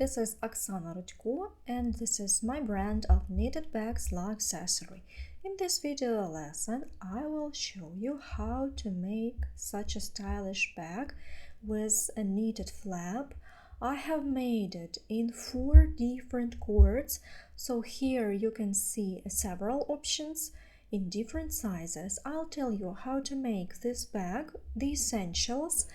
this is Oksana Rudko and this is my brand of knitted bags la accessory. In this video lesson, I will show you how to make such a stylish bag with a knitted flap. I have made it in 4 different cords, so here you can see several options in different sizes. I'll tell you how to make this bag, the essentials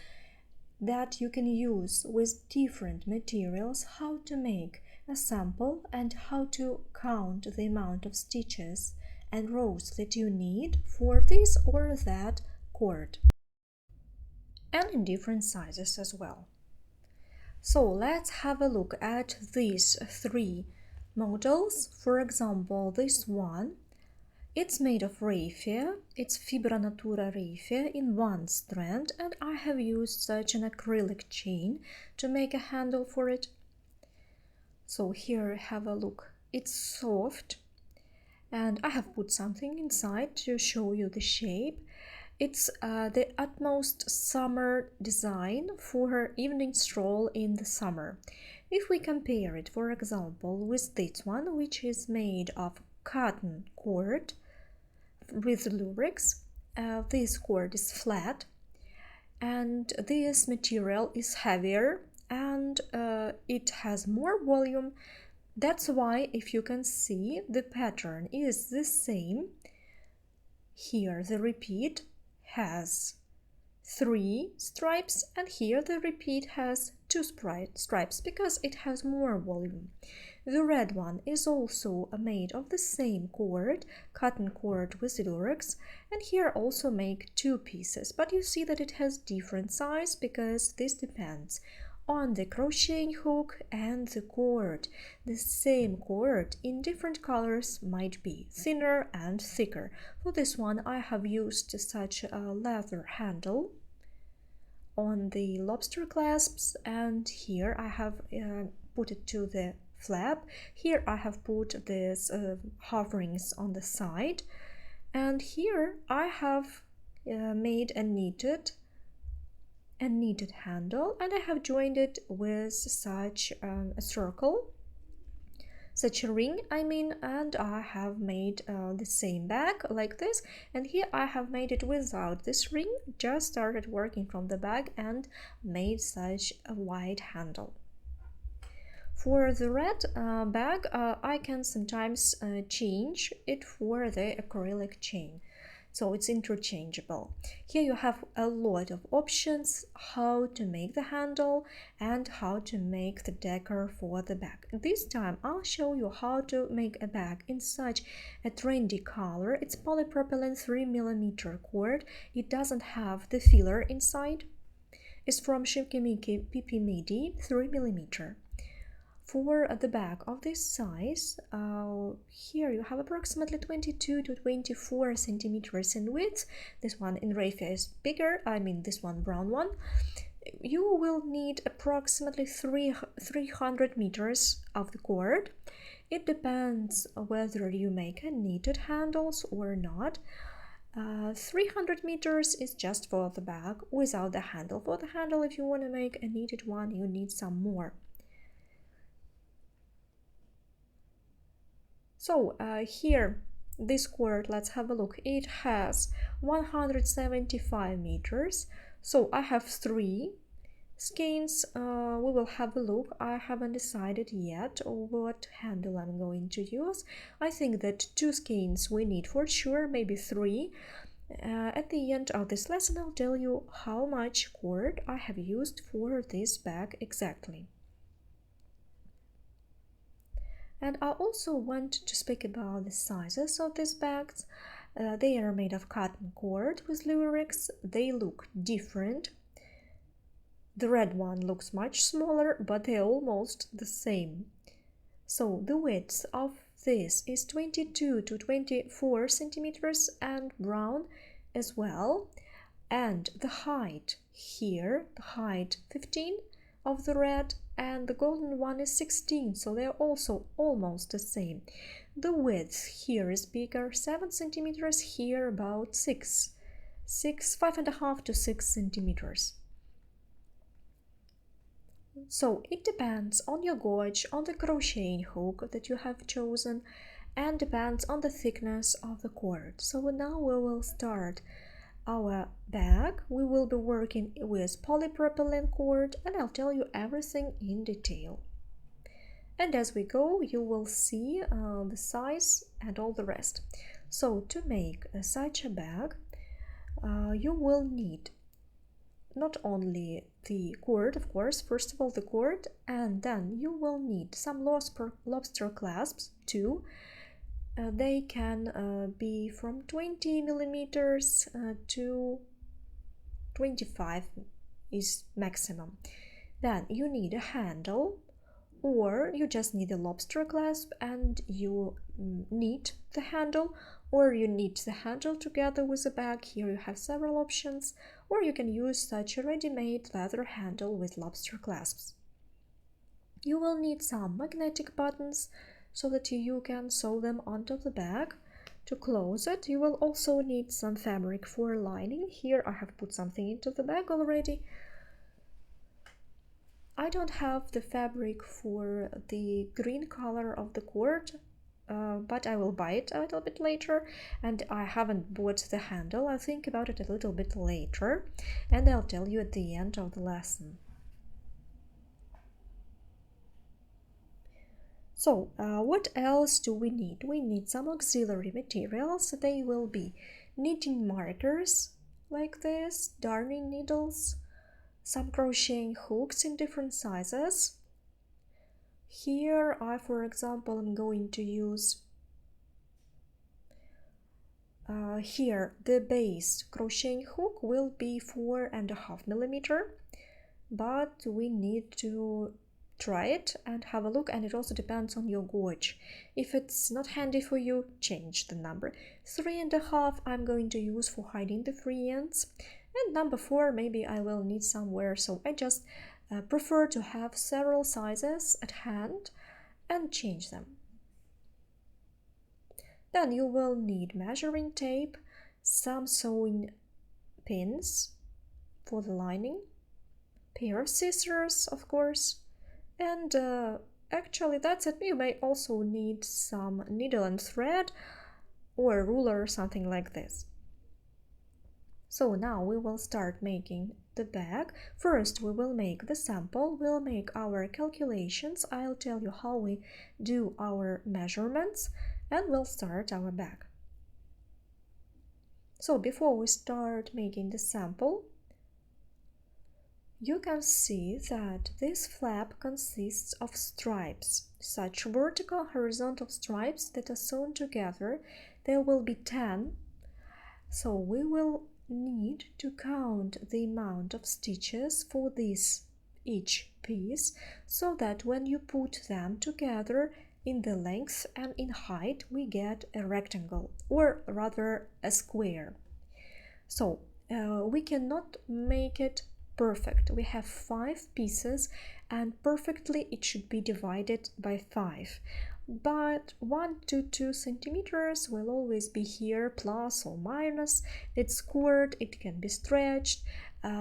that you can use with different materials, how to make a sample and how to count the amount of stitches and rows that you need for this or that cord, and in different sizes as well. So let's have a look at these 3 models. For example, this one, it's made of raffia, it's Fibra Natura raffia in 1 strand, and I have used such an acrylic chain to make a handle for it. So here, have a look. It's soft, and I have put something inside to show you the shape. It's the utmost summer design for her evening stroll in the summer. If we compare it, for example, with this one, which is made of cotton cord with lurex, this cord is flat and this material is heavier and it has more volume. That's why, if you can see, the pattern is the same. Here the repeat has 3 stripes and here the repeat has 2 stripes because it has more volume. The red one is also made of the same cord, cotton cord with lurex, and here also make 2 pieces, but you see that it has different size because this depends on the crocheting hook and the cord. The same cord in different colors might be thinner and thicker. For this one I have used such a leather handle on the lobster clasps, and here I have put it to the flap. Here I have put these hoverings on the side, and here I have made a knitted handle, and I have joined it with such a circle, such a ring, and I have made the same bag like this, and here I have made it without this ring, just started working from the bag and made such a wide handle. For the red bag, I can sometimes change it for the acrylic chain, so it's interchangeable. Here you have a lot of options how to make the handle and how to make the decor for the bag. This time I'll show you how to make a bag in such a trendy color. It's polypropylene 3mm cord. It doesn't have the filler inside. It's from Shimkimiki PP Midi 3mm. For the bag of this size, here you have approximately 22 to 24 centimeters in width. This one in raffia is bigger, this one brown one. You will need approximately 300 meters of the cord. It depends whether you make a knitted handles or not. 300 meters is just for the bag without the handle. For the handle, if you want to make a knitted one, you need some more. So here, this cord, let's have a look. It has 175 meters. So I have 3 skeins. We will have a look. I haven't decided yet what handle I'm going to use. I think that 2 skeins we need for sure, maybe 3. At the end of this lesson, I'll tell you how much cord I have used for this bag exactly. And I also want to speak about the sizes of these bags. They are made of cotton cord with lurex. They look different. The red one looks much smaller, but they're almost the same. So the width of this is 22 to 24 centimeters and brown as well. And the height here, the height 15 of the red, and the golden one is 16, so they're also almost the same. The width here is bigger, 7 centimeters, here about 5.5 to 6 centimeters. So it depends on your gauge, on the crocheting hook that you have chosen, and depends on the thickness of the cord. So now we will start our bag. We will be working with polypropylene cord, and I'll tell you everything in detail. And as we go, you will see the size and all the rest. So to make such a bag, you will need not only the cord, of course, first of all the cord, and then you will need some lobster clasps too. They can be from 20 millimeters to 25 is maximum. Then you need a handle, or you just need a lobster clasp and you knit the handle, or you knit the handle together with the bag. Here you have several options, or you can use such a ready-made leather handle with lobster clasps. You will need some magnetic buttons so that you can sew them onto the bag. To close it, you will also need some fabric for lining. Here I have put something into the bag already. I don't have the fabric for the green color of the cord, but I will buy it a little bit later, and I haven't bought the handle. I'll think about it a little bit later, and I'll tell you at the end of the lesson. So, what else do we need? We need some auxiliary materials. They will be knitting markers like this, darning needles, some crocheting hooks in different sizes. Here I, for example, am going to use here the base crocheting hook will be 4.5 millimeter, but we need to try it and have a look, and it also depends on your gauge. If it's not handy for you, change the number. 3.5 I'm going to use for hiding the free ends, and number 4 maybe I will need somewhere, so I just prefer to have several sizes at hand and change them. Then you will need measuring tape, some sewing pins for the lining, pair of scissors, of course, and actually that's it. You may also need some needle and thread or a ruler or something like this. So now we will start making the bag. First we will make the sample, we'll make our calculations, I'll tell you how we do our measurements, and we'll start our bag. So before we start making the sample, you can see that this flap consists of stripes, such vertical horizontal stripes that are sewn together. There will be 10, so we will need to count the amount of stitches for this each piece, so that when you put them together in the length and in height we get a rectangle, or rather a square. So we cannot make it perfect. We have 5 pieces and perfectly it should be divided by 5, but 1 to 2 centimeters will always be here, plus or minus. It's squared, it can be stretched,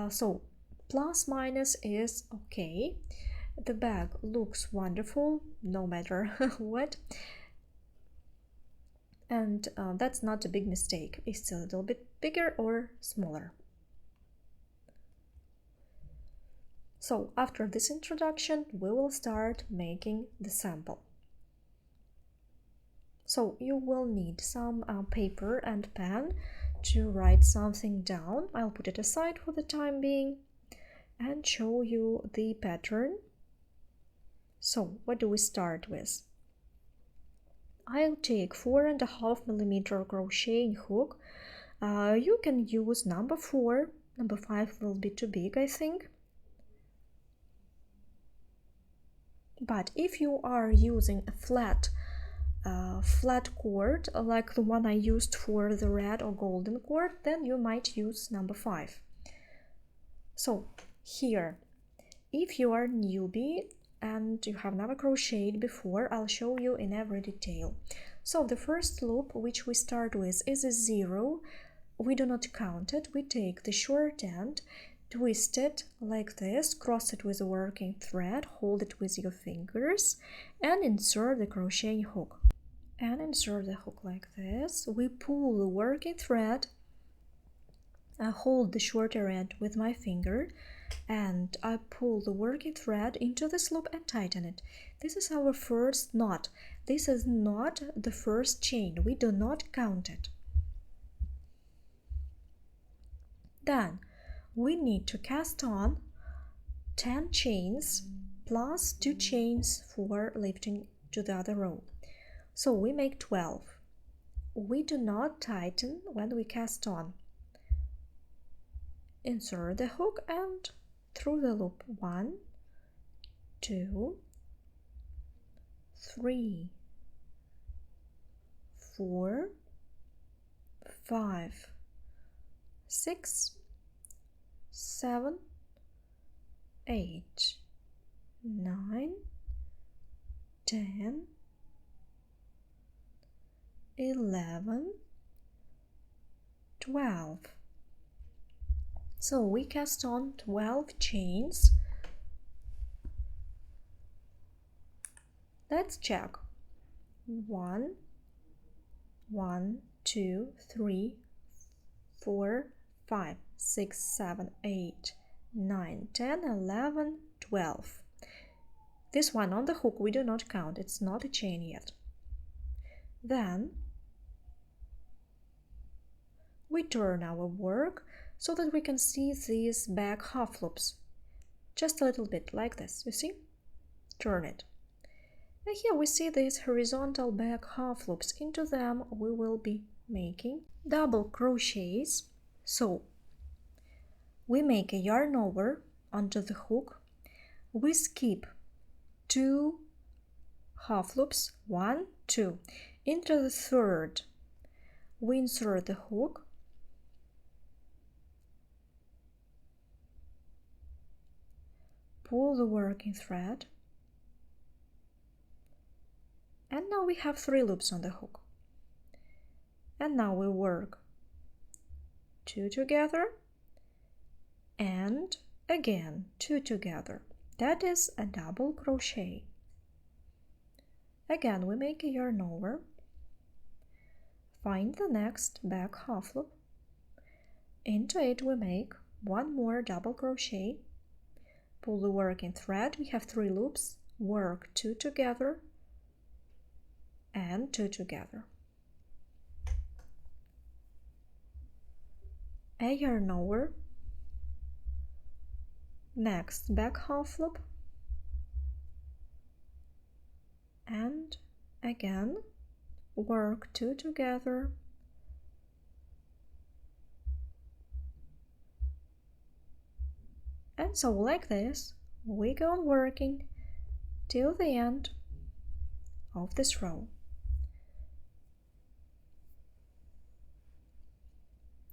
so plus minus is okay. The bag looks wonderful no matter what, and that's not a big mistake. It's a little bit bigger or smaller. So after this introduction we will start making the sample. So you will need some paper and pen to write something down. I'll put it aside for the time being and show you the pattern. So what do we start with? I'll take 4.5 millimeter crocheting hook. You can use number 4, number 5 will be too big, I think. But if you are using a flat cord like the one I used for the red or golden cord, then you might use number 5. So here, if you are newbie and you have never crocheted before, I'll show you in every detail. So the first loop which we start with is a 0. We do not count it, we take the short end twist it like this, cross it with a working thread, hold it with your fingers, and insert the crochet hook. And insert the hook like this. We pull the working thread. I hold the shorter end with my finger, and I pull the working thread into this loop and tighten it. This is our first knot. This is not the first chain. We do not count it. Then we need to cast on 10 chains plus 2 chains for lifting to the other row. So we make 12. We do not tighten when we cast on. Insert the hook and through the loop. 1, 2, 3, 4, 5, 6, 7, 8, 9, 10, 11, 12. So we cast on 12 chains. Let's check. 1, 2, 3, 4, 5, 6, 7, 8, 9, 10, 11, 12. This one on the hook we do not count, it's not a chain yet. Then we turn our work so that we can see these back half loops. Just a little bit like this, you see? Turn it. And here we see these horizontal back half loops. Into them we will be making double crochets. So we make a yarn over onto the hook. We skip 2 half loops, 1, 2. Into the third we insert the hook. Pull the working thread, and now we have 3 loops on the hook. And now we work 2 together and again 2 together. That is a double crochet. Again we make a yarn over, find the next back half loop, into it we make 1 more double crochet, pull the working thread, we have 3 loops, work 2 together and 2 together. A yarn over, next back half loop, and again work 2 together and so like this we go on working till the end of this row.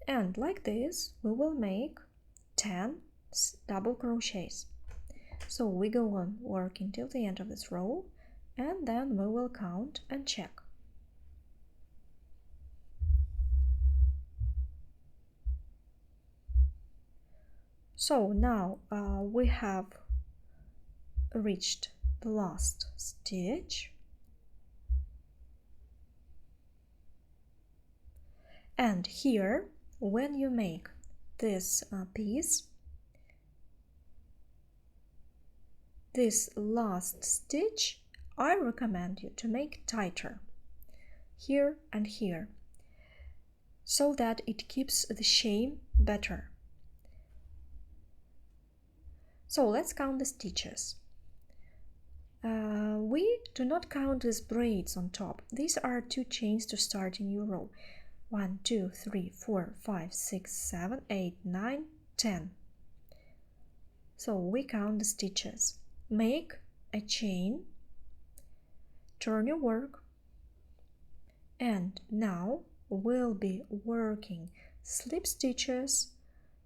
And like this we will make 10 double crochets. So we go on working till the end of this row, and then we will count and check. So now we have reached the last stitch, and here when you make this piece, this last stitch, I recommend you to make tighter here and here so that it keeps the shape better. So let's count the stitches. We do not count these braids on top. These are 2 chains to start a new row. 1, 2, 3, 4, 5, 6, 7, 8, 9, 10. So we count the stitches. Make a chain, turn your work, and now we'll be working slip stitches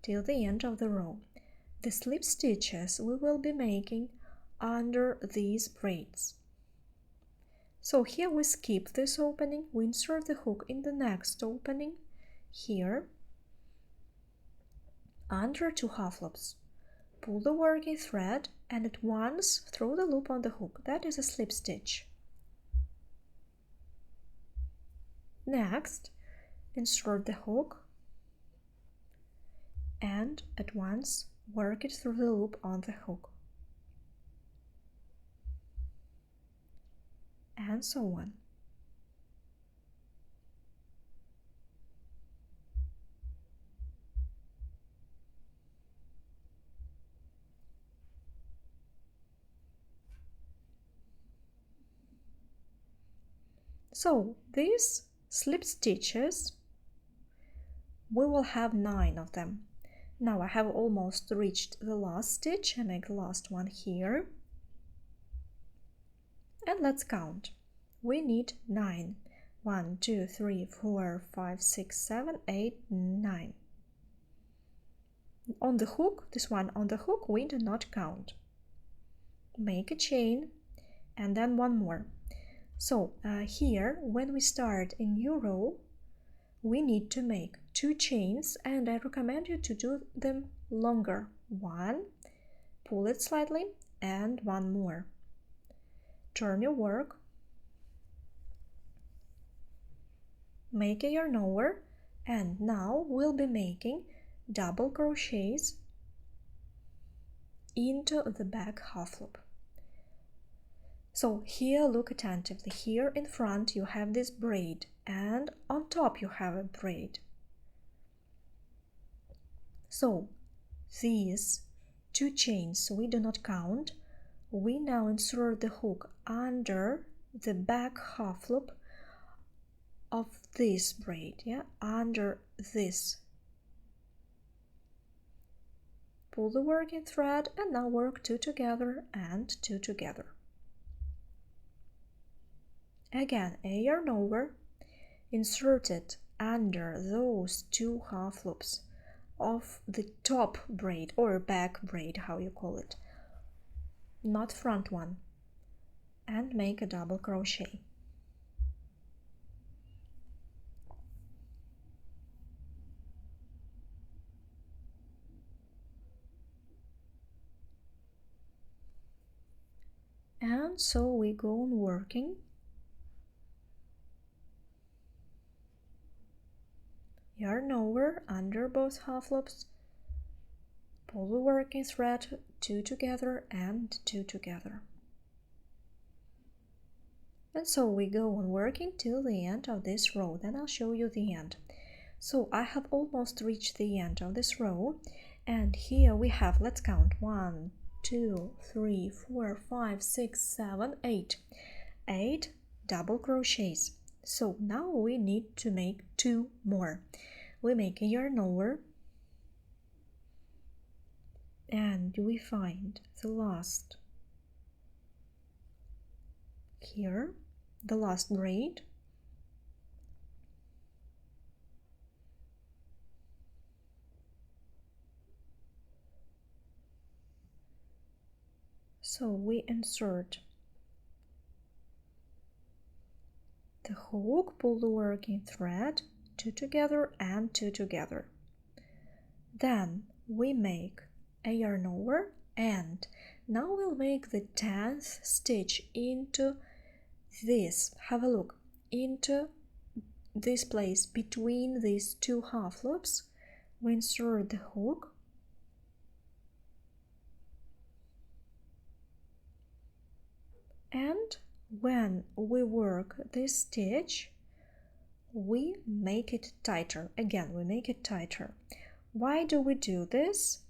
till the end of the row. The slip stitches we will be making under these braids. So here we skip this opening, we insert the hook in the next opening here, under 2 half loops. Pull the working thread and at once throw the loop on the hook. That is a slip stitch. Next, insert the hook and at once work it through the loop on the hook. And so on. So these slip stitches, we will have 9 of them. Now I have almost reached the last stitch. I make the last one here. And let's count. We need 9. 1, 2, 3, 4, 5, 6, 7, 8, 9. On the hook, this one on the hook, we do not count. Make a chain and then one more. So here, when we start a new row, we need to make 2 chains, and I recommend you to do them longer. 1, pull it slightly, and 1 more. Turn your work, make a yarn over, and now we'll be making double crochets into the back half loop. So here, look attentively. Here in front you have this braid, and on top you have a braid. So these 2 chains we do not count. We now insert the hook under the back half loop of this braid, under this. Pull the working thread and now work 2 together and 2 together. Again, a yarn over, insert it under those 2 half loops of the top braid or back braid, how you call it, not front one, and make a double crochet. And so we go on working. Yarn over under both half loops, pull the working thread 2 together and 2 together. And so we go on working till the end of this row, then I'll show you the end. So I have almost reached the end of this row, and here we have, let's count, 1, 2, 3, 4, 5, 6, 7, 8. 8 double crochets. So now we need to make 2 more. We make a yarn over and we find the last here, the last braid. So we insert the hook, pull the working thread, 2 together and 2 together. Then we make a yarn over, and now we'll make the 10th stitch into this. Have a look, into this place between these 2 half loops. We insert the hook, and when we work this stitch, we make it tighter. Again, we make it tighter. Why do we do this?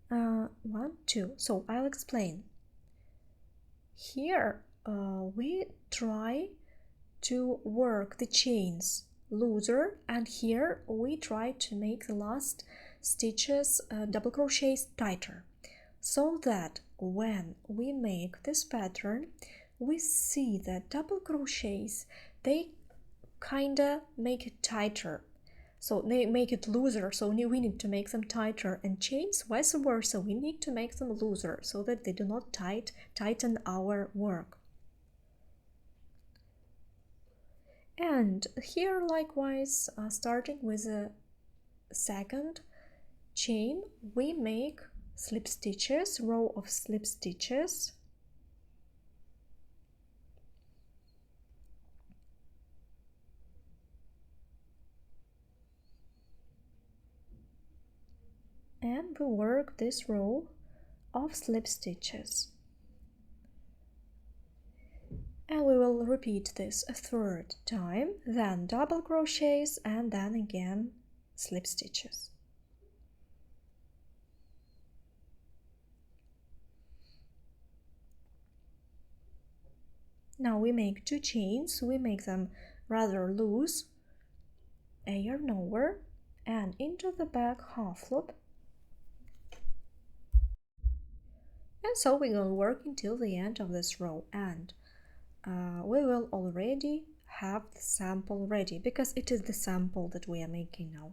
1, 2. So I'll explain. Here we try to work the chains looser, and here we try to make the last stitches double crochets tighter, so that when we make this pattern, we see that double crochets, they kinda make it tighter, so they make it looser, so we need to make them tighter, and chains vice versa, we need to make them looser so that they do not tighten our work. And here likewise, starting with the second chain, we make slip stitches, row of slip stitches. And we work this row of slip stitches. And we will repeat this a third time, then double crochets and then again slip stitches. Now we make 2 chains, we make them rather loose, a yarn over and into the back half loop. And so we will work until the end of this row, and we will already have the sample ready, because it is the sample that we are making now.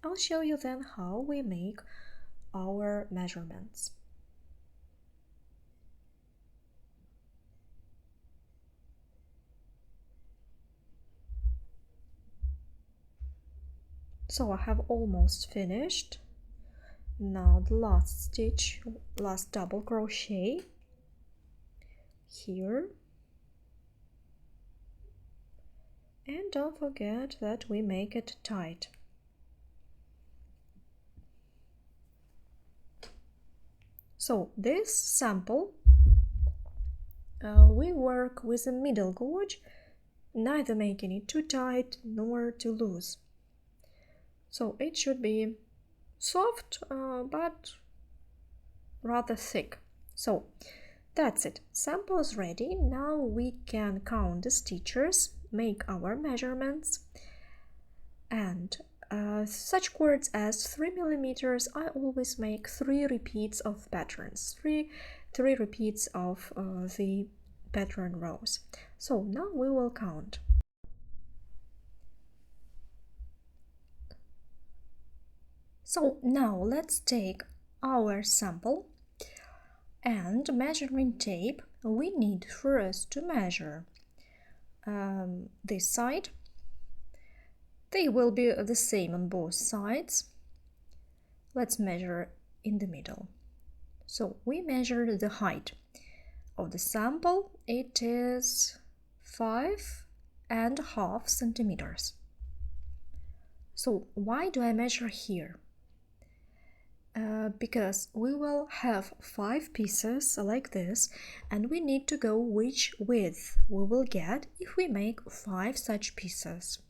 I'll show you then how we make our measurements. So I have almost finished. Now the last stitch, last double crochet here. And don't forget that we make it tight. So this sample, we work with a middle gauge, neither making it too tight nor too loose. So it should be soft, but rather thick. So that's it. Sample is ready. Now we can count the stitches, make our measurements, and such cords as 3 millimeters, I always make 3 repeats of patterns, three repeats of the pattern rows. So now we will count. So now let's take our sample and measuring tape. We need first to measure this side. They will be the same on both sides. Let's measure in the middle. So we measure the height of the sample. It is 5.5 centimeters. So why do I measure here? Because we will have 5 pieces like this, and we need to go which width we will get if we make 5 such pieces.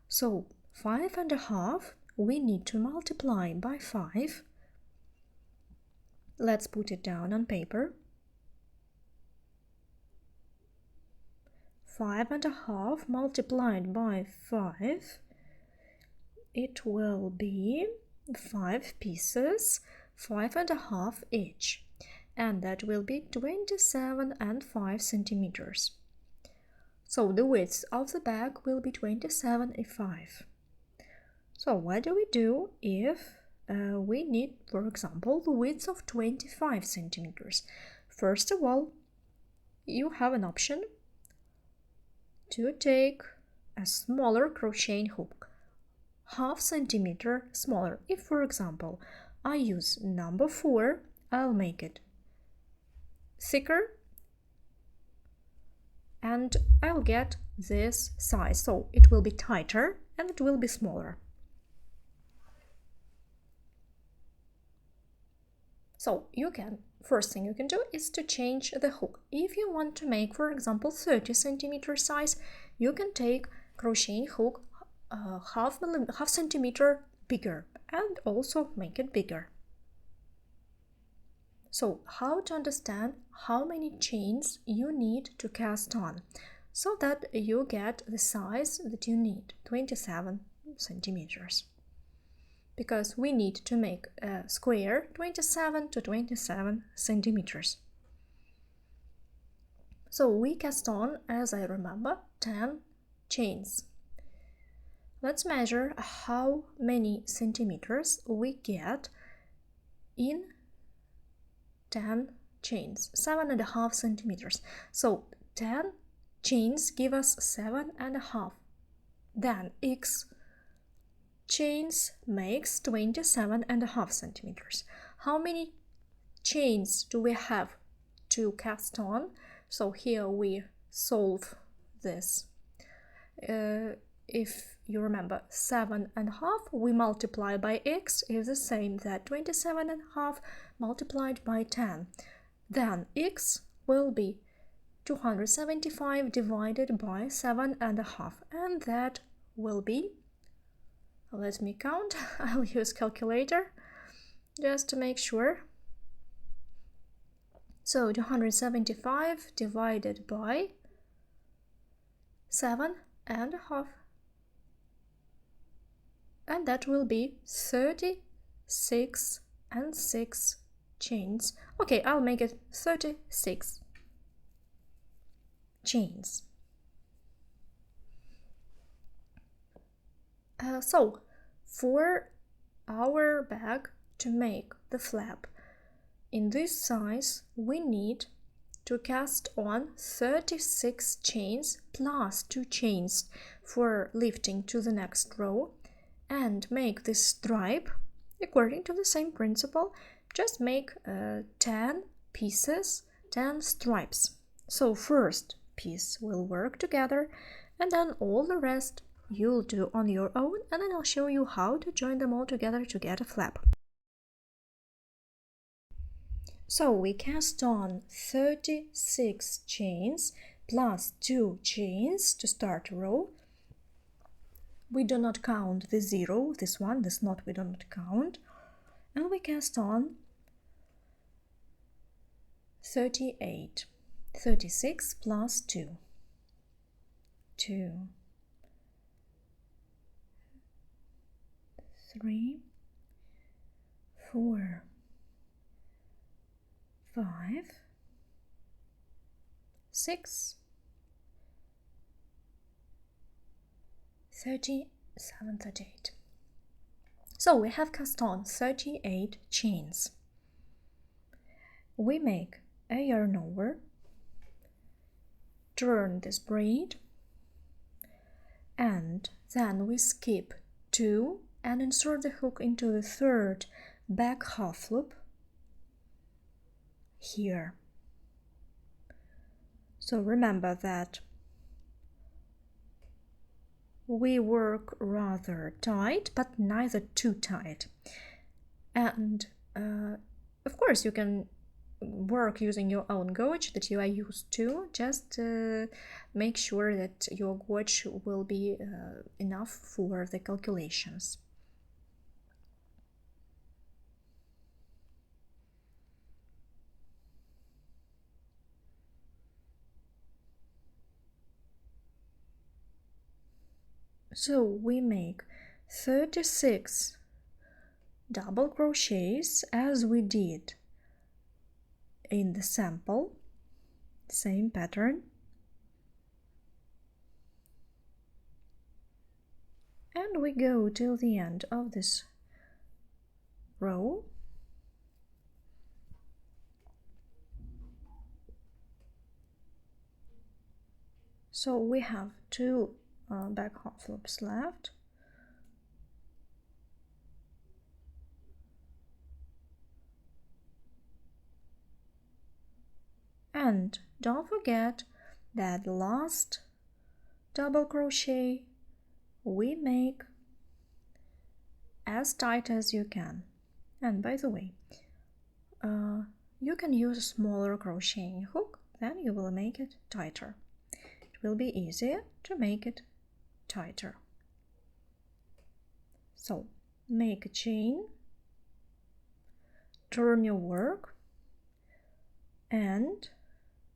So 5.5 we need to multiply by 5. Let's put it down on paper. 5.5 multiplied by 5, it will be 5 pieces, 5.5 each, and that will be 27.5 centimeters. So the width of the bag will be 27.5. So what do we do if we need, for example, the width of 25 centimeters? First of all, you have an option to take a smaller crocheting hook, half centimeter smaller. If, for example, I use number 4, I'll make it thicker and I'll get this size. So it will be tighter and it will be smaller. So first thing you can do is to change the hook. If you want to make, for example, 30 centimeter size, you can take crocheting hook half centimeter bigger and also make it bigger. So how to understand how many chains you need to cast on so that you get the size that you need, 27 centimeters. Because we need to make a square 27 to 27 centimeters. So we cast on, as I remember, 10 chains. Let's measure how many centimeters we get in 10 chains, 7.5 centimeters. So 10 chains give us 7.5. Then x chains makes 27.5 centimeters. How many chains do we have to cast on? So here we solve this. If you remember, 7.5 we multiply by x is the same that 27.5 multiplied by 10. Then x will be 275 divided by 7.5, and that will be, let me count, I'll use calculator just to make sure. So 275 divided by 7.5, and that will be 36 and 6 chains. Okay, I'll make it 36 chains. So for our bag to make the flap in this size, we need to cast on 36 chains plus 2 chains for lifting to the next row, and make this stripe according to the same principle. Just make 10 pieces, 10 stripes. So first piece will work together, and then all the rest you'll do on your own, and then I'll show you how to join them all together to get a flap. So we cast on 36 chains plus 2 chains to start a row. We do not count the 0, this one, this knot we do not count. And we cast on 38, 36 plus 2, 2, 3, 4, 5, 6, 37, 38. So we have cast on 38 chains. We make a yarn over, turn this braid, and then we skip 2 and insert the hook into the third back half loop here. So remember that we work rather tight, but neither too tight. And of course you can work using your own gauge that you are used to. Just make sure that your gauge will be enough for the calculations. So we make 36 double crochets as we did in the sample, same pattern, and we go till the end of this row. So we have 2 back half loops left. And don't forget that the last double crochet we make as tight as you can. And by the way, you can use a smaller crocheting hook, then you will make it tighter. It will be easier to make it tighter. So make a chain, turn your work, and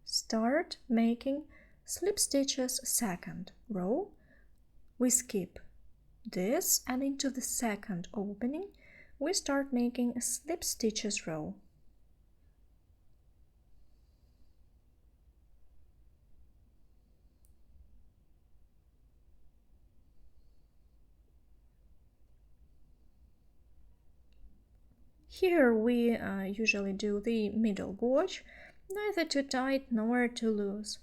start making slip stitches second row. We skip this, and into the second opening we start making a slip stitches row. Here we usually do the middle gauge, neither too tight nor too loose.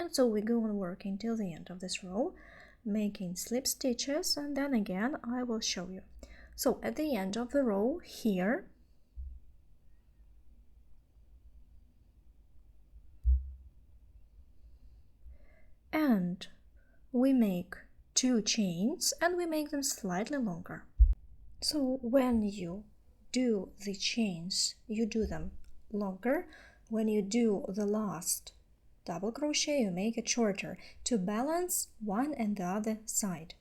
And so we go on working till the end of this row, making slip stitches, and then again I will show you. So at the end of the row here, and we make 2 chains and we make them slightly longer. So when you do the chains, you do them longer. When you do the last double crochet, you make it shorter to balance one and the other side.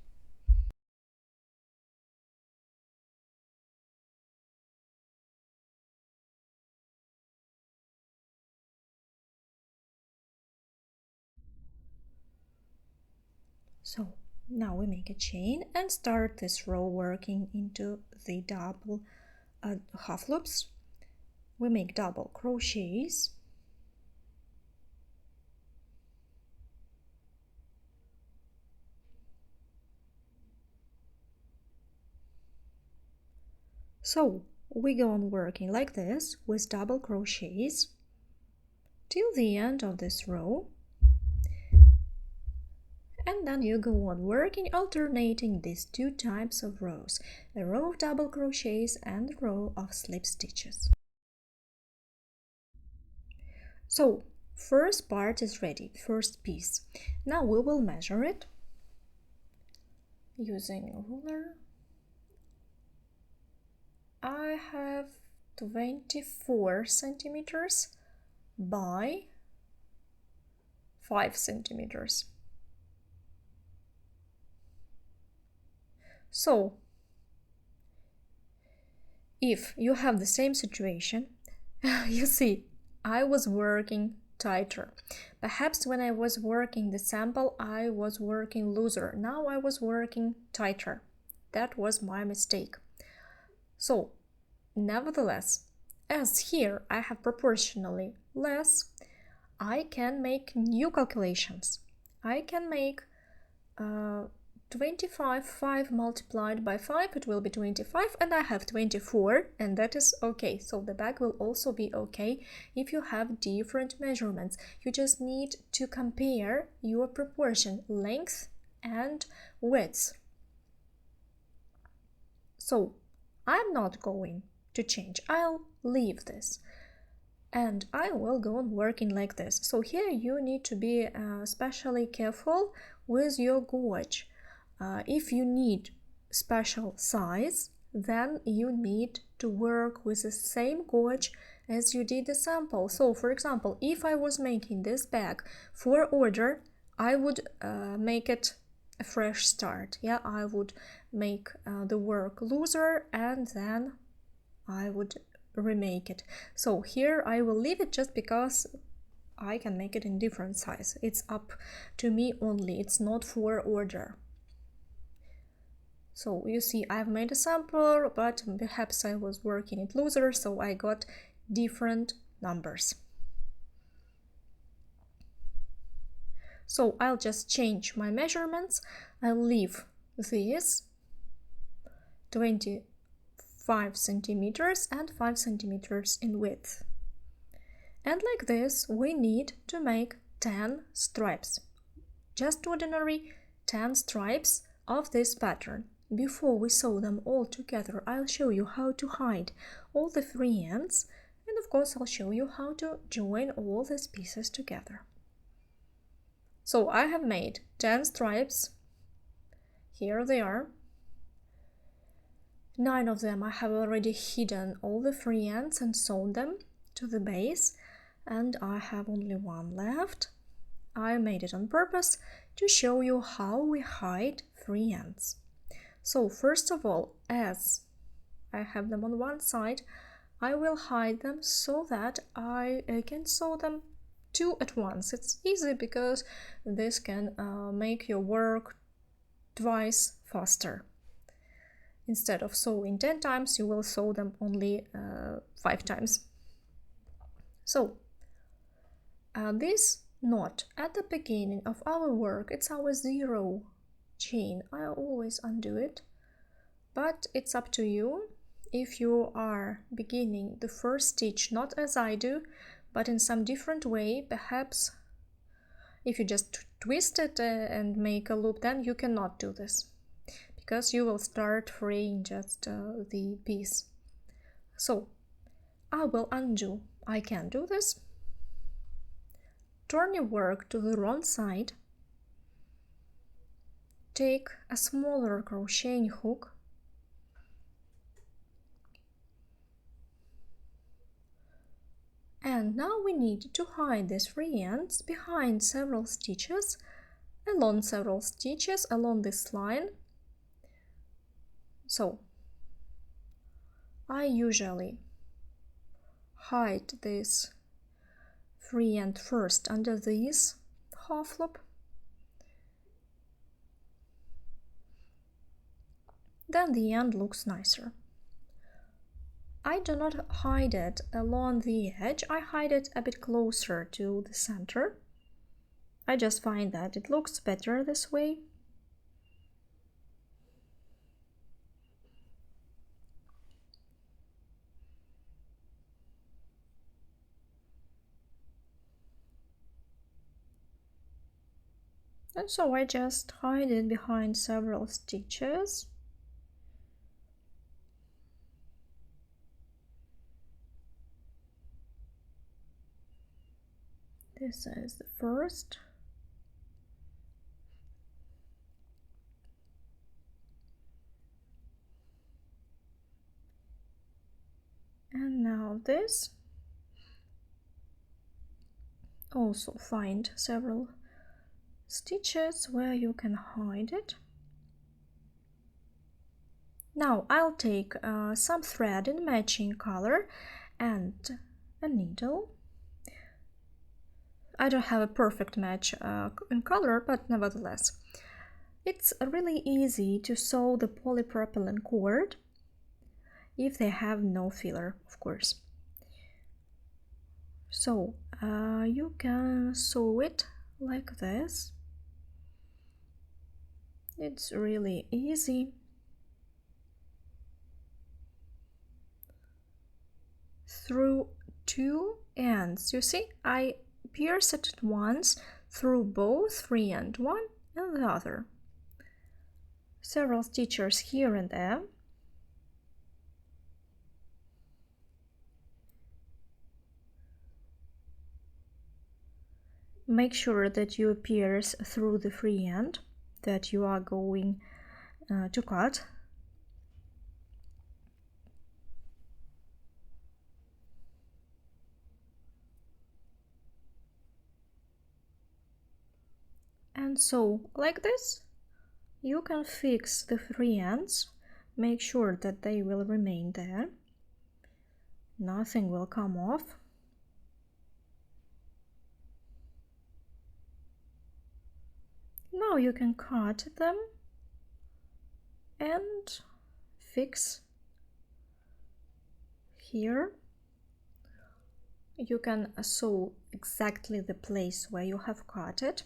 So now we make a chain and start this row working into the double half loops. We make double crochets. So we go on working like this with double crochets till the end of this row, and then you go on working alternating these 2 types of rows, a row of double crochets and a row of slip stitches. So first part is ready, first piece. Now we will measure it using a ruler. I have 24 centimeters by 5 centimeters. So if you have the same situation, you see, I was working tighter. Perhaps when I was working the sample, I was working looser. Now I was working tighter. That was my mistake. So, nevertheless, as here I have proportionally less, I can make new calculations. I can make 25, 5 multiplied by 5, it will be 25, and I have 24, and that is okay. So the bag will also be okay if you have different measurements. You just need to compare your proportion, length and width. So I'm not going to change, I'll leave this. And I will go on working like this. So here you need to be especially careful with your gauge. If you need special size, then you need to work with the same gauge as you did the sample. So for example, if I was making this bag for order, I would make it a fresh start. Yeah, I would make the work looser and then I would remake it. So here I will leave it just because I can make it in different size. It's up to me only, it's not for order. So you see, I've made a sample, but perhaps I was working it looser, so I got different numbers. So I'll just change my measurements. I'll leave this 25 centimeters and 5 centimeters in width. And like this, we need to make 10 stripes. Just ordinary 10 stripes of this pattern. Before we sew them all together, I'll show you how to hide all the free ends, and of course I'll show you how to join all these pieces together. So I have made 10 stripes. Here they are. 9 of them I have already hidden all the free ends and sewn them to the base, and I have only 1 left. I made it on purpose to show you how we hide free ends. So first of all, as I have them on one side, I will hide them so that I can sew them 2 at once. It's easy because this can make your work twice faster. Instead of sewing 10 times, you will sew them only 5 times. So this knot at the beginning of our work, it's our 0 chain. I always undo it, but it's up to you. If you are beginning the first stitch not as I do, but in some different way, perhaps If you just twist it and make a loop, then you cannot do this, because you will start freeing just the piece. So I will undo. I can do this. Turn your work to the wrong side. Take a smaller crocheting hook and now we need to hide these free ends behind several stitches, along several stitches along this line. So I usually hide this free end first under this half loop, then the end looks nicer. I do not hide it along the edge, I hide it a bit closer to the center. I just find that it looks better this way. And so I just hide it behind several stitches. This is the first. And now this. Also find several stitches where you can hide it. Now I'll take some thread in matching color and a needle. I don't have a perfect match in color, but nevertheless. It's really easy to sew the polypropylene cord if they have no filler, of course. So you can sew it like this. It's really easy. Through two ends. You see, I pierce it once through both free end, one and the other. Several stitches here and there. Make sure that you pierce through the free end that you are going to cut. And so, like this, you can fix the free ends, make sure that they will remain there, nothing will come off. Now you can cut them and fix here. You can sew exactly the place where you have cut it.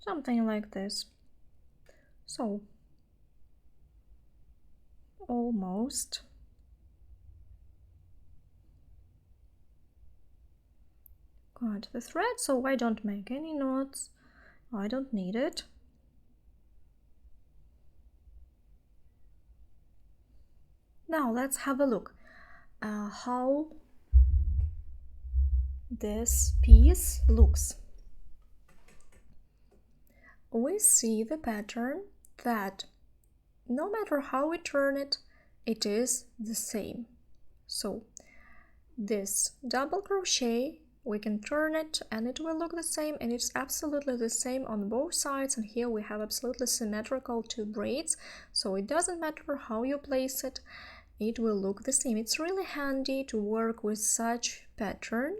Something like this. So, almost. Cut the thread, so I don't make any knots. I don't need it. Now let's have a look how this piece looks. We see the pattern that no matter how we turn it, it is the same. So this double crochet, we can turn it and it will look the same, and it's absolutely the same on both sides. And here we have absolutely symmetrical two braids, so it doesn't matter how you place it, it will look the same. It's really handy to work with such pattern.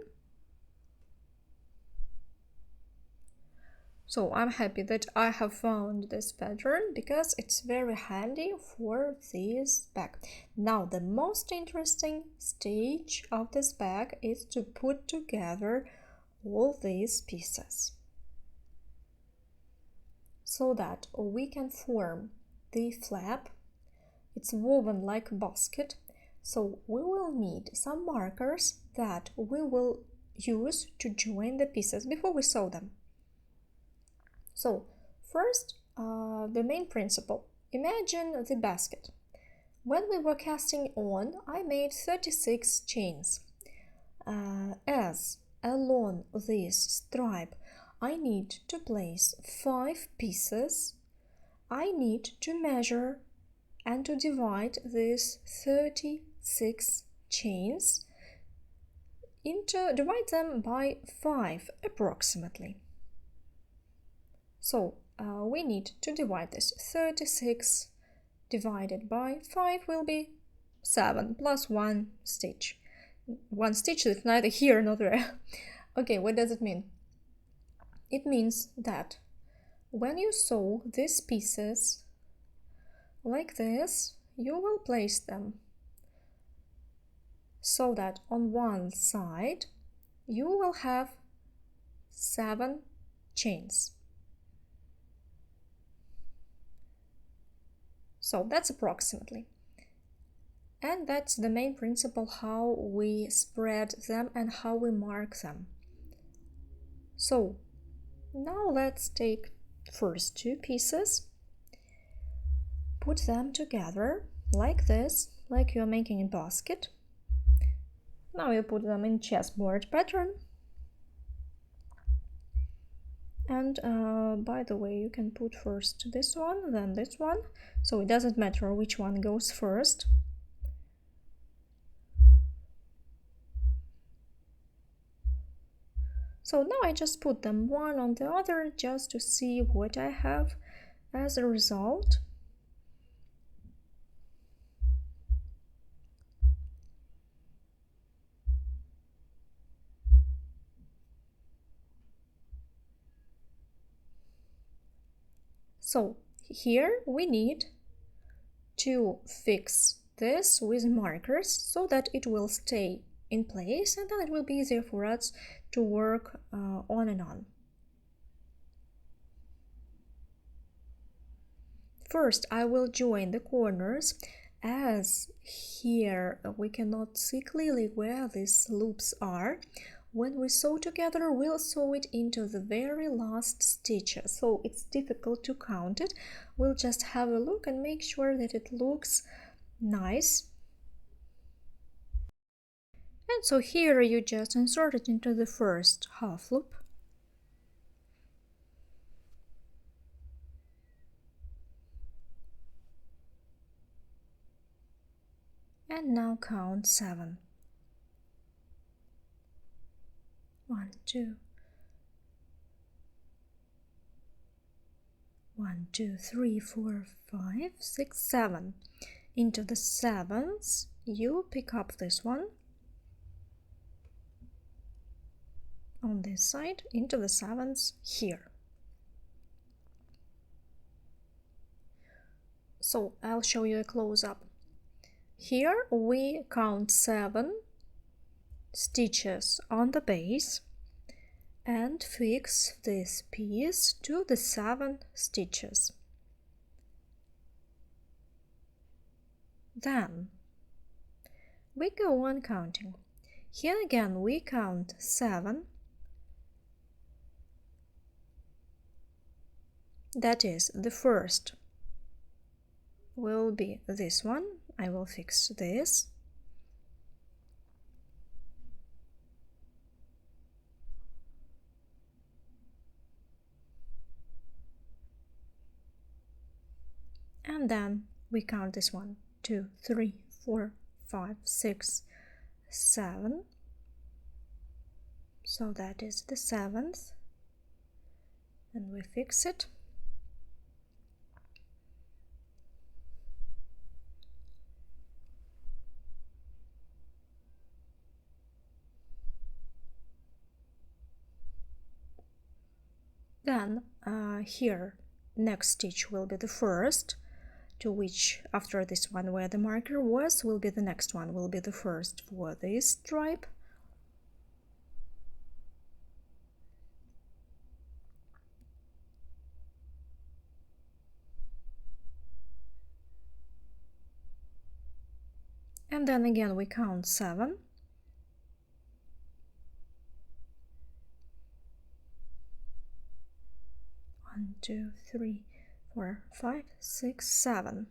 So I'm happy that I have found this pattern because it's very handy for this bag. Now the most interesting stage of this bag is to put together all these pieces so that we can form the flap. It's woven like a basket, so we will need some markers that we will use to join the pieces before we sew them. So first, the main principle. Imagine the basket. When we were casting on, I made 36 chains. As along this stripe I need to place 5 pieces, I need to measure and to divide these 36 chains divide them by 5 approximately. So we need to divide this. 36 divided by 5 will be 7 plus 1 stitch. One stitch is neither here nor there. Okay, what does it mean? It means that when you sew these pieces like this, you will place them so that on one side you will have 7 chains. So that's approximately. And that's the main principle how we spread them and how we mark them. So now let's take first 2 pieces, put them together like this, like you're making a basket. Now you put them in chessboard pattern. And by the way, you can put first this one, then this one, so it doesn't matter which one goes first. So now I just put them one on the other just to see what I have as a result. So here we need to fix this with markers so that it will stay in place, and then it will be easier for us to work on and on. First, I will join the corners, as here we cannot see clearly where these loops are. When we sew together, we'll sew it into the very last stitches, so it's difficult to count it. We'll just have a look and make sure that it looks nice. And so here you just insert it into the first half loop. And now count 7. 1, 2, 1, 2, 3, 4, 5, 6, 7. Into the 7th, you pick up this one on this side, into the 7th here. So I'll show you a close-up. Here we count 7 stitches on the base and fix this piece to the 7 stitches. Then we go on counting. Here again we count 7. That is, the first will be this one. I will fix this. And then we count this one. 2, 3, 4, 5, 6, 7. So that is the 7th. And we fix it. Then here next stitch will be the first, to which after this one where the marker was will be the next one, will be the first for this stripe. And then again we count 7. 1, 2, 3, 4, 5, 6, 7.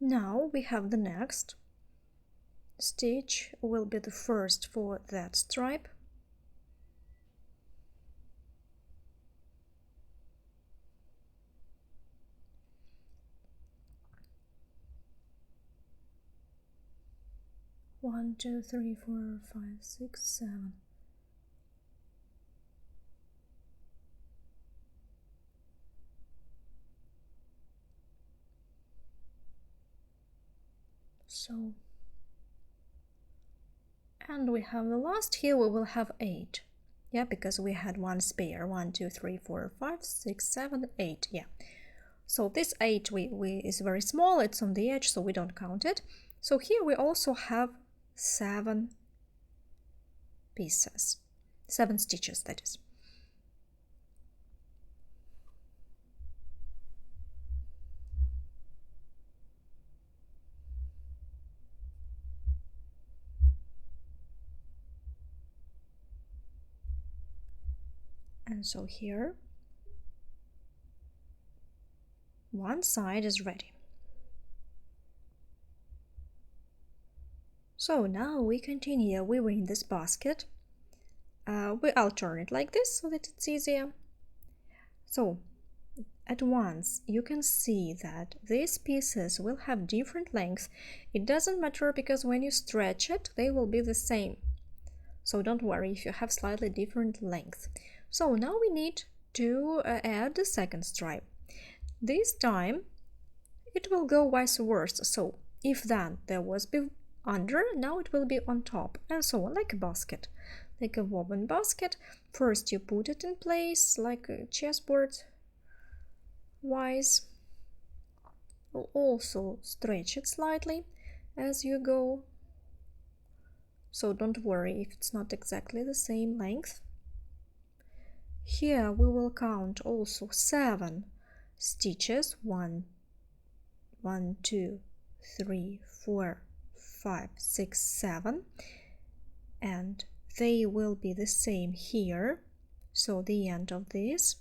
Now we have the next stitch will be the first for that stripe. One, two, three, four, five, six, 7. So, and we have the last here, we will have 8. Yeah, because we had one spare. 1, 2, 3, 4, 5, 6, 7, 8. Yeah. So this 8 is very small, it's on the edge, so we don't count it. So here we also have 7 pieces, 7 stitches, that is. And so here, one side is ready. So now we continue weaving this basket. We alternate like this so that it's easier. So at once you can see that these pieces will have different lengths. It doesn't matter because when you stretch it, they will be the same. So don't worry if you have slightly different length. So now we need to add the second stripe. This time it will go vice versa. So if then there was under, now it will be on top, and so on, like a basket, like a woven basket. First you put it in place like a chessboard wise. We'll also stretch it slightly as you go. So don't worry if it's not exactly the same length. Here we will count also 7 stitches. 1, 2, 3, 4, 5, 6, 7, and they will be the same here. So the end of this.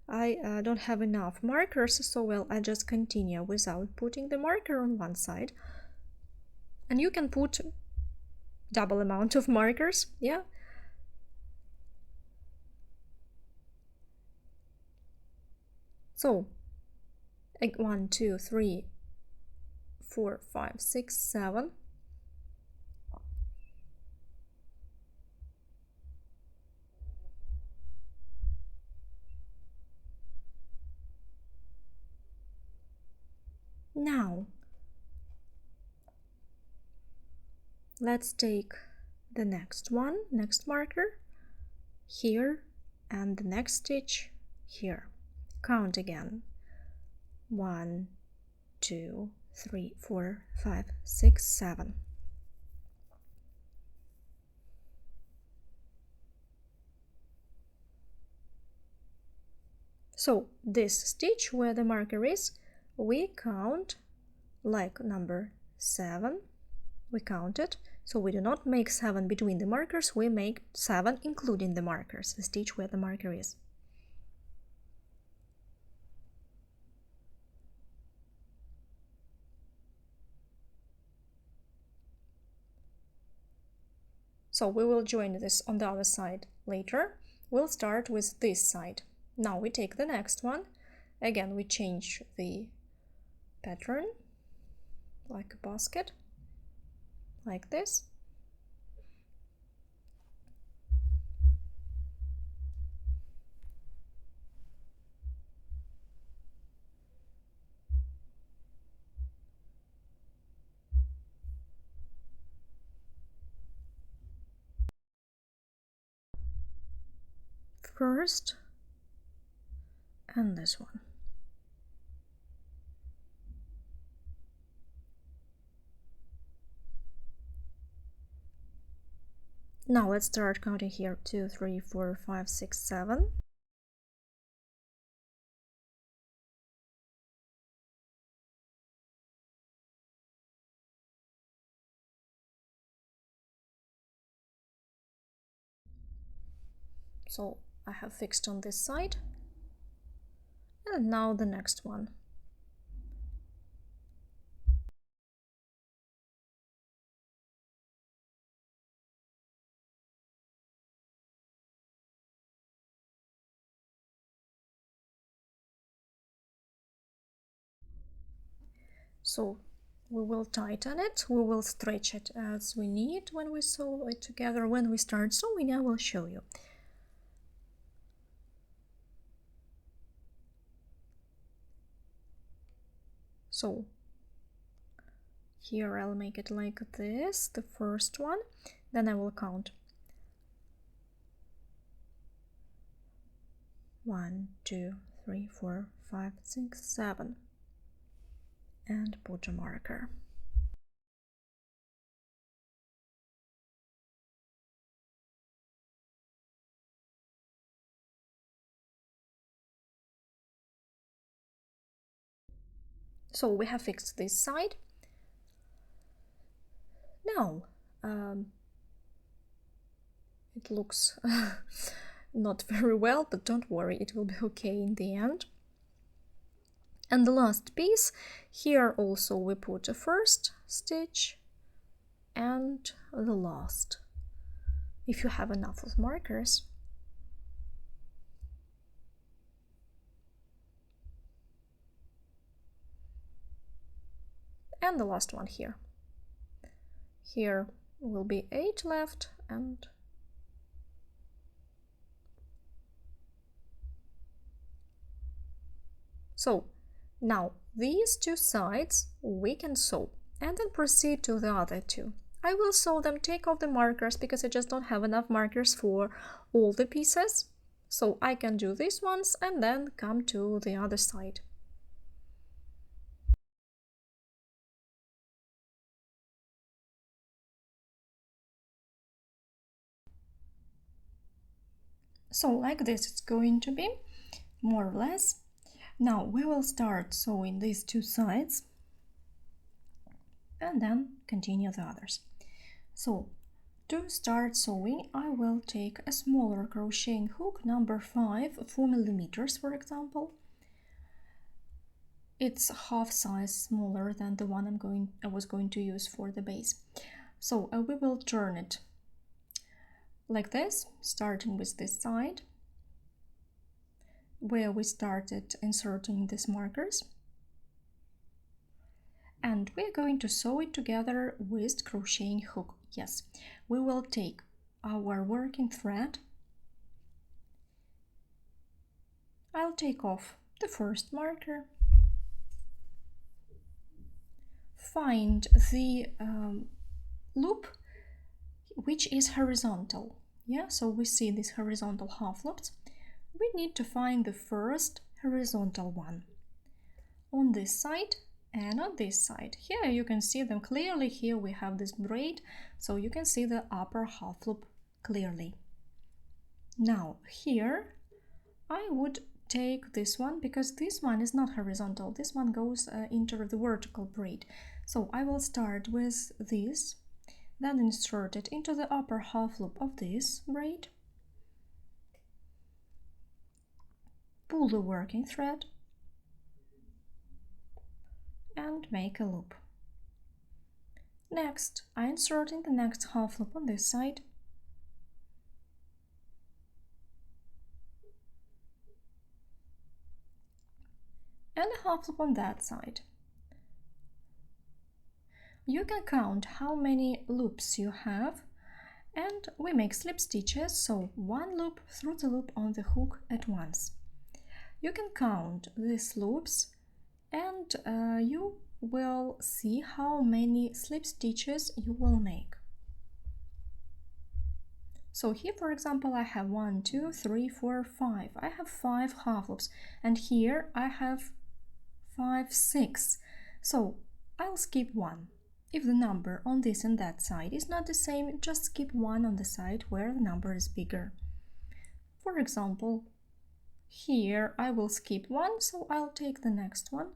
I don't have enough markers, so well, I just continue without putting the marker on one side. And you can put double amount of markers, yeah. So 1, 2, 3, 4, 5, 6, 7. Now let's take the next one, next marker here, and the next stitch here. Count again. 1, 2, 3, 4, 5, 6, 7. So this stitch where the marker is, we count like number 7. We count it. So we do not make 7 between the markers, we make 7 including the markers, the stitch where the marker is. So we will join this on the other side later. We'll start with this side. Now we take the next one. Again, we change the pattern like a basket, like this. First, and this one. Now let's start counting here. 2, 3, 4, 5, 6, 7. So I have fixed on this side. And now the next one. So we will tighten it, we will stretch it as we need when we sew it together. When we start sewing, I will show you. So here I'll make it like this, the first one, then I will count 1, 2, 3, 4, 5, 6, 7 and put a marker. So we have fixed this side. Now it looks not very well, but don't worry, it will be okay in the end. And the last piece, here also we put a first stitch and the last, if you have enough of markers. And the last one here. Here will be 8 left, and so now these two sides we can sew and then proceed to the other two. I will sew them, take off the markers because I just don't have enough markers for all the pieces. So I can do these ones and then come to the other side. So like this it's going to be, more or less. Now we will start sewing these two sides and then continue the others. So to start sewing, I will take a smaller crocheting hook, number 5, 4 millimeters, for example. It's half size smaller than the one I was going to use for the base. So we will turn it like this, starting with this side where we started inserting these markers, and we're going to sew it together with crocheting hook. Yes, we will take our working thread. I'll take off the first marker, find the loop which is horizontal. Yeah, so we see these horizontal half loops. We need to find the first horizontal one on this side and on this side. Here you can see them clearly. Here we have this braid, so you can see the upper half loop clearly. Now here I would take this one because this one is not horizontal. This one goes into the vertical braid. So I will start with this, then insert it into the upper half loop of this braid, pull the working thread and make a loop. Next, I insert in the next half loop on this side, and a half loop on that side. You can count how many loops you have, and we make slip stitches, so one loop through the loop on the hook at once. You can count these loops and you will see how many slip stitches you will make. So here, for example, I have 1, 2, 3, 4, 5. I have 5 half loops, and here I have 5, 6. So I'll skip one. If the number on this and that side is not the same, just skip one on the side where the number is bigger. For example, here I will skip one, so I'll take the next one.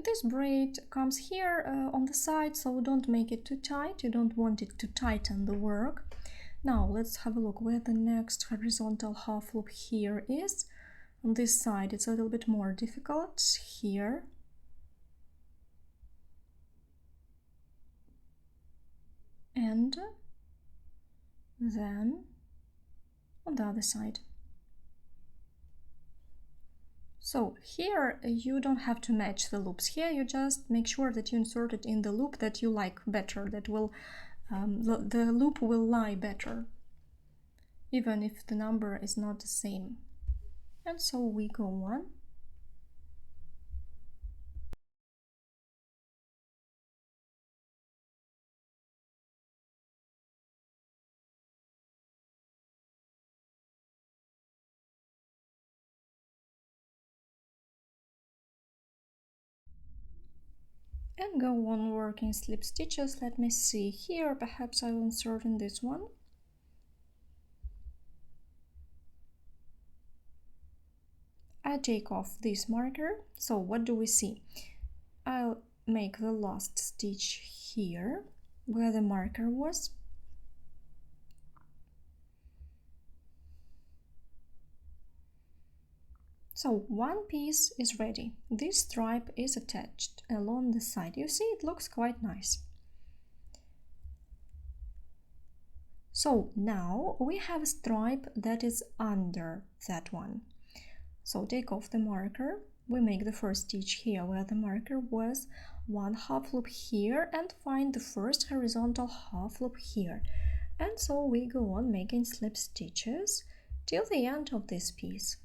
This braid comes here on the side, so don't make it too tight. You don't want it to tighten the work. Now let's have a look where the next horizontal half loop here is. On this side it's a little bit more difficult. Here. And then on the other side. So here you don't have to match the loops. Here you just make sure that you insert it in the loop that you like better, that will the loop will lie better, even if the number is not the same. And so we go on. And go on working slip stitches. Let me see here, perhaps I will insert in this one. I take off this marker. So what do we see? I'll make the last stitch here where the marker was. So one piece is ready. This stripe is attached along the side. You see, it looks quite nice. So now we have a stripe that is under that one. So take off the marker. We make the first stitch here where the marker was, one half loop here, and find the first horizontal half loop here. And so we go on making slip stitches till the end of this piece.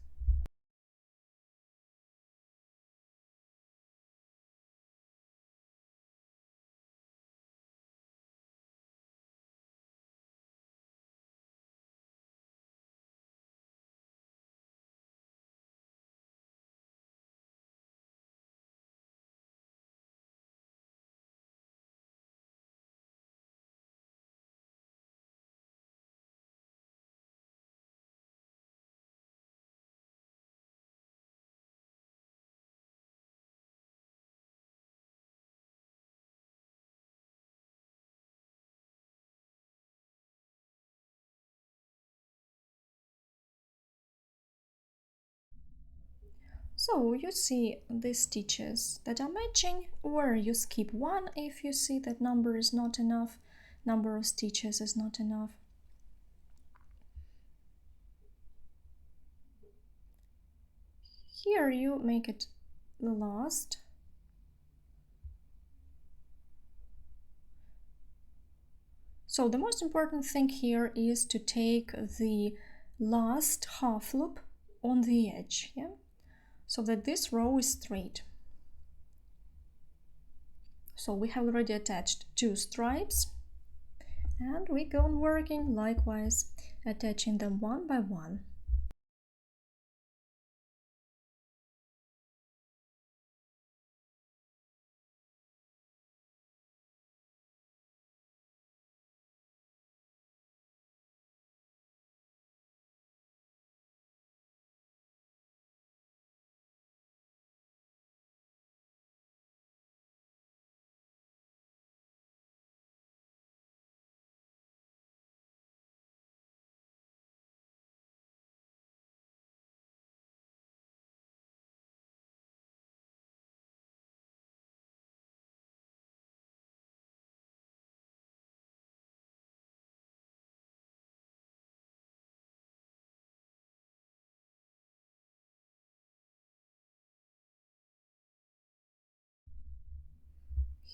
So you see these stitches that are matching, or you skip one if you see that number is not enough, number of stitches is not enough. Here you make it the last. So the most important thing here is to take the last half loop on the edge, yeah? So that this row is straight. So we have already attached 2 stripes, and we go on working likewise, attaching them one by one.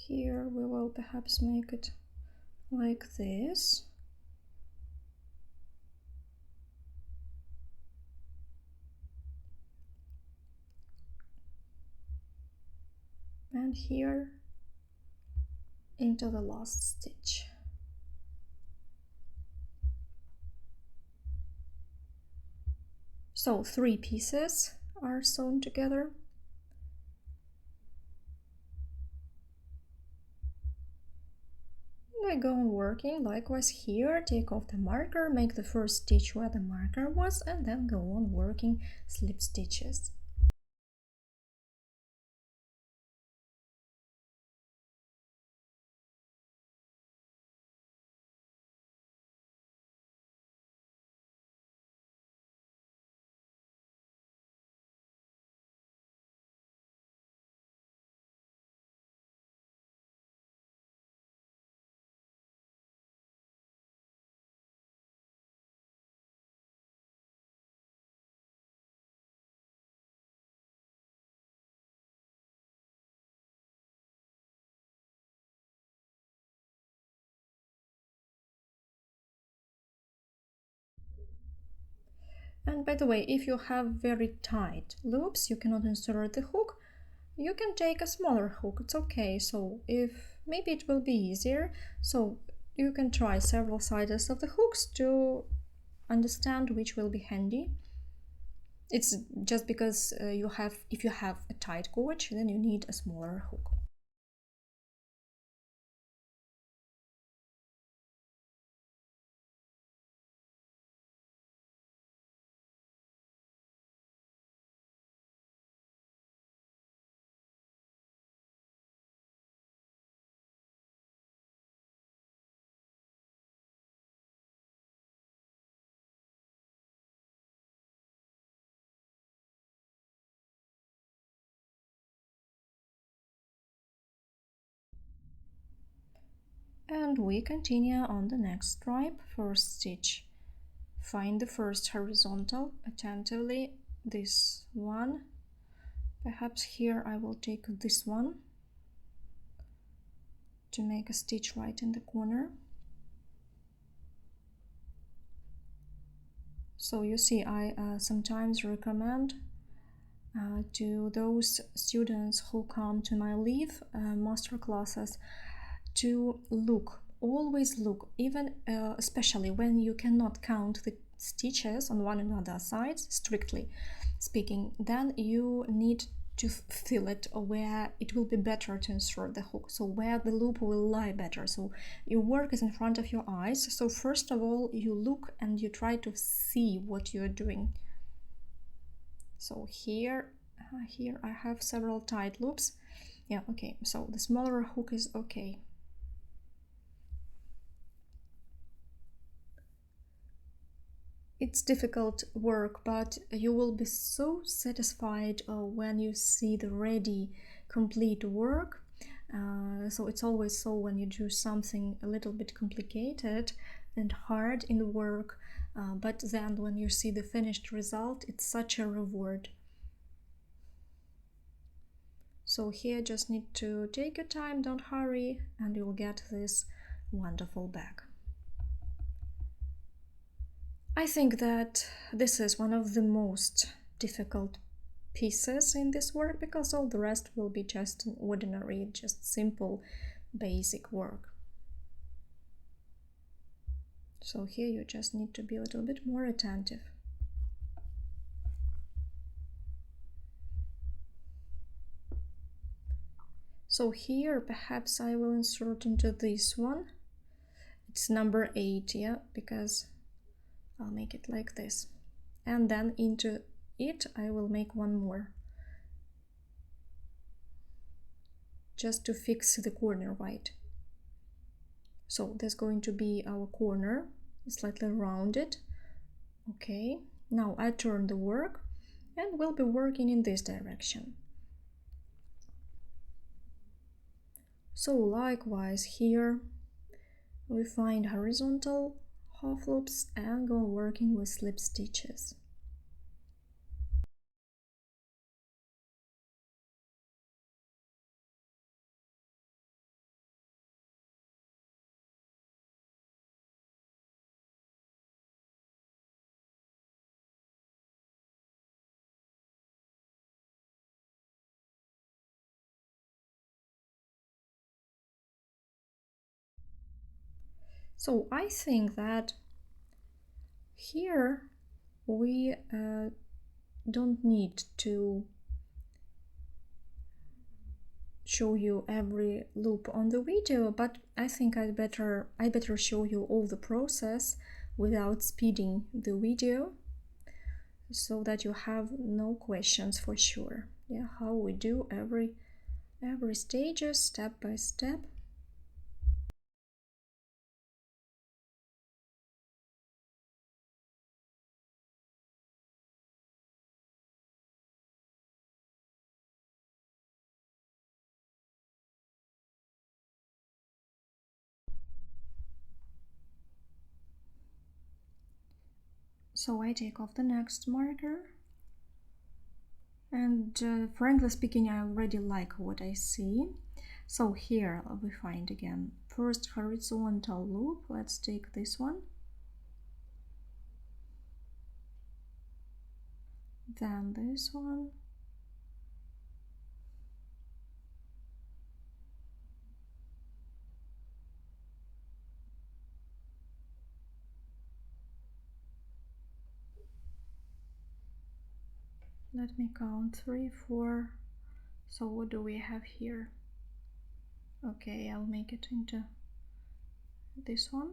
Here we will perhaps make it like this. and here into the last stitch. So 3 pieces are sewn together. I go on working likewise here, take off the marker, make the first stitch where the marker was, and then go on working slip stitches. And by the way, if you have very tight loops, you cannot insert the hook, you can take a smaller hook, it's okay. So if maybe it will be easier, so you can try several sizes of the hooks to understand which will be handy. It's just because if you have a tight gauge, then you need a smaller hook. And we continue on the next stripe. First stitch, find the first horizontal attentively, this one. Perhaps here I will take this one to make a stitch right in the corner. So you see, I sometimes recommend to those students who come to my Leaf master classes to look, always look, even especially when you cannot count the stitches on one another sides, strictly speaking, then you need to feel it where it will be better to insert the hook, so where the loop will lie better. So your work is in front of your eyes, so first of all you look and you try to see what you're doing. So here I have several tight loops. Yeah, okay, so the smaller hook is okay. It's difficult work, but you will be so satisfied when you see the ready, complete work. So it's always so when you do something a little bit complicated and hard in the work, but then when you see the finished result, it's such a reward. So here just need to take your time, don't hurry, and you'll get this wonderful bag. I think that this is one of the most difficult pieces in this work, because all the rest will be just ordinary, just simple, basic work. So here you just need to be a little bit more attentive. So here perhaps I will insert into this one. It's number 8, yeah, because I'll make it like this. And then into it I will make one more, just to fix the corner right. So there's going to be our corner, slightly rounded. Okay, now I turn the work and we'll be working in this direction. So likewise here we find horizontal half loops and go working with slip stitches. So I think that here we don't need to show you every loop on the video, but I think I better show you all the process without speeding the video, so that you have no questions for sure. Yeah, how we do every stages step by step. So I take off the next marker, and frankly speaking, I already like what I see. So here we find again first horizontal loop. Let's take this one, then this one, let me count 3, 4. So what do we have here? Okay, I'll make it into this one.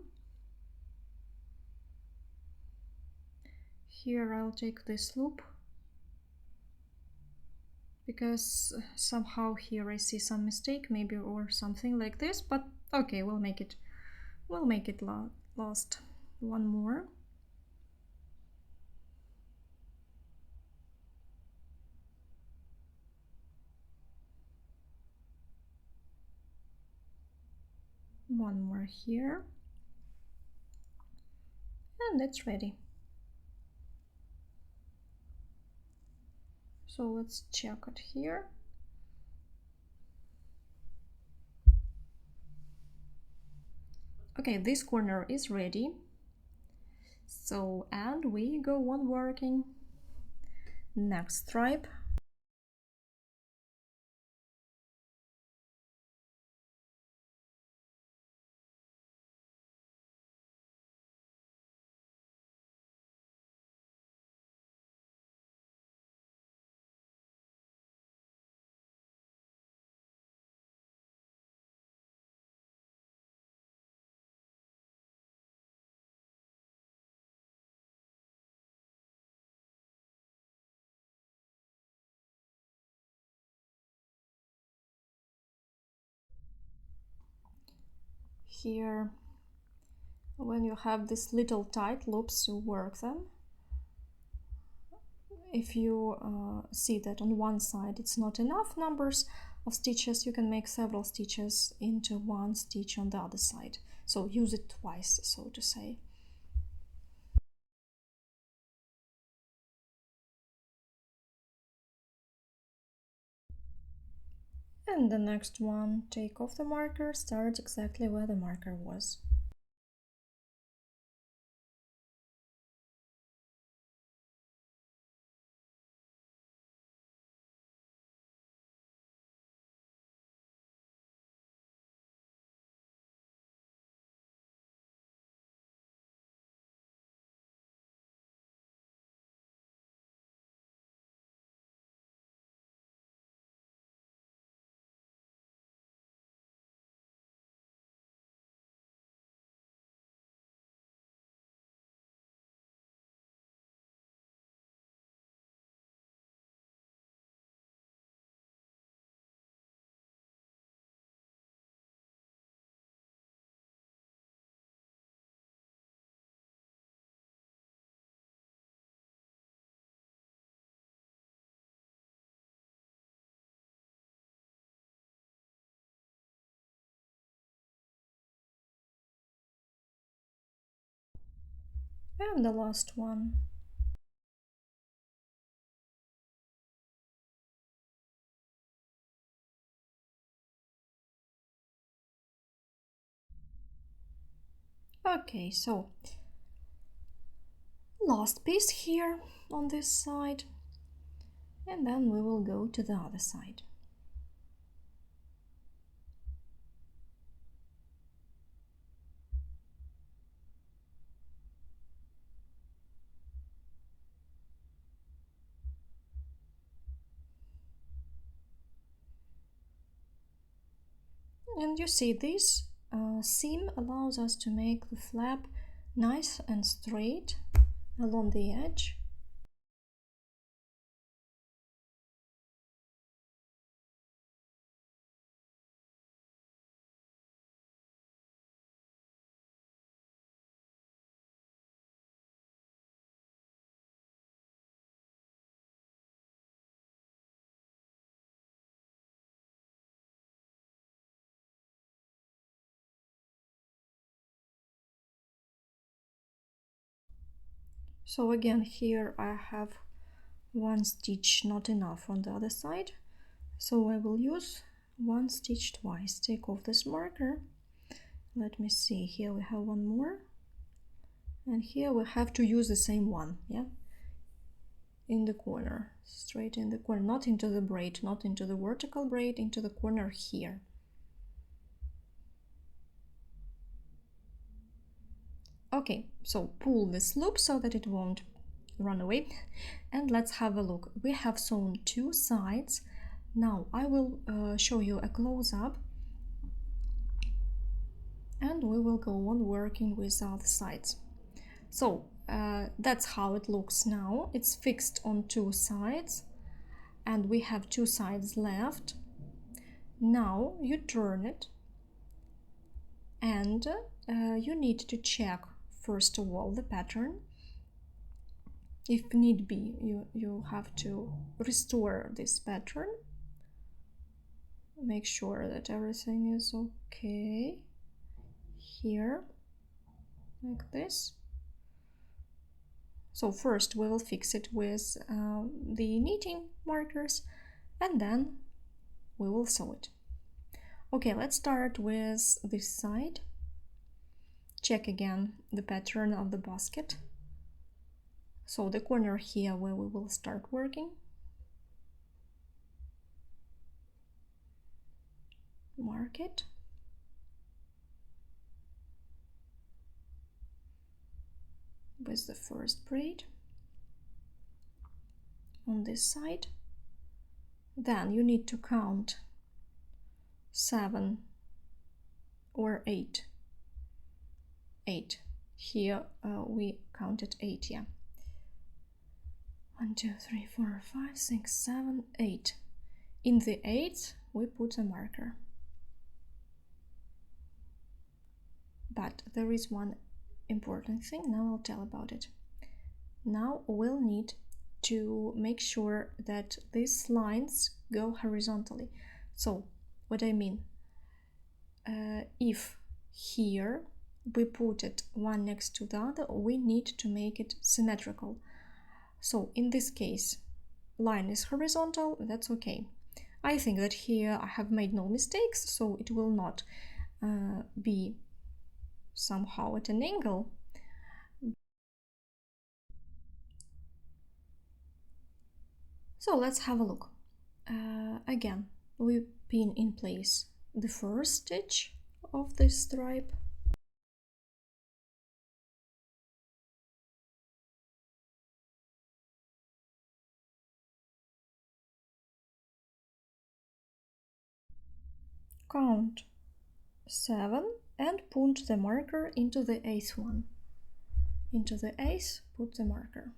Here I'll take this loop, because somehow here I see some mistake, maybe, or something like this, but okay, we'll make it last. One more. One more here, and it's ready. So let's check it here. Okay, this corner is ready. So, and we go on working. Next stripe. Here, when you have these little tight loops, you work them. If you see that on one side it's not enough numbers of stitches, you can make several stitches into one stitch on the other side. So use it twice, so to say. And the next one, take off the marker, start exactly where the marker was. And the last one. Okay, so last piece here on this side, and then we will go to the other side. And you see this seam allows us to make the flap nice and straight along the edge. So again, here I have one stitch not enough on the other side, so I will use one stitch twice. Take off this marker. Let me see, here we have one more, and here we have to use the same one, yeah, in the corner, straight in the corner, not into the braid, not into the vertical braid, into the corner here. Okay, so pull this loop so that it won't run away, and let's have a look. We have sewn two sides. Now I will show you a close-up, and we will go on working with the other sides. So that's how it looks now. It's fixed on two sides, and we have two sides left. Now you turn it, and you need to check first of all the pattern. If need be, you have to restore this pattern. Make sure that everything is okay here, like this. So first we will fix it with the knitting markers, and then we will sew it. Okay, let's start with this side. Check again the pattern of the basket. So the corner here where we will start working. Mark it. With the first braid on this side. Then you need to count 7 or 8. 8. Here we counted 8, yeah. 1, 2, 3, 4, 5, 6, 7, 8. In the 8th we put a marker. But there is one important thing, now I'll tell about it. Now we'll need to make sure that these lines go horizontally. So what I mean, if here we put it one next to the other, we need to make it symmetrical. So in this case, line is horizontal, that's okay. I think that here I have made no mistakes, so it will not be somehow at an angle. So let's have a look. Again, we pin in place the first stitch of this stripe. Count 7 and put the marker into the 8th one. Into the 8th, put the marker.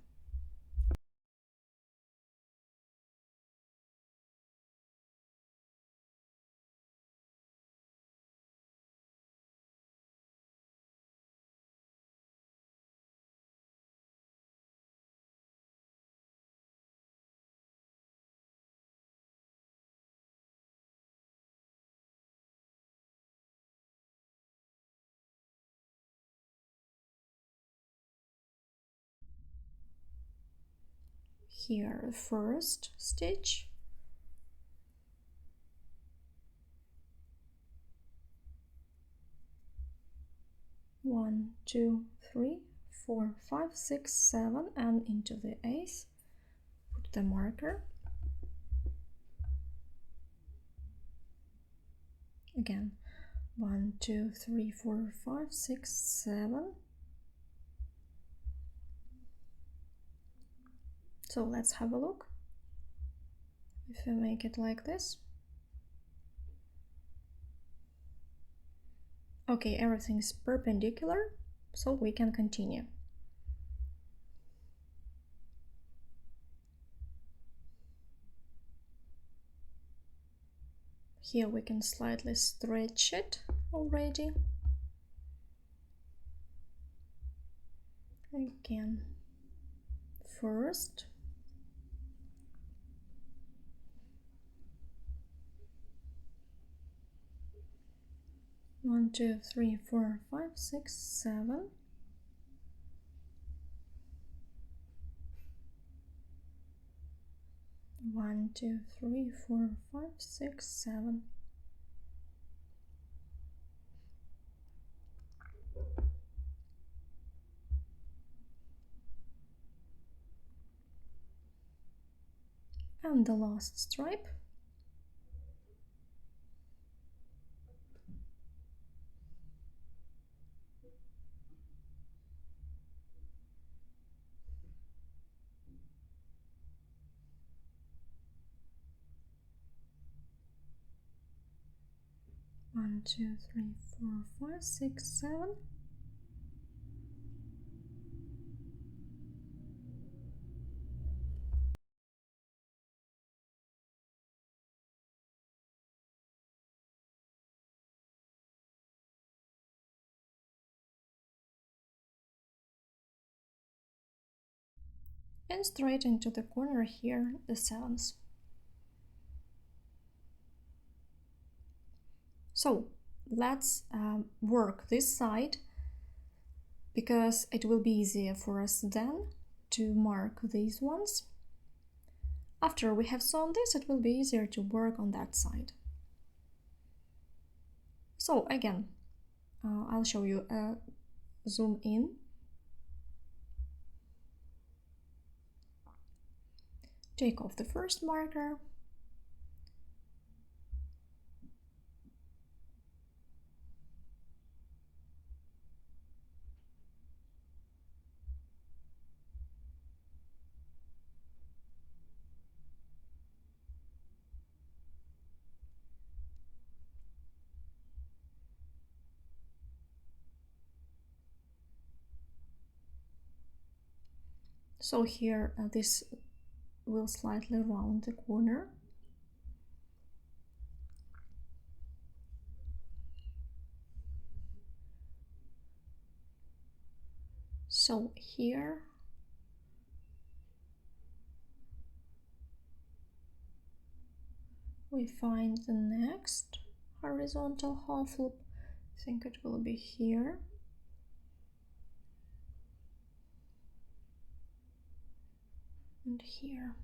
Here, first stitch. One, two, three, 4, 5, 6, 7, and into the 8th, put the marker. Again, 1, 2, 3, 4, 5, 6, 7. So let's have a look. If I make it like this, Okay, everything is perpendicular, so we can continue. Here we can slightly stretch it already. Again, first. One, two, three, four, five, six, seven. One, two, three, four, five, six, seven. And the last stripe. One, two, three, four, five, six, seven. And straight into the corner here, the seventh. So let's work this side, because it will be easier for us then to mark these ones. After we have sewn this, it will be easier to work on that side. So again, I'll show you a zoom in. Take off the first marker. So here this will slightly round the corner. So here we find the next horizontal half loop. I think it will be here. And here.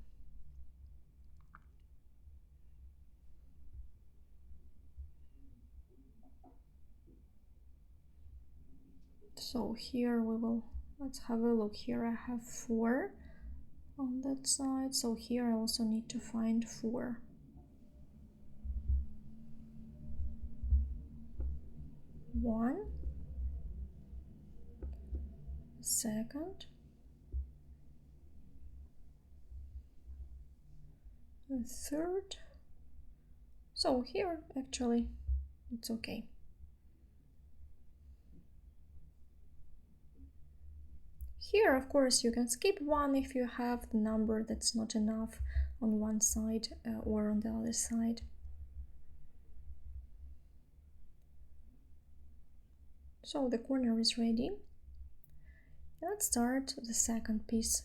So here we will, let's have a look. Here I have 4 on that side, so here I also need to find 4. One, second, a third. So here actually it's okay. Here, of course, you can skip one if you have the number that's not enough on one side or on the other side. So the corner is ready. Let's start the second piece.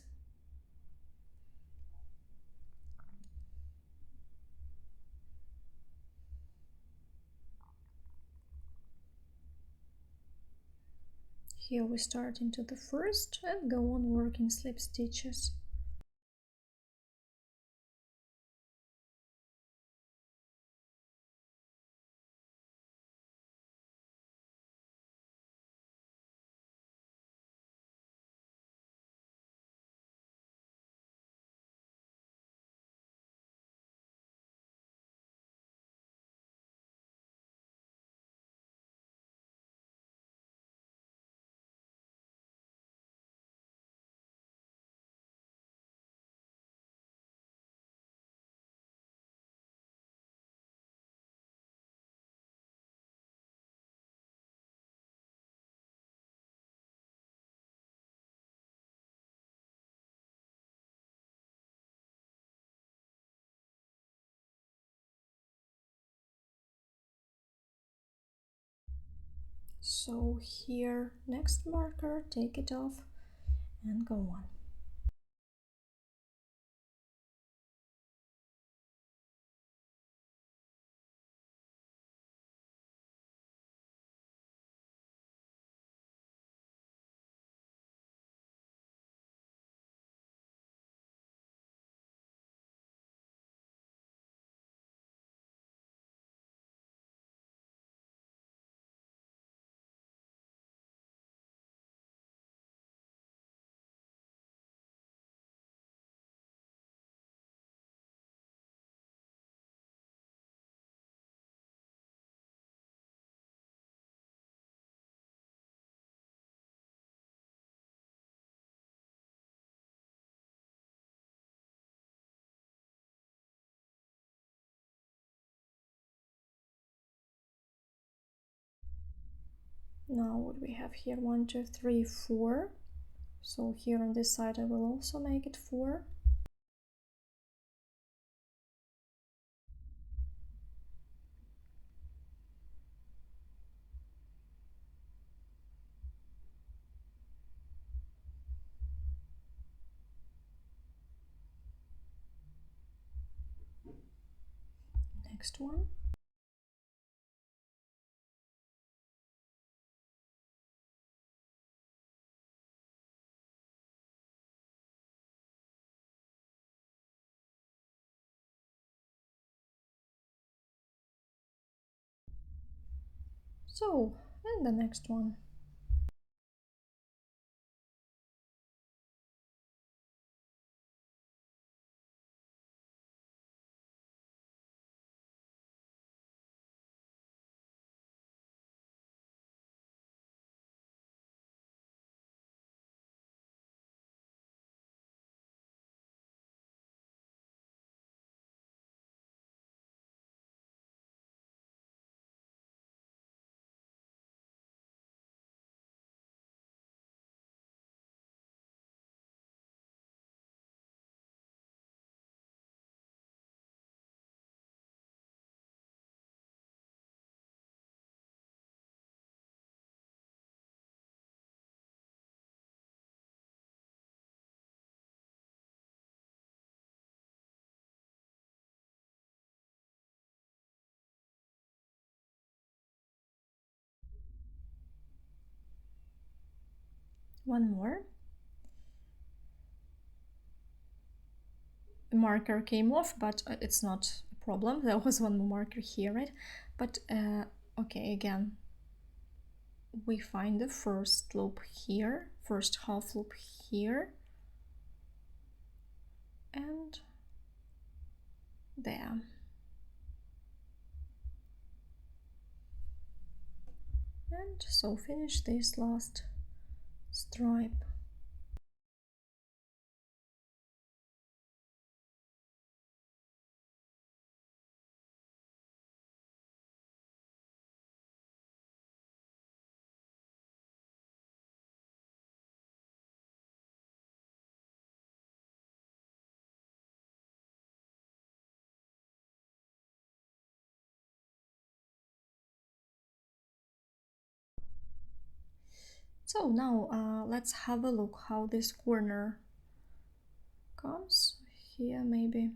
Here we start into the first and go on working slip stitches. So here, next marker, take it off and go on. Now what we have here, 1, 2, 3, 4. So here on this side I will also make it 4. Next one. So, and the next one. One more. The marker came off, but it's not a problem. There was one more marker here, right? But okay, again, we find the first loop here, first half loop here, and there. And so finish this last stripe. So now let's have a look how this corner comes here. Maybe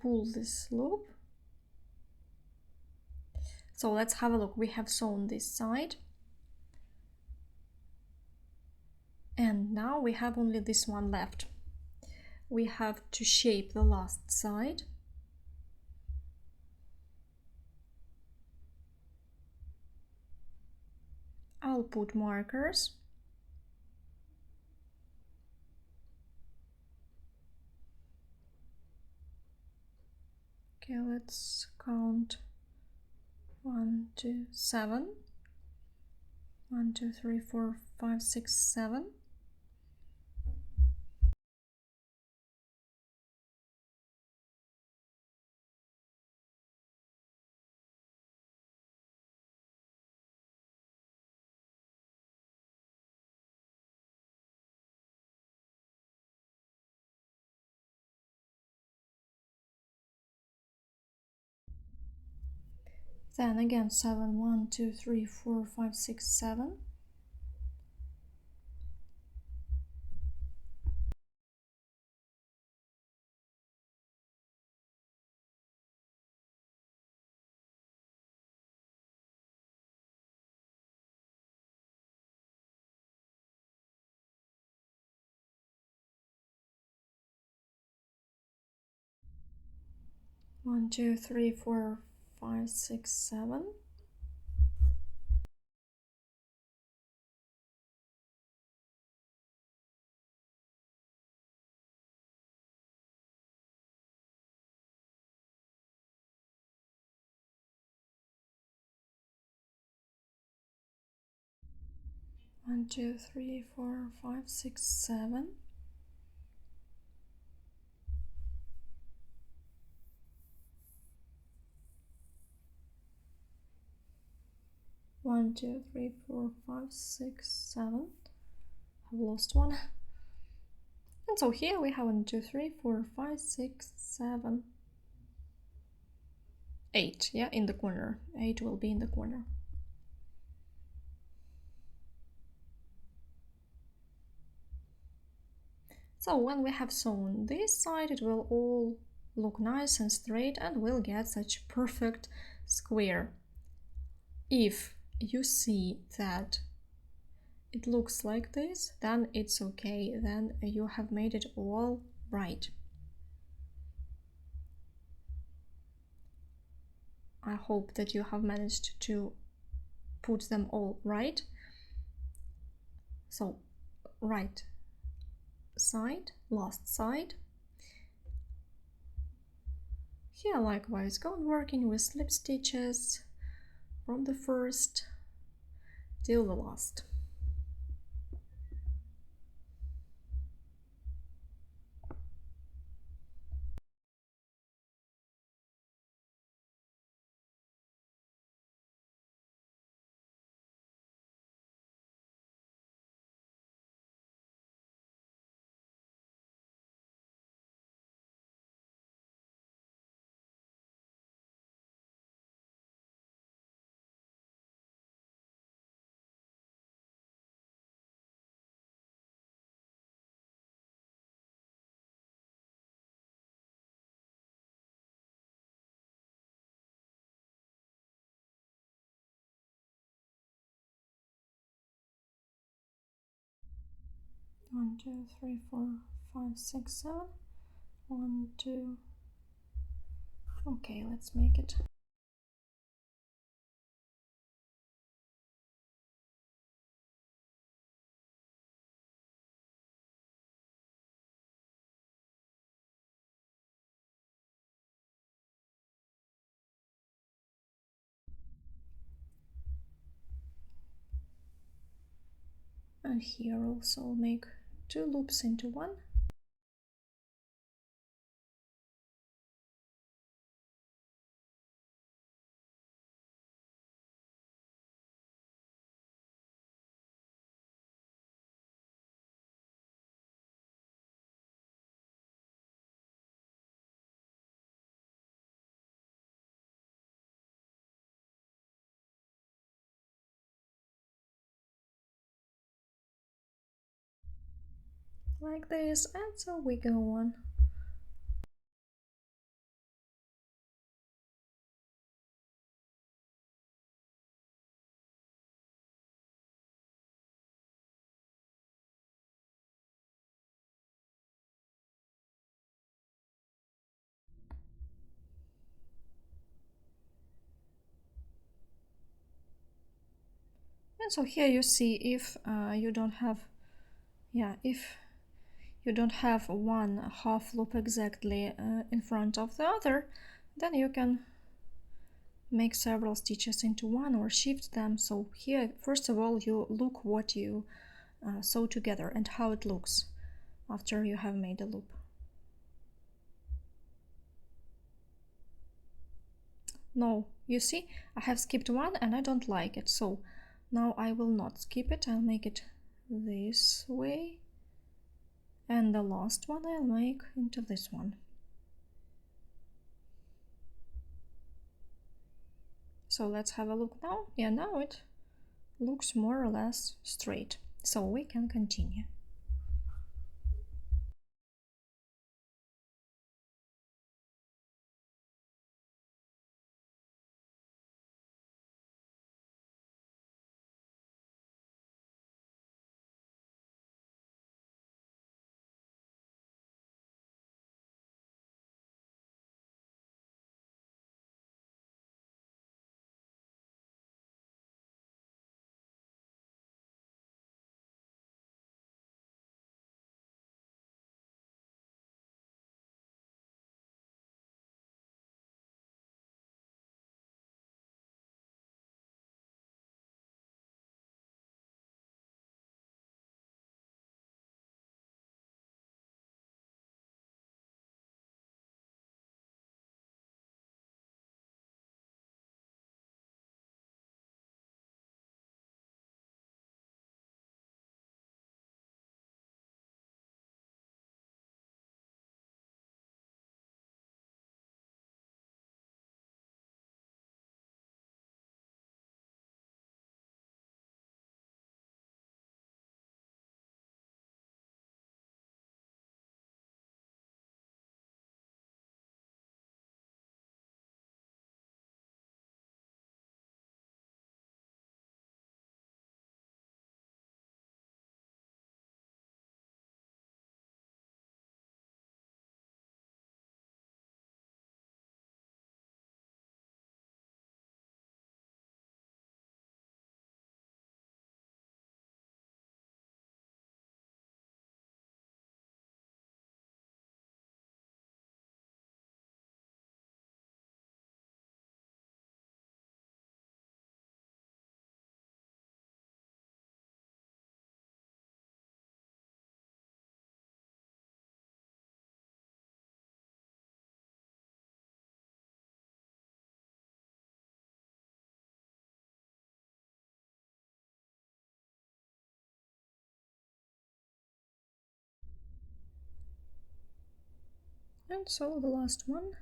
pull this loop. So let's have a look. We have sewn this side, and now we have only this one left. We have to shape the last side. I'll put markers. Okay, let's count 1, 2, 7. 1, 2, 3, 4, 5, 6, 7. Then again 7, 1, 2, 3, 4, 5, 6, 7. One, two, three, four, five, six, 7. One, two, three, four, five, six, 7. One, two, three, four, five, six, 7. I've lost one. And so here we have 1, 2, 3, 4, 5, 6, 7, 8. Yeah, in the corner. 8 will be in the corner. So when we have sewn this side, it will all look nice and straight and we'll get such perfect square. If you see that it looks like this, then it's okay, then you have made it all right. I hope that you have managed to put them all right. So right side, last side. Here likewise go on working with slip stitches from the first till the last. One, two, three, four, five, six, 7. 1, 2. Okay, let's make it. And here also make 2 loops into one. Like this, and so we go on. And so here you see if you don't have, if you don't have one half loop exactly in front of the other, then you can make several stitches into one or shift them. So here, first of all, you look what you sew together and how it looks after you have made a loop. No, you see, I have skipped one and I don't like it, so now I will not skip it. I'll make it this way, and the last one I'll make into this one. So let's have a look now. Yeah, now it looks more or less straight, so we can continue. And so the last one.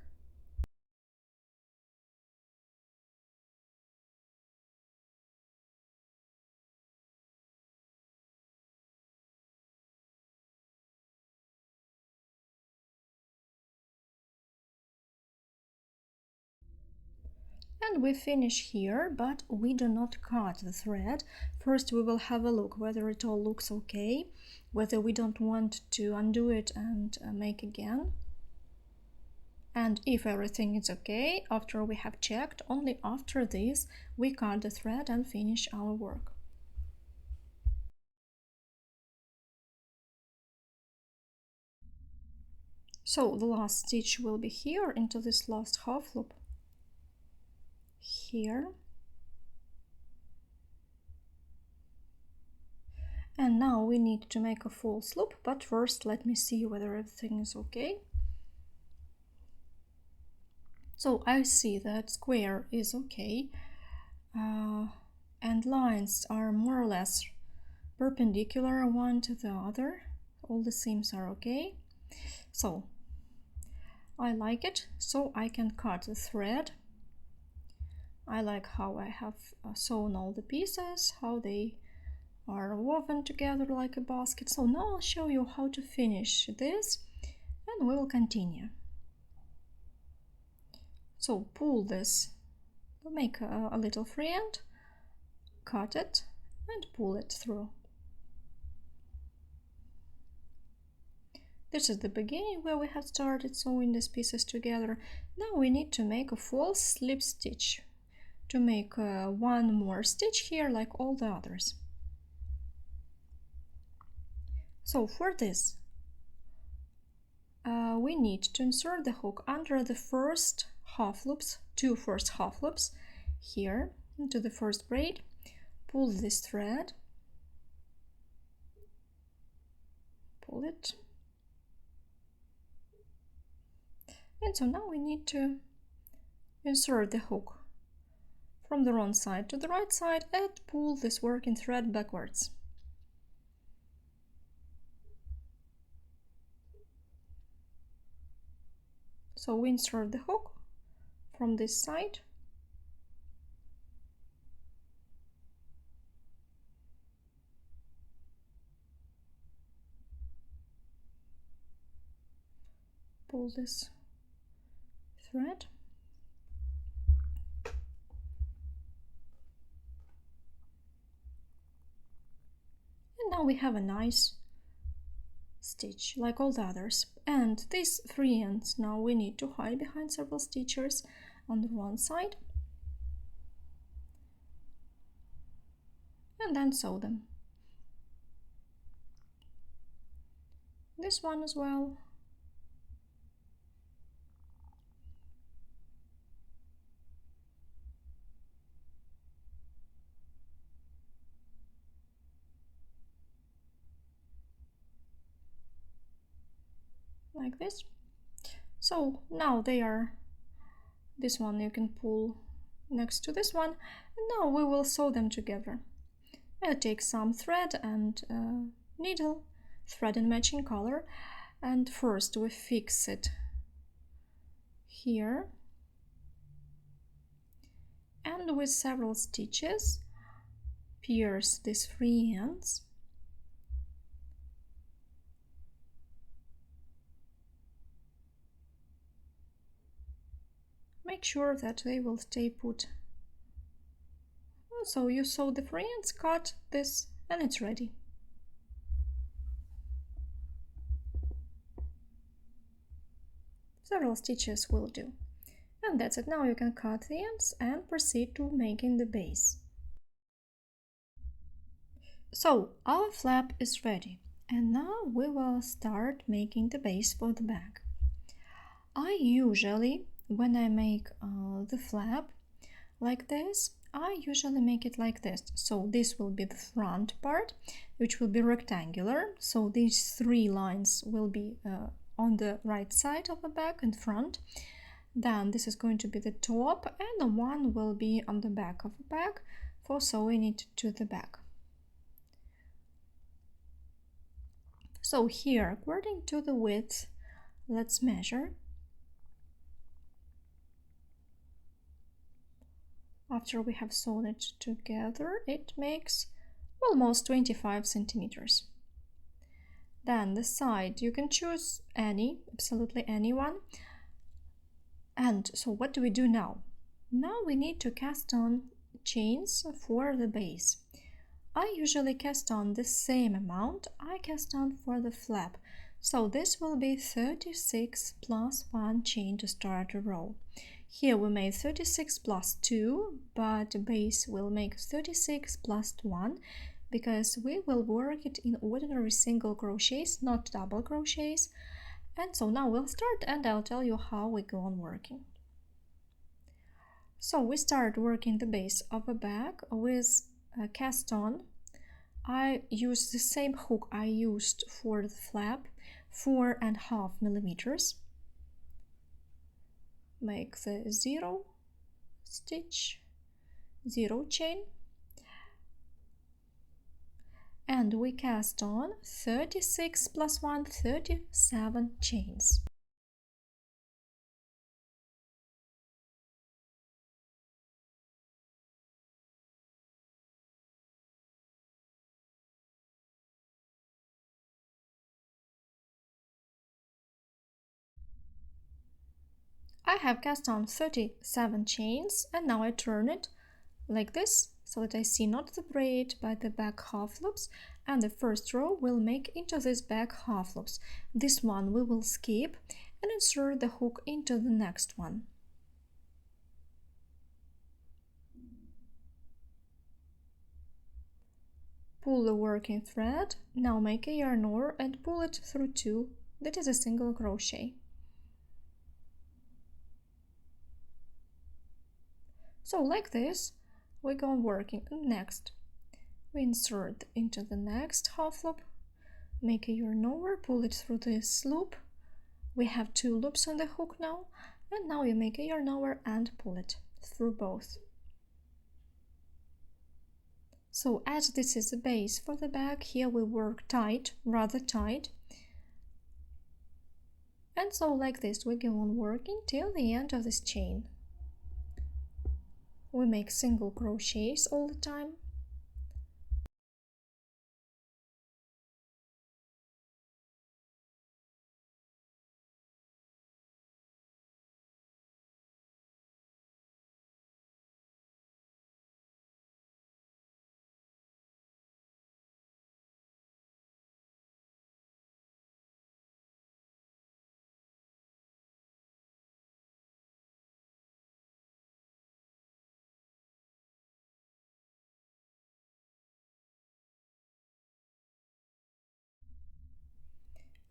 And we finish here, but we do not cut the thread. First we will have a look whether it all looks okay, whether we don't want to undo it and make again. And if everything is okay, after we have checked, only after this we cut the thread and finish our work. So the last stitch will be here into this last half loop. Here. And now we need to make a false loop, but first let me see whether everything is okay. So I see that square is okay, and lines are more or less perpendicular one to the other. All the seams are okay. So I like it, so I can cut the thread. I like how I have sewn all the pieces, how they are woven together like a basket. So now I'll show you how to finish this and we will continue. So pull this, make a little free end, cut it and pull it through. This is the beginning where we have started sewing these pieces together. Now we need to make a false slip stitch to make one more stitch here like all the others. So for this we need to insert the hook under the first half loops, two first half loops here into the first braid, pull this thread, pull it, and so now we need to insert the hook from the wrong side to the right side and pull this working thread backwards. So we insert the hook from this side pull this thread. And now we have a nice stitch like all the others. And these 3 ends now we need to hide behind several stitches on the one side and then sew them. This one as well. Like this. So now they are, this one you can pull next to this one, and now we will sew them together. I'll take some thread and needle, thread in matching color, and first we fix it here, and with several stitches pierce these 3 ends. Make sure that they will stay put. So you sew the 3 ends, cut this, and it's ready. Several stitches will do. And that's it. Now you can cut the ends and proceed to making the base. So our flap is ready, and now we will start making the base for the bag. I usually, when I make the flap like this, I usually make it like this. So this will be the front part, which will be rectangular. So these 3 lines will be on the right side of the bag in front. Then this is going to be the top, and the one will be on the back of the bag for sewing it to the back. So here, according to the width, let's measure. After we have sewn it together, it makes almost 25 centimeters. Then the side, you can choose any, absolutely any one. And so what do we do now? Now we need to cast on chains for the base. I usually cast on the same amount I cast on for the flap. So this will be 36 plus 1 chain to start a row. Here we made 36 plus 2, but base will make 36 plus 1 because we will work it in ordinary single crochets, not double crochets. And so now we'll start, and I'll tell you how we go on working. So we start working the base of a bag with a cast on. I use the same hook I used for the flap, 4.5 millimeters. Make the 0 stitch, 0 chain, and we cast on 36 plus 1, 37 chains. I have cast on 37 chains, and now I turn it like this so that I see not the braid but the back half loops, and the first row will make into this back half loops. This one we will skip and insert the hook into the next one. Pull the working thread, now make a yarn over and pull it through 2, that is a single crochet. So like this we go on working. Next we insert into the next half loop, make a yarn over, pull it through this loop. We have 2 loops on the hook now, and now you make a yarn over and pull it through both. So as this is the base for the bag, here we work tight, rather tight. And so like this we go on working till the end of this chain. We make single crochets all the time.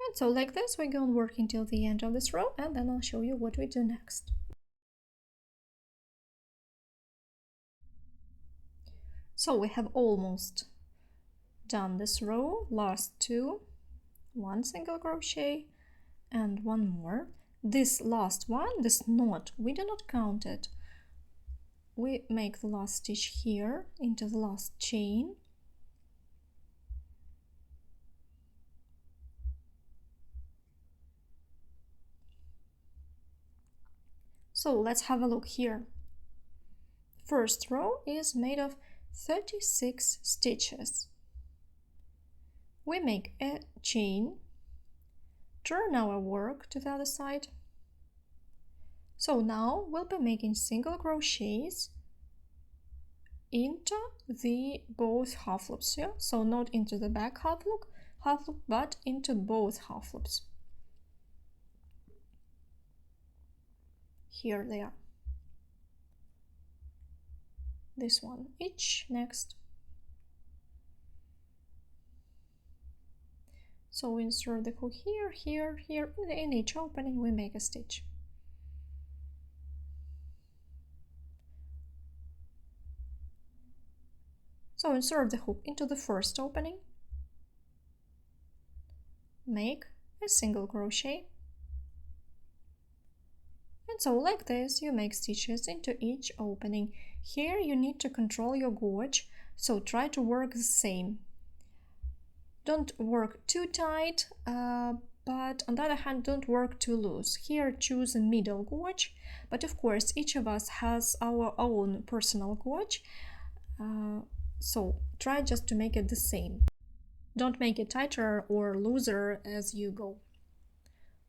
And so like this, we go on working till the end of this row, and then I'll show you what we do next. So we have almost done this row, last two, one single crochet and one more. This last one, this knot, we do not count it. We make the last stitch here into the last chain. So let's have a look here. First row is made of 36 stitches. We make a chain, turn our work to the other side. So now we'll be making single crochets into the both half loops here. So not into the back half loop, but into both half loops. Here they are. This one each. Next. So we insert the hook here, here, here. In each opening we make a stitch. So insert the hook into the first opening, make a single crochet, and so like this you make stitches into each opening. Here you need to control your gauge, so try to work the same. Don't work too tight, but on the other hand don't work too loose. Here choose a middle gauge, but of course each of us has our own personal gauge. So try just to make it the same. Don't make it tighter or looser as you go.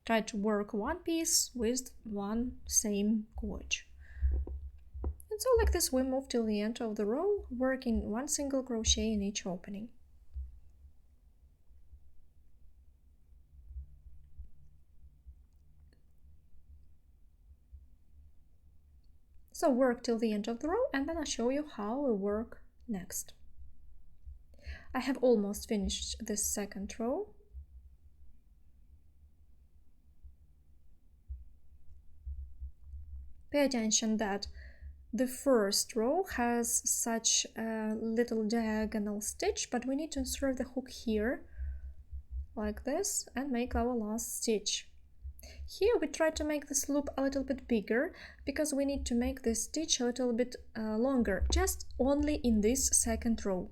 Try to work one piece with one same gauge. And so like this we move till the end of the row, working one single crochet in each opening. So work till the end of the row, and then I'll show you how we work next. I have almost finished this second row. Pay attention that the first row has such a little diagonal stitch, but we need to insert the hook here like this and make our last stitch. Here we try to make this loop a little bit bigger because we need to make this stitch a little bit longer, just only in this second row,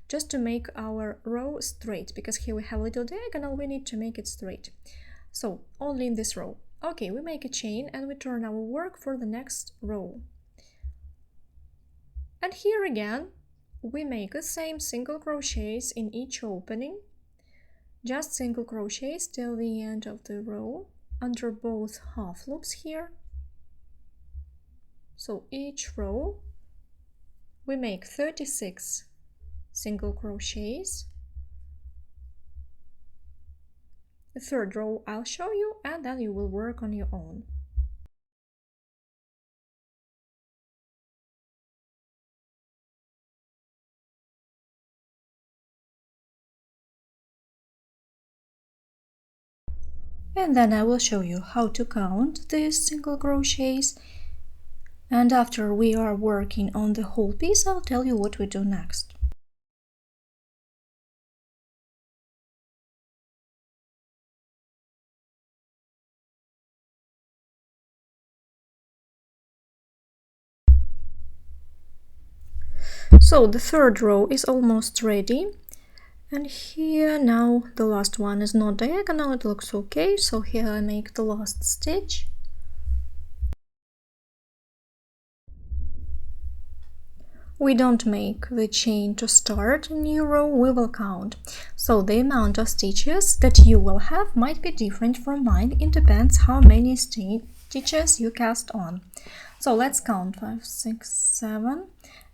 just to make our row straight, because here we have a little diagonal, we need to make it straight. So only in this row. Okay, we make a chain and we turn our work for the next row. And here again we make the same single crochets in each opening, just single crochets till the end of the row under both half loops here. So each row we make 36 single crochets. The third row I'll show you, and then you will work on your own. And then I will show you how to count these single crochets, and after we are working on the whole piece I'll tell you what we do next. So the third row is almost ready, and here now the last one is not diagonal, it looks okay, so here I make the last stitch. We don't make the chain to start a new row, we will count. So the amount of stitches that you will have might be different from mine, it depends how many stitches you cast on. So let's count 5, 6, 7,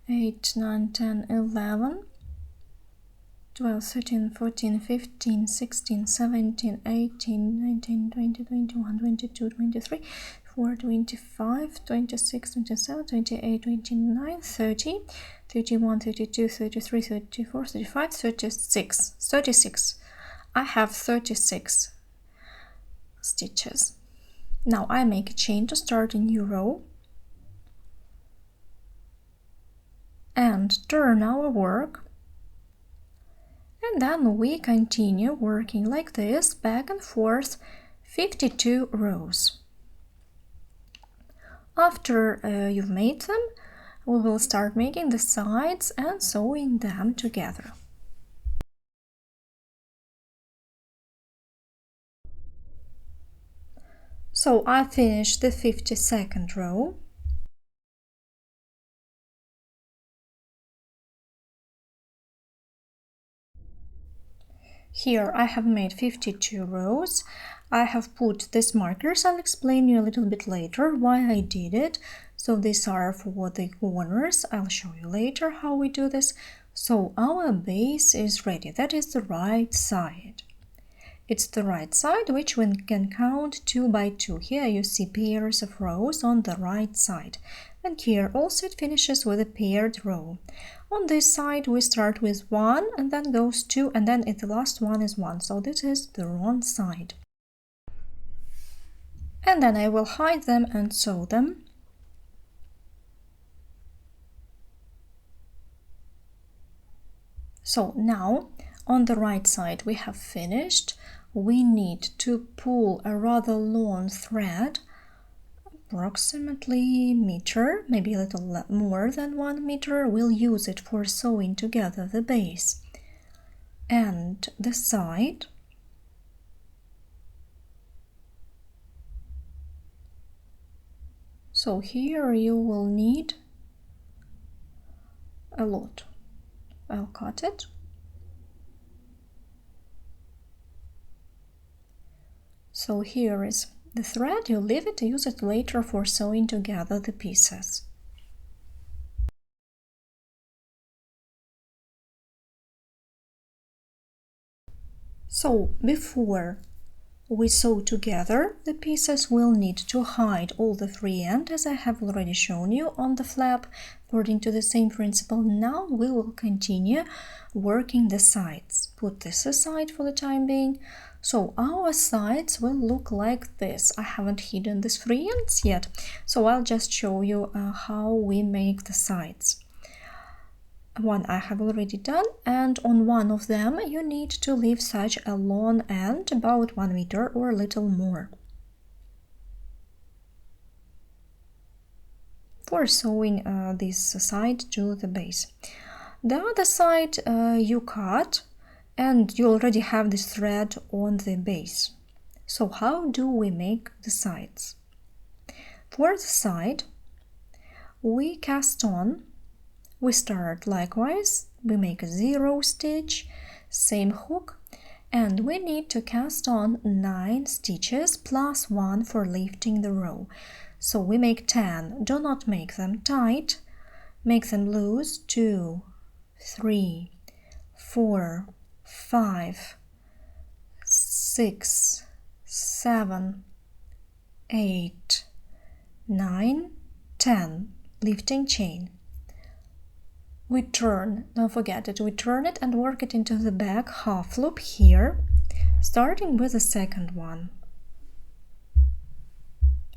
8, 9, 10, 11, 12, 13, 14, 15, 16, 17, 18, 19, 20, 21, 22, 23, 24, 25, 26, 27, 28, 29, 30, 31, 32, 33, 34, 35, 36. I have 36 stitches. Now I make a chain to start a new row and turn our work, and then we continue working like this back and forth 52 rows. After you've made them, we will start making the sides and sewing them together. So I finished the 52nd row. Here I have made 52 rows. I have put these markers. I'll explain you a little bit later why I did it. So these are for the corners. I'll show you later how we do this. So our base is ready. That is the right side. It's the right side, which we can count 2 by 2. Here you see pairs of rows on the right side. And here also it finishes with a paired row. On this side we start with 1 and then goes 2 and then the last one is 1. So this is the wrong side. And then I will hide them and sew them. So now on the right side we have finished. We need to pull a rather long thread, approximately meter, maybe a little more than 1 meter. We'll use it for sewing together the base and the side. So here you will need a lot. I'll cut it. So here is the thread. You leave it, use it later for sewing together the pieces. So before we sew together the pieces, we'll need to hide all the free end, as I have already shown you on the flap, according to the same principle. Now we will continue working the sides. Put this aside for the time being. So our sides will look like this. I haven't hidden these free ends yet, so I'll just show you how we make the sides. One I have already done, and on one of them you need to leave such a long end, about 1 meter or a little more, for sewing this side to the base. The other side you cut, and you already have this thread on the base. So how do we make the sides? For the side we cast on. We start likewise, we make a 0 stitch, same hook, and we need to cast on 9 stitches plus 1 for lifting the row. So we make 10. Do not make them tight, make them loose. 2, 3, 4, 5, 6, 7, 8, 9, 10. Lifting chain. We turn, don't forget it, we turn it and work it into the back half loop here, starting with the second one.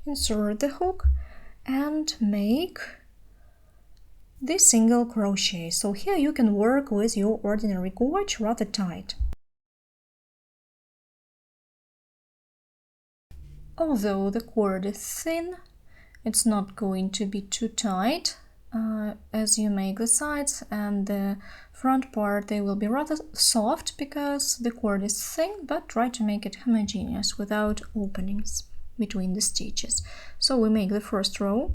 Insert the hook and make the single crochet. So here you can work with your ordinary gauge rather tight. Although the cord is thin, it's not going to be too tight. As you make the sides and the front part, they will be rather soft because the cord is thin, but try to make it homogeneous without openings between the stitches. So we make the first row.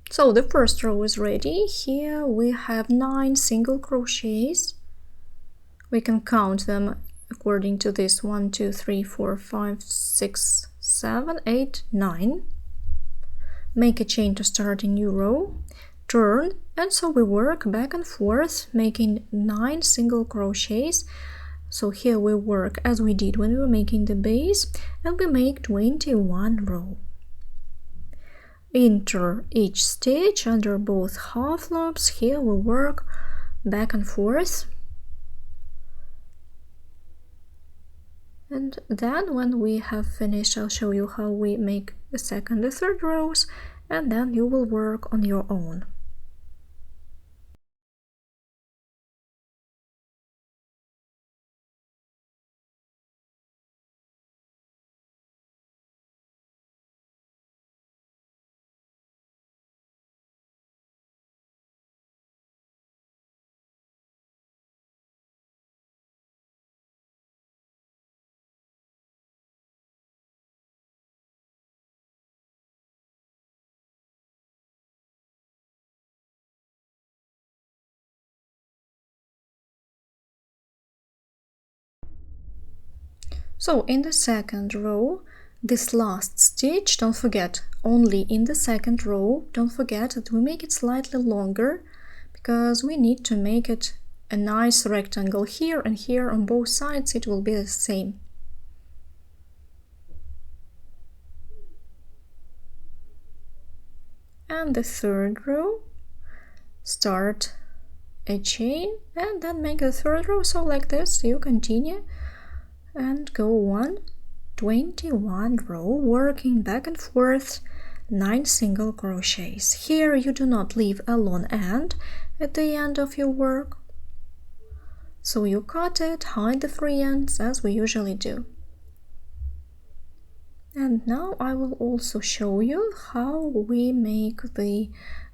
So the first row is ready. Here we have 9 single crochets. We can count them according to this: 1, 2, 3, 4, 5, 6, 7, 8, 9. make a chain to start a new row, turn, and so we work back and forth making 9 single crochets. So here we work as we did when we were making the base, and we make 21 row. Enter each stitch under both half loops. Here we work back and forth, and then when we have finished, I'll show you how we make the second and third rows, and then you will work on your own. So in the second row, this last stitch, don't forget, only in the second row, don't forget that we make it slightly longer because we need to make it a nice rectangle here and here on both sides. It will be the same. And the third row, start a chain and then make the third row. So like this you continue and go on 21 row, working back and forth 9 single crochets. Here you do not leave a long end at the end of your work, so you cut it, hide the free ends as we usually do. And now I will also show you how we make the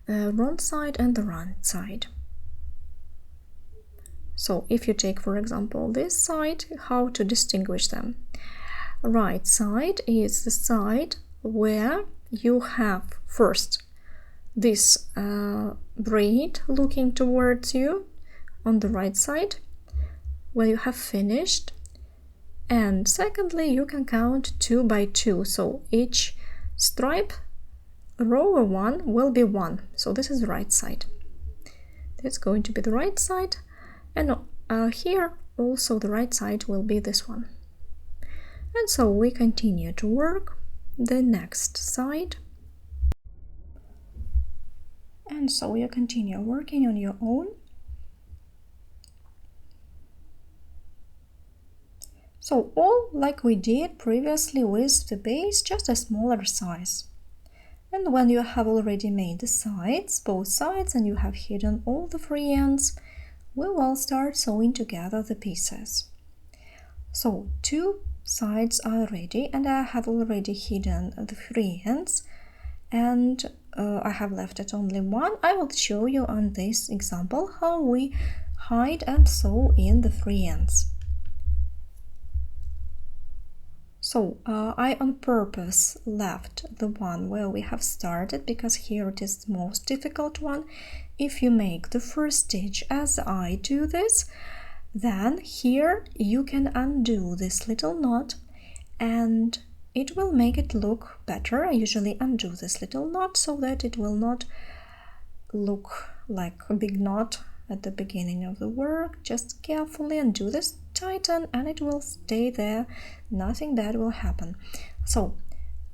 wrong side and the right side. So if you take, for example, this side, how to distinguish them. Right side is the side where you have first this braid looking towards you on the right side where you have finished, and secondly you can count 2 by 2, so each stripe, row 1 will be 1, so this is the right side. It's going to be the right side, and here also the right side will be this one. And so we continue to work the next side, and so you continue working on your own. So all like we did previously with the base, just a smaller size. And when you have already made the sides, both sides, and you have hidden all the free ends, we will start sewing together the pieces. So 2 sides are ready, and I have already hidden the free ends, and I have left it only one. I will show you on this example how we hide and sew in the free ends. So I on purpose left the one where we have started because here it is the most difficult one. If you make the first stitch as I do this, then here you can undo this little knot and it will make it look better. I usually undo this little knot so that it will not look like a big knot at the beginning of the work. Just carefully undo this, tighten, and it will stay there. Nothing bad will happen. So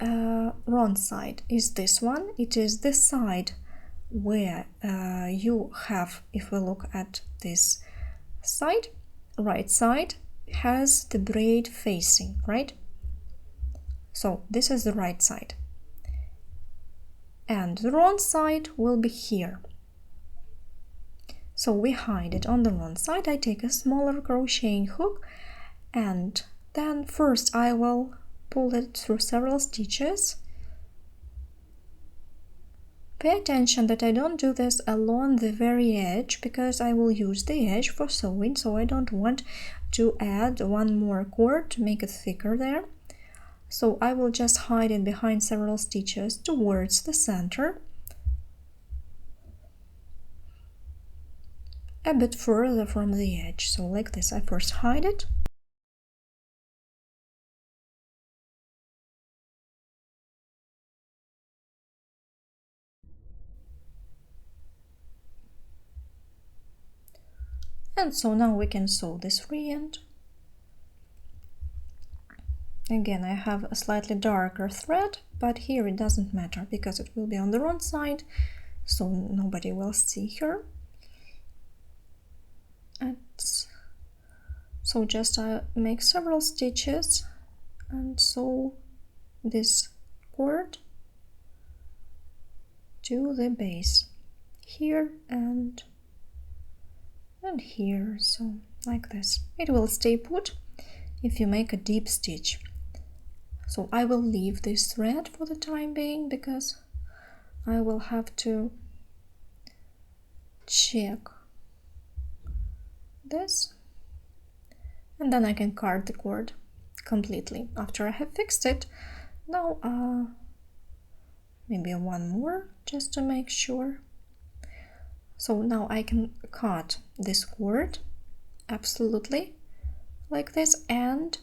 wrong side is this one. It is this side where you have, if we look at this side, right side has the braid facing, right? So this is the right side, and the wrong side will be here. So we hide it on the wrong side. I take a smaller crocheting hook, and then first I will pull it through several stitches. Pay attention that I don't do this along the very edge because I will use the edge for sewing, so I don't want to add one more cord to make it thicker there. So I will just hide it behind several stitches towards the center, a bit further from the edge. So like this, I first hide it, And so now we can sew this free end. Again, I have a slightly darker thread, but here it doesn't matter because it will be on the wrong side, so nobody will see her. And so just make several stitches and sew this cord to the base here and here, so like this. It will stay put if you make a deep stitch. So I will leave this thread for the time being because I will have to check this, and then I can card the cord completely after I have fixed it. Now maybe one more just to make sure. So now I can cut this cord absolutely like this, and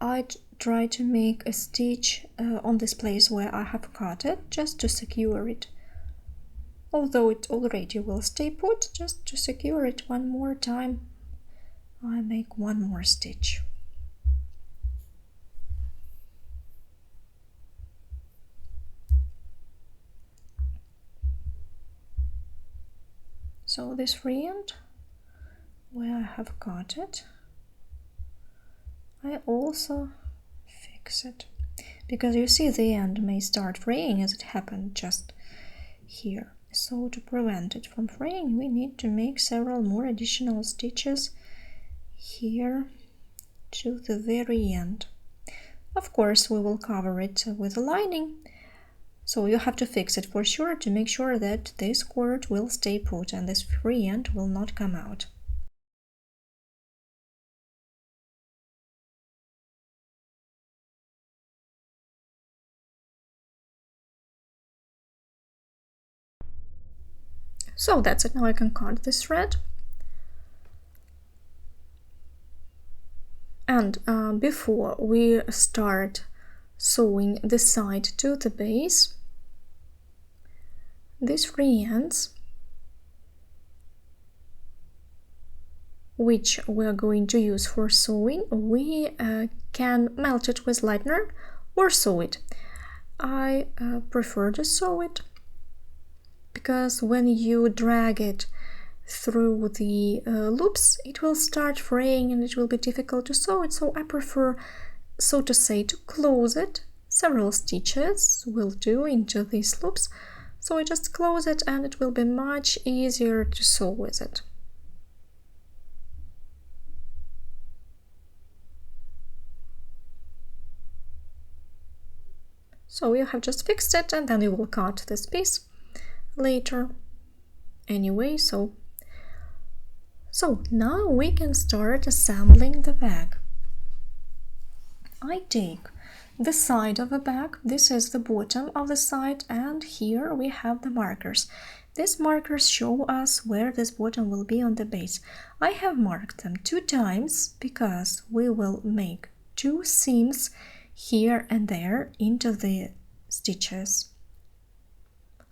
I try to make a stitch on this place where I have cut it just to secure it. Although it already will stay put, just to secure it one more time, I make one more stitch. So this free end where I have cut it, I also fix it, because you see the end may start fraying as it happened just here. So to prevent it from fraying, we need to make several more additional stitches here to the very end. Of course, we will cover it with a lining, so you have to fix it for sure to make sure that this cord will stay put and this free end will not come out. So that's it. Now I can cut this thread. And before we start sewing the side to the base, these free ends, which we are going to use for sewing, we can melt it with lightener or sew it. I prefer to sew it because when you drag it through the loops, it will start fraying and it will be difficult to sew it. So I prefer, so to say, to close it. Several stitches will do into these loops. So I just close it and it will be much easier to sew with it. So you have just fixed it, and then you will cut this piece later anyway. So now we can start assembling the bag. I take the side of the bag, this is the bottom of the side, and here we have the markers. These markers show us where this bottom will be on the base. I have marked them 2 times because we will make 2 seams here and there into the stitches.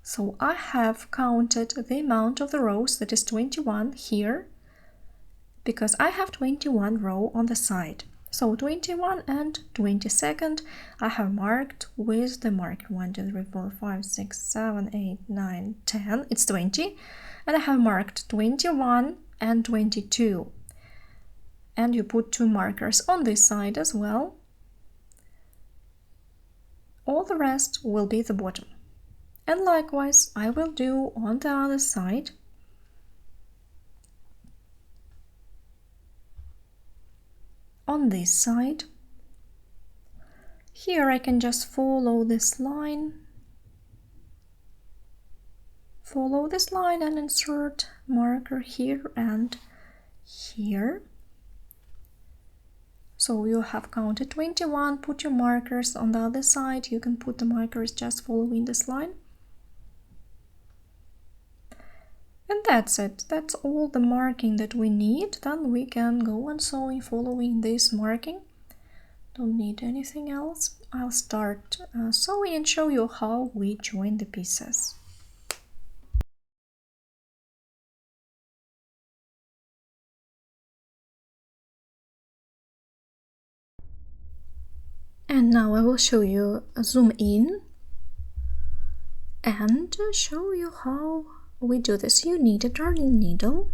So I have counted the amount of the rows, that is 21 here, because I have 21 rows on the side. So 21 and 22nd I have marked with the marker 1, 2, 3, 4, 5, 6, 7, 8, 9, 10, it's 20, and I have marked 21 and 22. And you put 2 markers on this side as well. All the rest will be the bottom. And likewise, I will do on the other side. On this side, here I can just follow this line and insert marker here and here. So you have counted 21, put your markers on the other side. You can put the markers just following this line. And that's it. That's all the marking that we need. Then we can go on sewing following this marking. Don't need anything else. I'll start sewing and show you how we join the pieces. And now I will show you a zoom in and show you how we do this. You need a darning needle,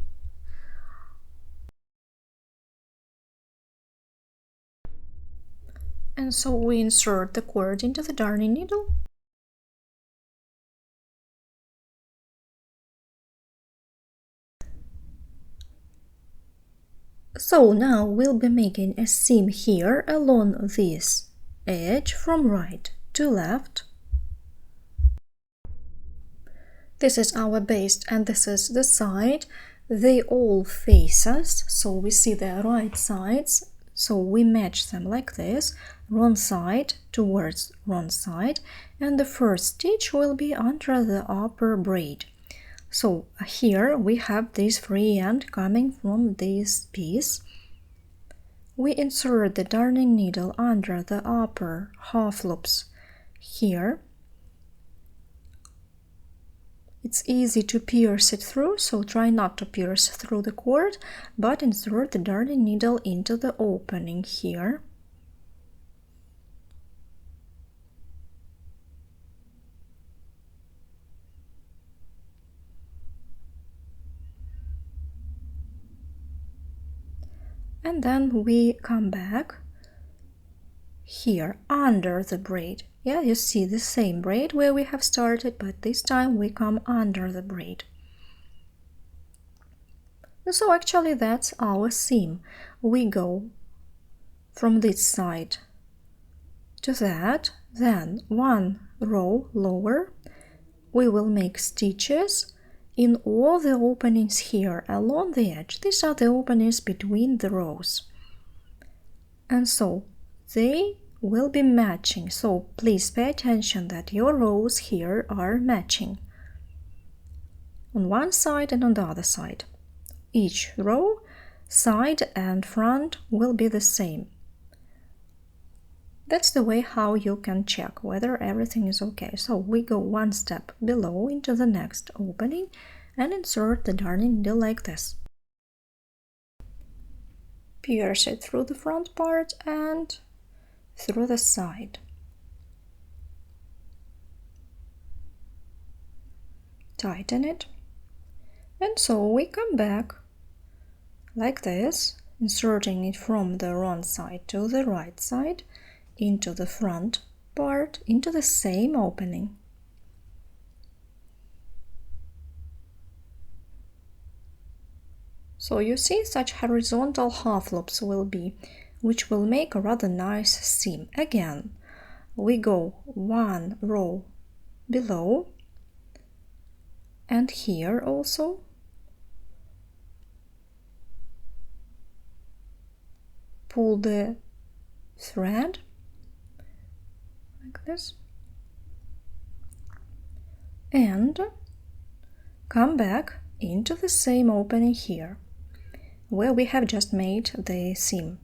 and so we insert the cord into the darning needle. So now we'll be making a seam here along this edge from right to left. This is our base and this is the side. They all face us, so we see the right sides, so we match them like this, wrong side towards wrong side, and the first stitch will be under the upper braid. So here we have this free end coming from this piece. We insert the darning needle under the upper half loops here. It's easy to pierce it through, so try not to pierce through the cord, but insert the darning needle into the opening here. And then we come back here under the braid. Yeah, you see the same braid where we have started, but this time we come under the braid. So actually that's our seam. We go from this side to that, then one row lower, we will make stitches in all the openings here along the edge. These are the openings between the rows. And so they will be matching, so please pay attention that your rows here are matching on one side and on the other side. Each row, side and front, will be the same. That's the way how you can check whether everything is okay. So we go one step below into the next opening and insert the darning needle like this. Pierce it through the front part and through the side. Tighten it. And so we come back like this, inserting it from the wrong side to the right side, into the front part, into the same opening. So you see such horizontal half loops will be, which will make a rather nice seam. Again, we go one row below, and here also. Pull the thread like this and come back into the same opening here where we have just made the seam.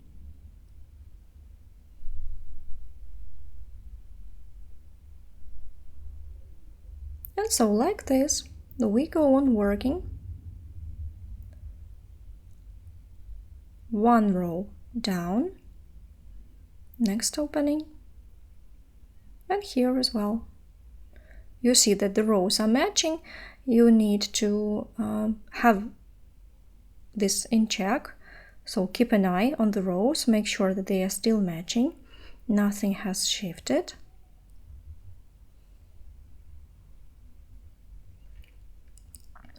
And so like this we go on working one row down, next opening, and here as well. You see that the rows are matching. You need to have this in check, so keep an eye on the rows, make sure that they are still matching, nothing has shifted.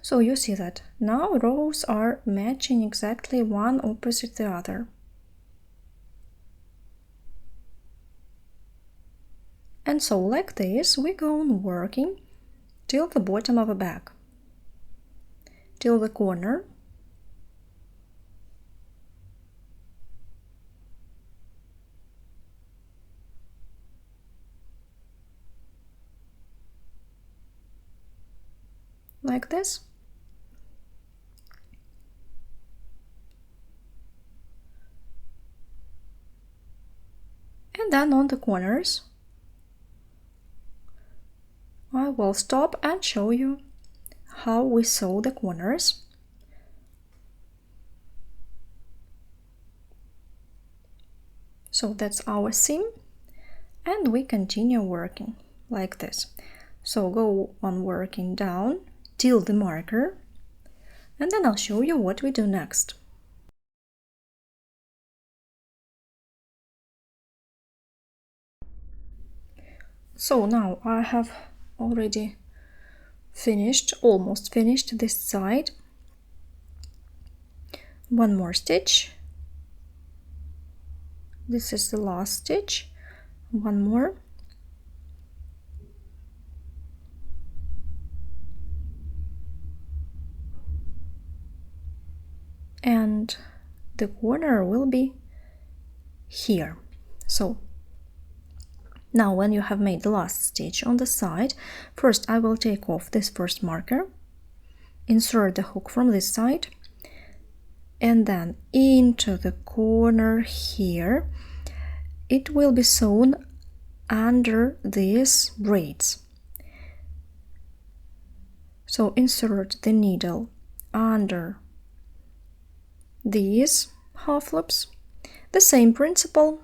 So you see that now rows are matching exactly one opposite the other. And so like this we go on working till the bottom of a bag, till the corner. Like this. And then on the corners I will stop and show you how we sew the corners. So that's our seam. and we continue working like this. So go on working down till the marker, and then I'll show you what we do next. So now I have already almost finished this side. One more stitch. This is the last stitch. One more. And the corner will be here. So now when you have made the last stitch on the side, first I will take off this first marker, insert the hook from this side, and then into the corner here it will be sewn under these braids. So insert the needle under these half loops. The same principle,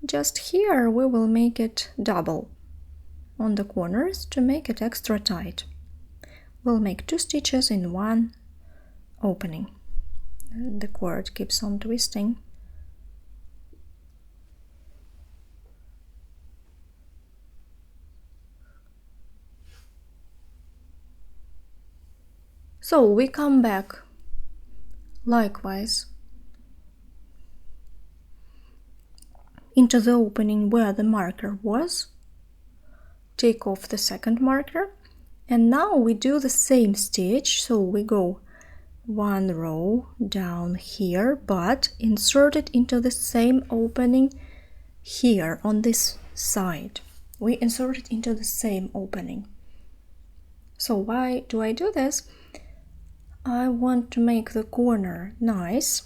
just here we will make it double on the corners to make it extra tight. We'll make 2 stitches in one opening. The cord keeps on twisting. So we come back likewise into the opening where the marker was, take off the second marker, and now we do the same stitch. So we go 1 row down here, but insert it into the same opening here on this side. We insert it into the same opening. So why do I do this? I want to make the corner nice,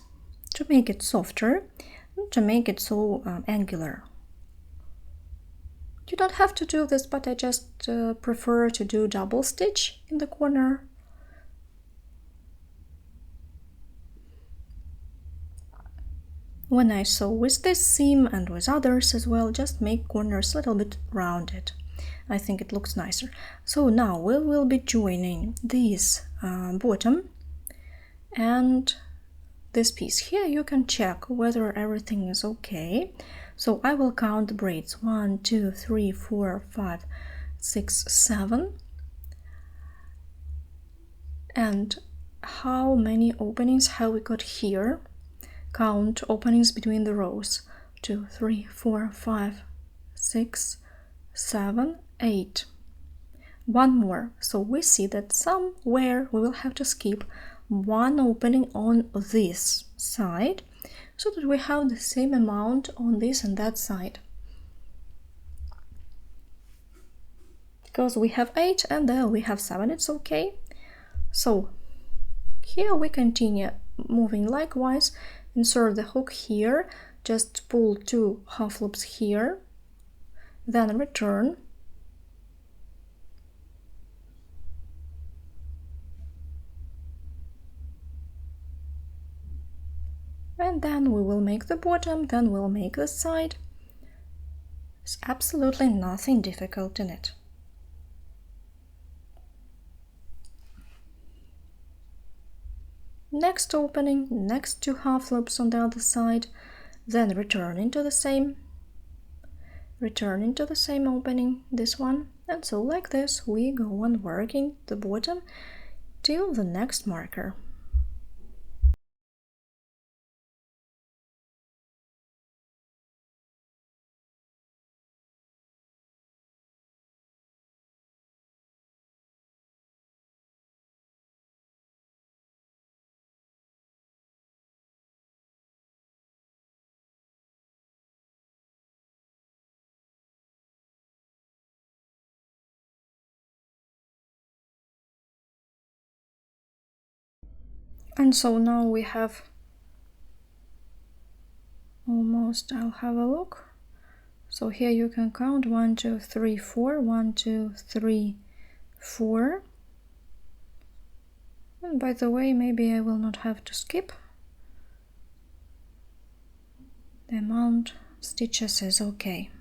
to make it softer, and to make it so angular. You don't have to do this, but I just prefer to do double stitch in the corner. When I sew with this seam and with others as well, just make corners a little bit rounded. I think it looks nicer. So now we will be joining this bottom and this piece. Here you can check whether everything is okay. So I will count the braids: 1, 2, 3, 4, 5, 6, 7. And how many openings have we got here? Count openings between the rows: 2, 3, 4, 5, 6, 7, 8. One more. So we see that somewhere we will have to skip one opening on this side, so that we have the same amount on this and that side. Because we have 8 and there we have 7, it's okay. So here we continue moving likewise. Insert the hook here, just pull 2 half loops here, then return, and then we will make the bottom, then we'll make the side. There's absolutely nothing difficult in it. Next opening, next 2 half loops on the other side, then return into the same opening, this one, and so like this we go on working the bottom till the next marker. And so now we have almost, I'll have a look. So here you can count 1, 2, 3, 4, 1, 2, 3, 4. And by the way, maybe I will not have to skip. The amount of stitches is okay.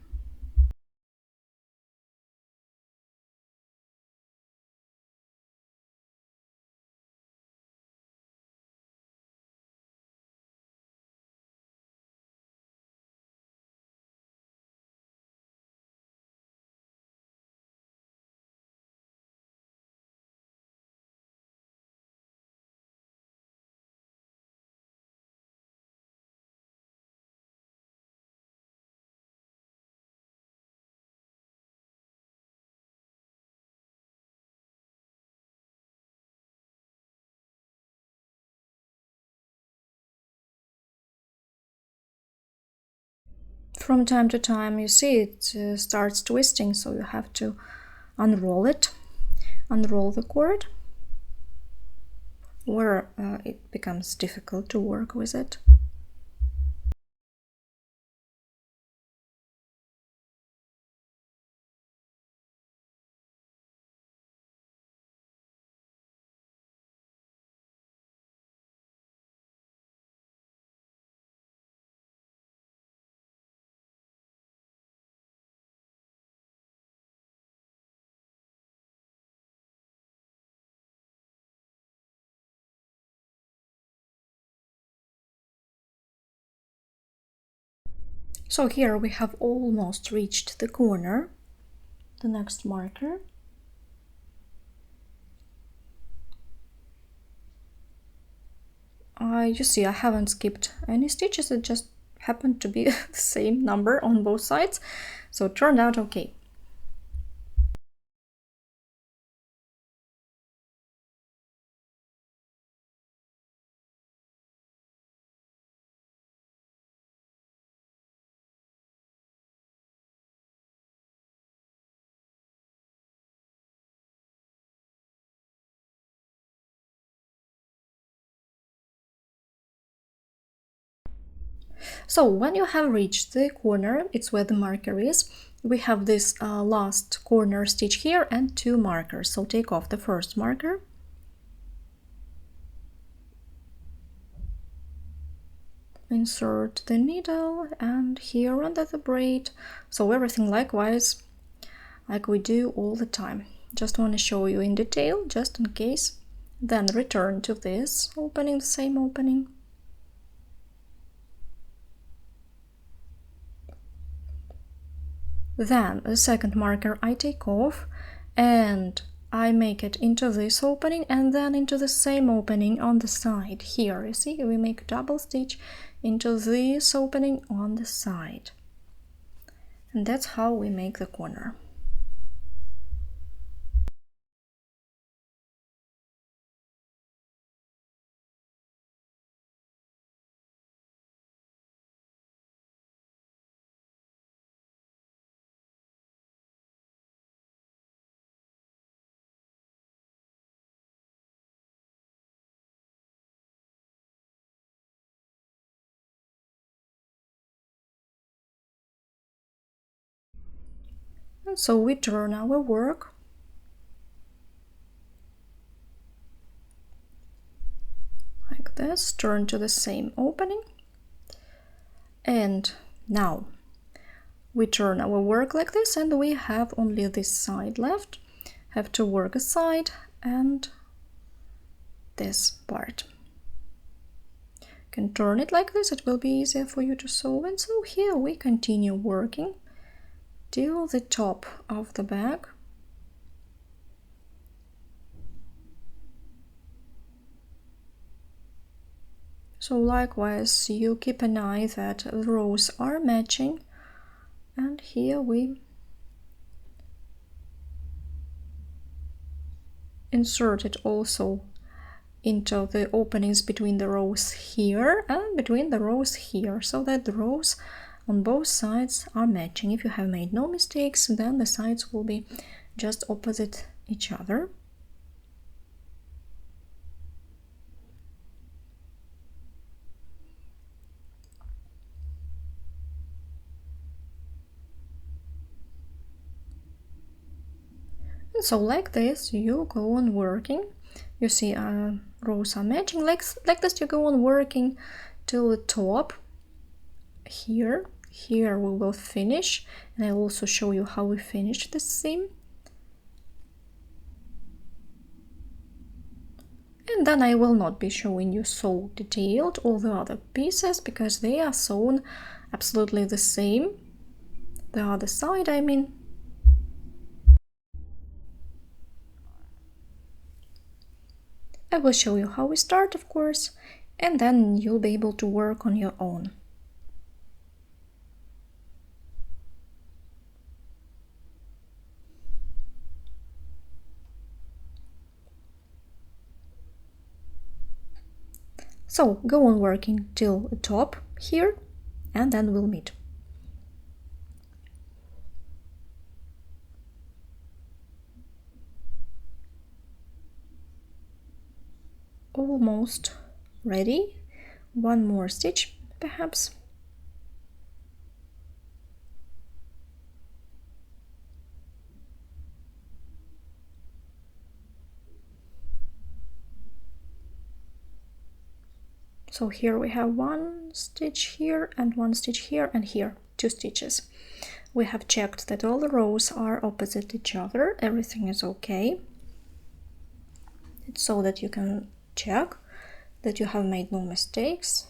From time to time, you see it starts twisting, so you have to unroll it, unroll the cord, or it becomes difficult to work with it. So here we have almost reached the corner, the next marker. You see I haven't skipped any stitches, it just happened to be the same number on both sides, so it turned out okay. So when you have reached the corner, it's where the marker is, we have this last corner stitch here and two markers. So take off the first marker, insert the needle, and here under the braid. So everything likewise, like we do all the time. Just want to show you in detail, just in case. Then return to this opening, the same opening. Then the second marker I take off and I make it into this opening and then into the same opening on the side. Here, you see, we make a double stitch into this opening on the side. And that's how we make the corner. And so we turn our work like this, turn to the same opening, and now we turn our work like this, and we have only this side left. Have to work a side and this part. You can turn it like this, it will be easier for you to sew. And so here we continue working till the top of the bag. So likewise, you keep an eye that the rows are matching, and here we insert it also into the openings between the rows here and between the rows here, so that the rows on both sides are matching. If you have made no mistakes, then the sides will be just opposite each other. And so like this you go on working. You see rows are matching, like this you go on working till the top. here. Here we will finish, and I'll also show you how we finish the seam. And then I will not be showing you so detailed all the other pieces because they are sewn absolutely the same. The other side, I mean. I will show you how we start, of course, and then you'll be able to work on your own. So go on working till the top here, and then we'll meet. Almost ready. One more stitch, perhaps. So here we have one stitch here and one stitch here and here, 2 stitches. We have checked that all the rows are opposite each other, everything is okay. It's so that you can check that you have made no mistakes.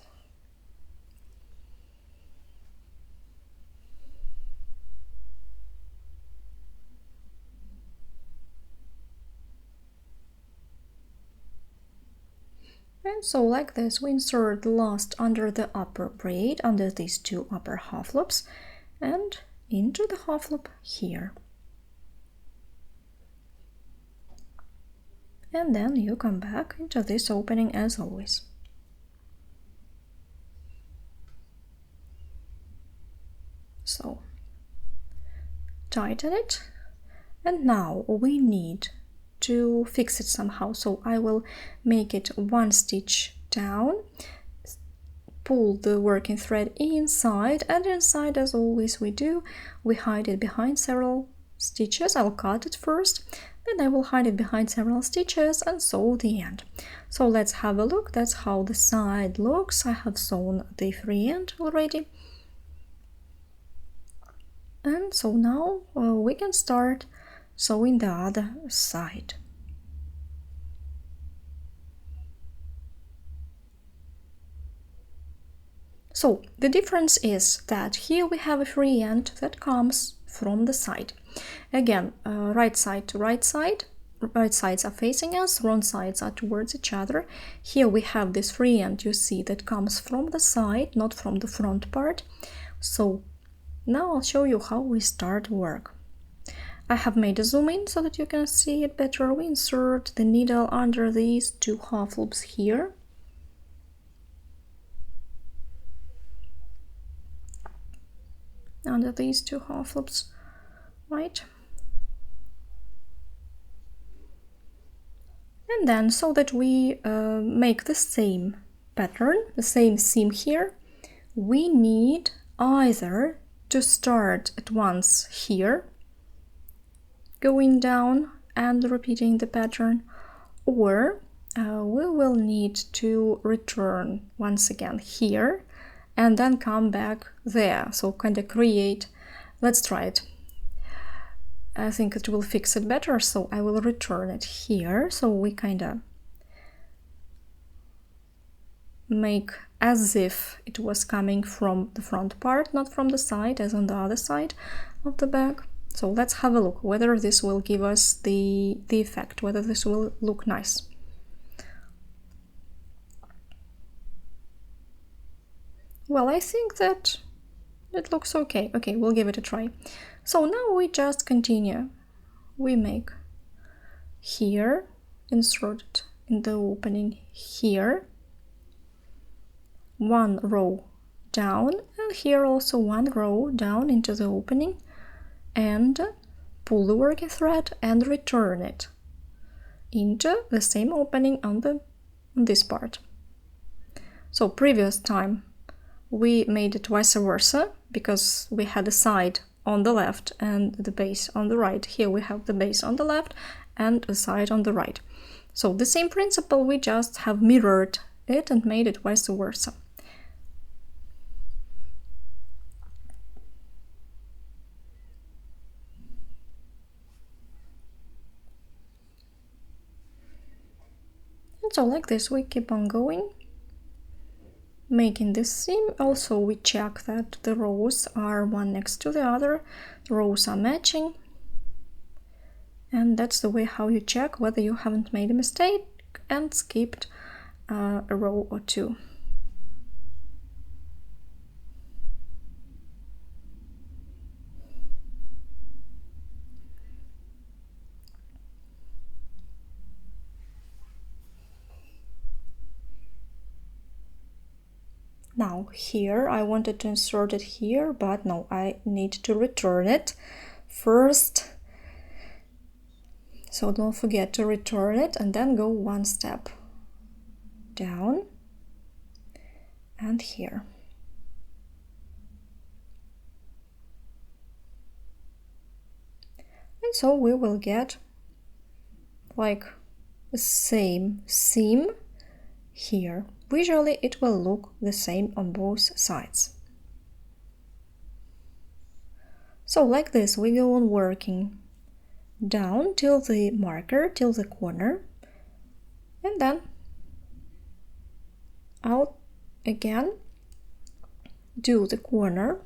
And so like this, we insert the last under the upper braid, under these 2 upper half loops, and into the half loop here. And then you come back into this opening as always. So tighten it, and now we need to fix it somehow. So I will make it 1 stitch down, pull the working thread inside, and inside, as always we do, we hide it behind several stitches. I'll cut it first, then I will hide it behind several stitches and sew the end. So let's have a look. That's how the side looks. I have sewn the free end already. And so now we can start sewing the other side. So the difference is that here we have a free end that comes from the side. Again, right side to right side. Right sides are facing us, wrong sides are towards each other. Here we have this free end, you see, that comes from the side, not from the front part. So now I'll show you how we start work. I have made a zoom in so that you can see it better. We insert the needle under these 2 half loops here. Under these 2 half loops, right? And then, so that we make the same pattern, the same seam here, we need either to start at once here, going down and repeating the pattern, or we will need to return once again here and then come back there. So kind of create, let's try it. I think it will fix it better, so I will return it here. So we kind of make as if it was coming from the front part, not from the side, as on the other side of the bag. So let's have a look whether this will give us the effect, whether this will look nice. Well, I think that it looks okay. Okay, we'll give it a try. So now we just continue. We make here, insert it in the opening here, 1 row down, and here also 1 row down into the opening, and pull the working thread and return it into the same opening on this part. So previous time we made it vice versa, because we had a side on the left and the base on the right. Here we have the base on the left and the side on the right. So the same principle, we just have mirrored it and made it vice versa. And so like this we keep on going, making this seam. Also we check that the rows are one next to the other, the rows are matching, and that's the way how you check whether you haven't made a mistake and skipped a row or two. Now here I wanted to insert it here, but no, I need to return it first. So don't forget to return it and then go one step down and here. And so we will get like the same seam here. Visually it will look the same on both sides. So like this we go on working down till the marker, till the corner, and then I'll again do the corner,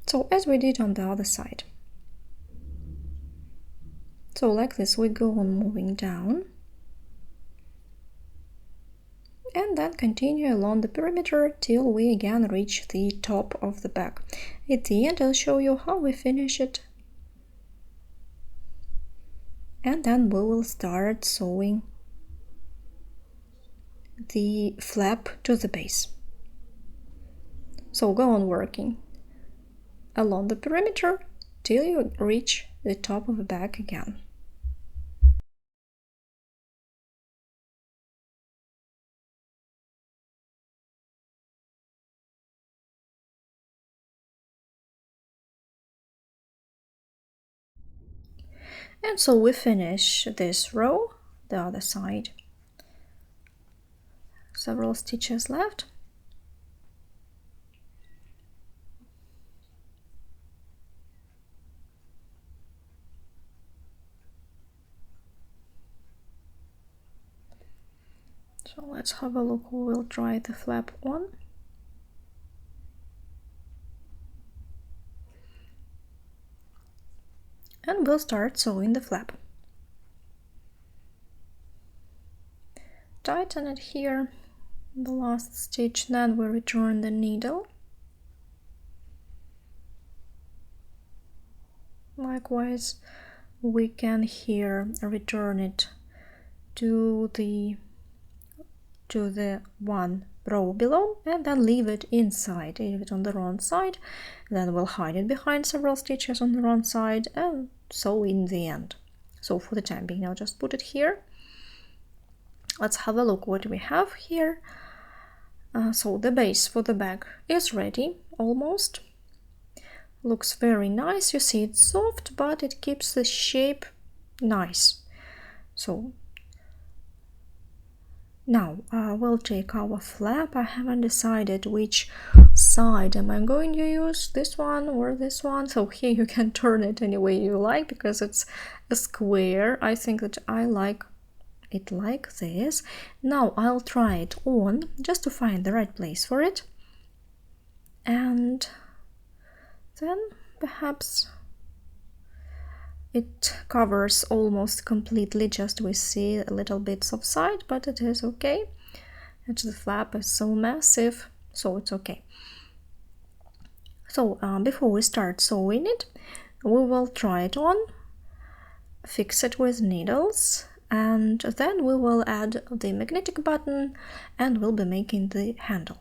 so as we did on the other side. So like this we go on moving down and then continue along the perimeter till we again reach the top of the bag. At the end I'll show you how we finish it, and then we will start sewing the flap to the base. So go on working along the perimeter till you reach the top of the bag again. And so we finish this row, the other side. Several stitches left. So let's have a look who will try the flap on. And we'll start sewing the flap. Tighten it here, the last stitch, then we return the needle. Likewise, we can here return it to the one row below and then leave it inside, leave it on the wrong side, then we'll hide it behind several stitches on the wrong side and sew in the end. So for the time being I'll just put it here. Let's have a look what we have here. So the base for the bag is ready, almost. Looks very nice. You see it's soft, but it keeps the shape nice. So now we'll take our flap. I haven't decided which side am I going to use, this one or this one. So here you can turn it any way you like because it's a square. I think that I like it like this. Now I'll try it on just to find the right place for it, and then perhaps it covers almost completely, just we see a little bits of side, but it is okay. And the flap is so massive, so it's okay. So before we start sewing it, we will try it on, fix it with needles, and then we will add the magnetic button and we'll be making the handle.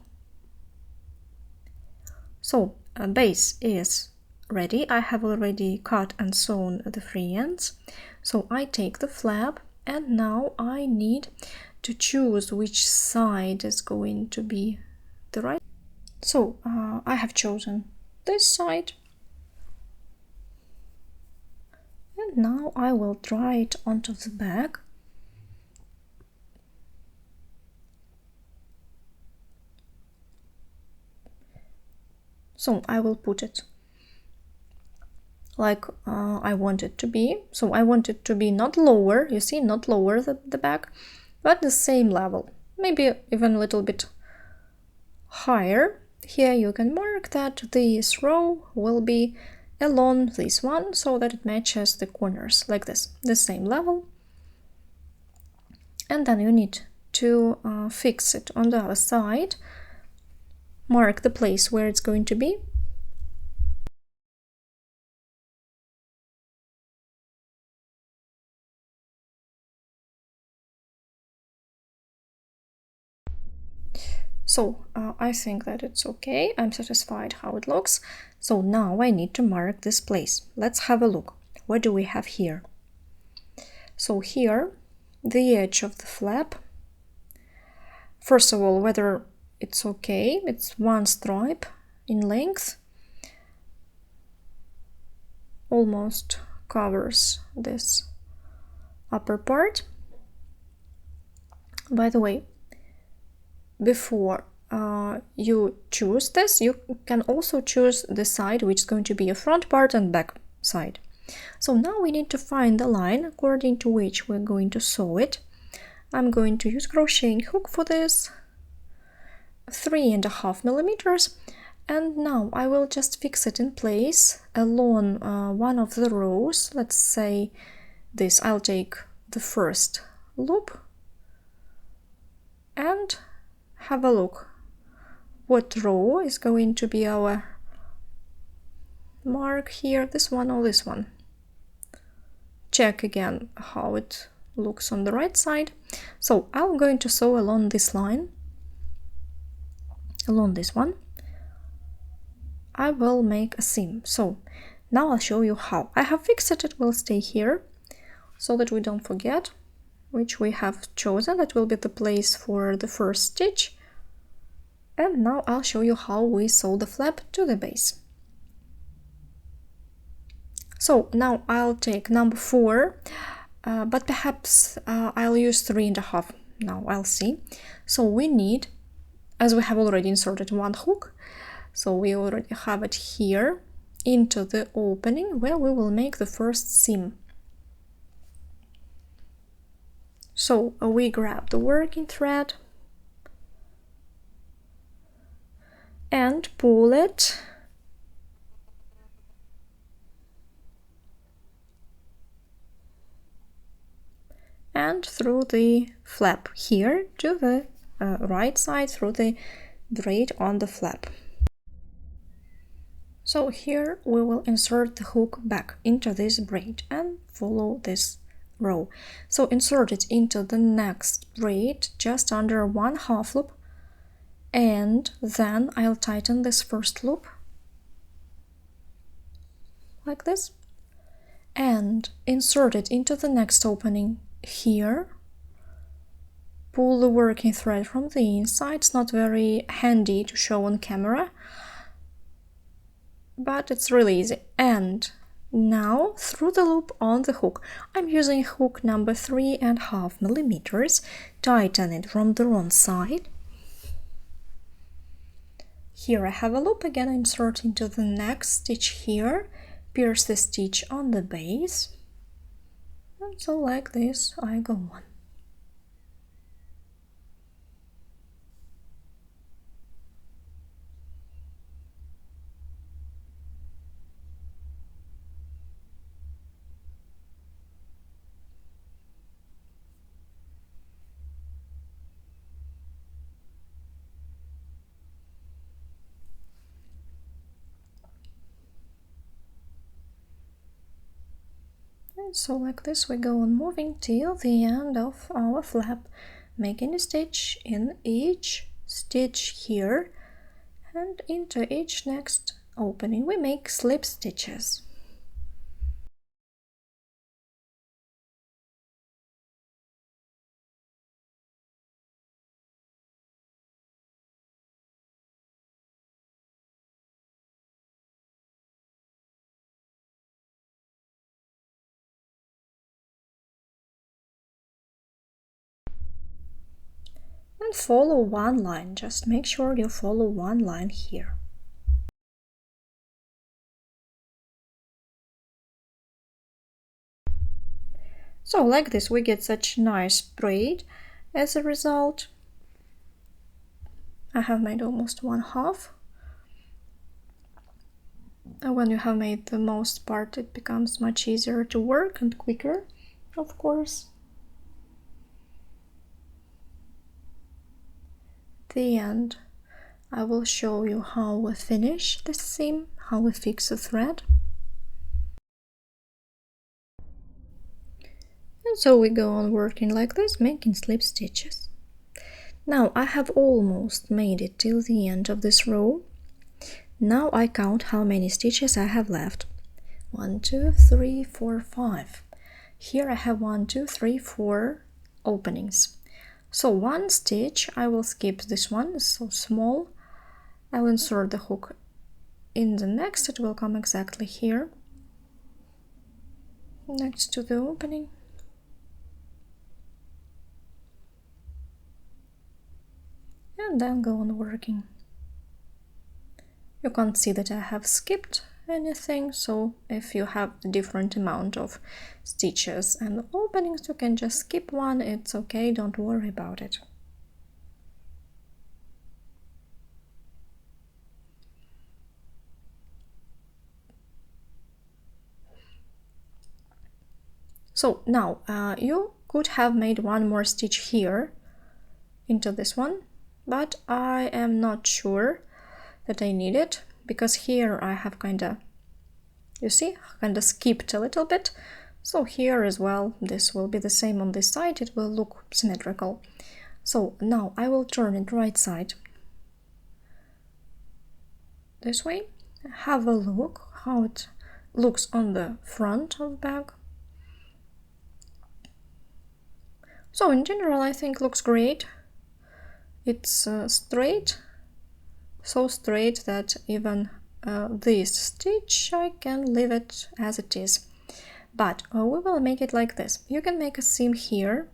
So base is ready. I have already cut and sewn the free ends. So I take the flap and now I need to choose which side is going to be the right. So I have chosen this side. And now I will try it onto the bag. So I will put it like I want it to be. So I want it to be not lower, you see, not lower the back, but the same level, maybe even a little bit higher. Here you can mark that this row will be along this one so that it matches the corners like this, the same level. And then you need to fix it on the other side, mark the place where it's going to be. So I think that it's okay. I'm satisfied how it looks. So now I need to mark this place. Let's have a look. What do we have here? So here, the edge of the flap. First of all, whether it's okay. It's one stripe in length. Almost covers this upper part. By the way, before you choose this, you can also choose the side which is going to be a front part and back side. So now we need to find the line according to which we're going to sew it. I'm going to use crocheting hook for this, 3.5 millimeters, and now I will just fix it in place along one of the rows. Let's say this. I'll take the first loop and have a look what row is going to be our mark here, this one or this one. Check again how it looks on the right side. So I'm going to sew along this line, along this one. I will make a seam. So now I'll show you how. I have fixed it, it will stay here so that we don't forget which we have chosen. That will be the place for the first stitch. And now I'll show you how we sew the flap to the base. So now I'll take number 4, but perhaps I'll use 3.5. Now I'll see. So we need, as we have already inserted one hook, so we already have it here into the opening where we will make the first seam. So we grab the working thread and pull it and through the flap here to the right side, through the braid on the flap. So here we will insert the hook back into this braid and follow this row. So insert it into the next braid just under 1/2 loop, and then I'll tighten this first loop like this and insert it into the next opening here. Pull the working thread from the inside. It's not very handy to show on camera, but it's really easy. And now through the loop on the hook. I'm using hook number 3.5 millimeters. Tighten it from the wrong side. Here I have a loop again. I insert into the next stitch here, pierce the stitch on the base, and so like this I go on. And so like this we go on moving till the end of our flap, making a stitch in each stitch here, and into each next opening we make slip stitches. And follow one line, just make sure you follow one line here. So like this we get such nice braid as a result. I have made almost 1/2. And when you have made the most part, it becomes much easier to work and quicker, of course. At the end, I will show you how we finish this seam, how we fix the thread. And so we go on working like this, making slip stitches. Now I have almost made it till the end of this row. Now I count how many stitches I have left. 1, 2, 3, 4, 5. Here I have 1, 2, 3, 4 openings. So one stitch, I will skip this one, it's so small. I'll insert the hook in the next, it will come exactly here, next to the opening. And then go on working. You can't see that I have skipped anything, so if you have a different amount of stitches and openings, you can just skip one, it's okay, don't worry about it. So now you could have made one more stitch here into this one, but I am not sure that I need it, because here I have you see, skipped a little bit. So here as well, this will be the same on this side, it will look symmetrical. So now I will turn it right side this way, have a look how it looks on the front of the bag. So in general I think looks great. It's straight, so straight that even this stitch I can leave it as it is. But we will make it like this. You can make a seam here.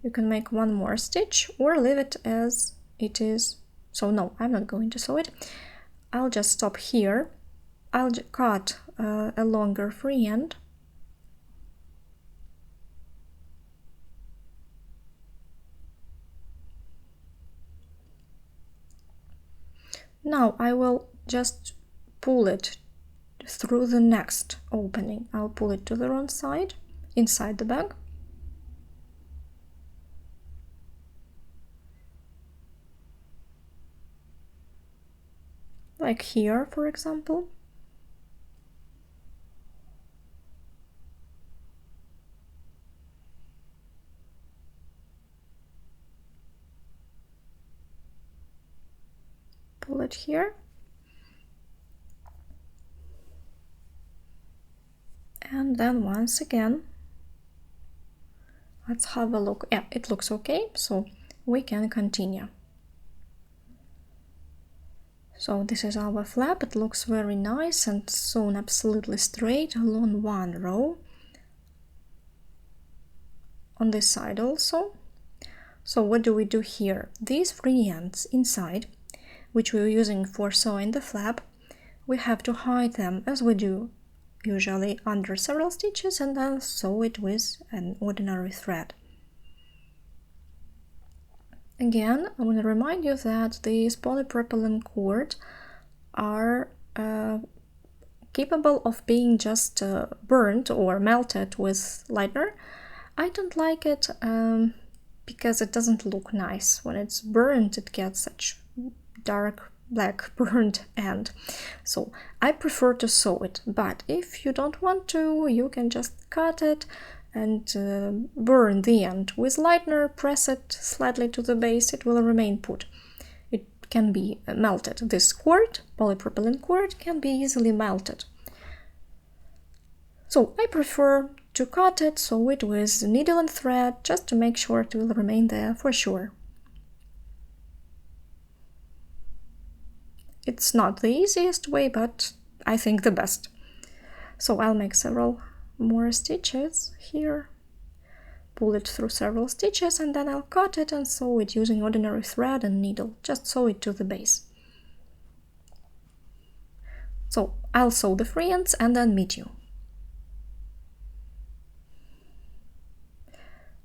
You can make one more stitch or leave it as it is. So no, I'm not going to sew it. I'll just stop here. I'll cut a longer free end. Now I will just pull it through the next opening. I'll pull it to the wrong side, inside the bag. Like here, for example. Pull it here. And then once again, let's have a look. Yeah, it looks okay, so we can continue. So this is our flap, it looks very nice and sewn absolutely straight along one row. On this side also. So what do we do here? These free ends inside, which we're using for sewing the flap, we have to hide them as we do usually under several stitches and then sew it with an ordinary thread. Again, I want to remind you that these polypropylene cord are capable of being just burnt or melted with lightener. I don't like it because it doesn't look nice. When it's burnt, it gets such dark black burnt end. So I prefer to sew it, but if you don't want to, you can just cut it and burn the end with lightener, press it slightly to the base, it will remain put. It can be melted. This cord, polypropylene cord, can be easily melted. So I prefer to cut it, sew it with needle and thread, just to make sure it will remain there for sure. It's not the easiest way, but I think the best. So I'll make several more stitches here, pull it through several stitches, and then I'll cut it and sew it using ordinary thread and needle. Just sew it to the base. So I'll sew the free ends and then meet you.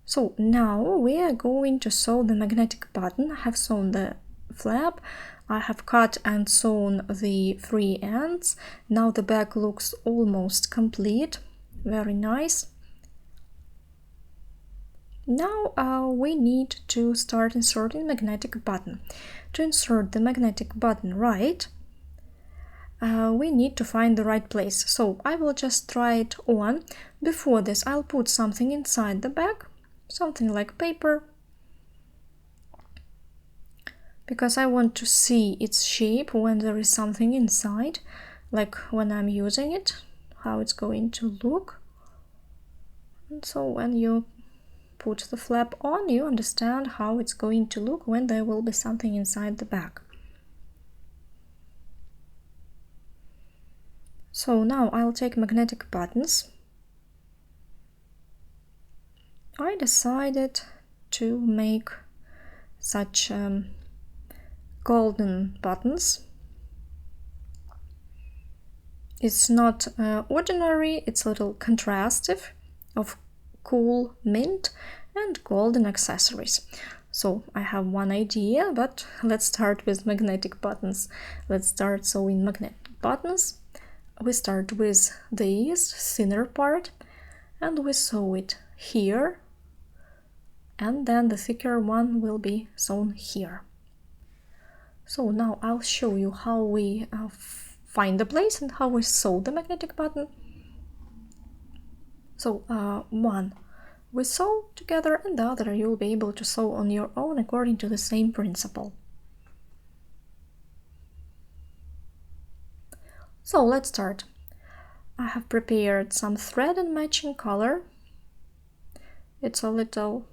So now we are going to sew the magnetic button. I have sewn the flap, I have cut and sewn the free ends. Now the back looks almost complete, very nice. Now we need to start inserting magnetic button. To insert the magnetic button right, we need to find the right place. So I will just try it on. Before this, I'll put something inside the bag, something like paper, because I want to see its shape when there is something inside, like when I'm using it, how it's going to look. And so when you put the flap on, you understand how it's going to look when there will be something inside the bag. So now I'll take magnetic buttons. I decided to make such golden buttons. It's not ordinary, it's a little contrastive of cool mint and golden accessories. So I have one idea, but let's start with magnetic buttons. Let's start sewing magnetic buttons. We start with this thinner part and we sew it here, and then the thicker one will be sewn here. So now I'll show you how we find the place and how we sew the magnetic button. So one we sew together and the other you'll be able to sew on your own according to the same principle. So let's start. I have prepared some thread and matching color. It's a little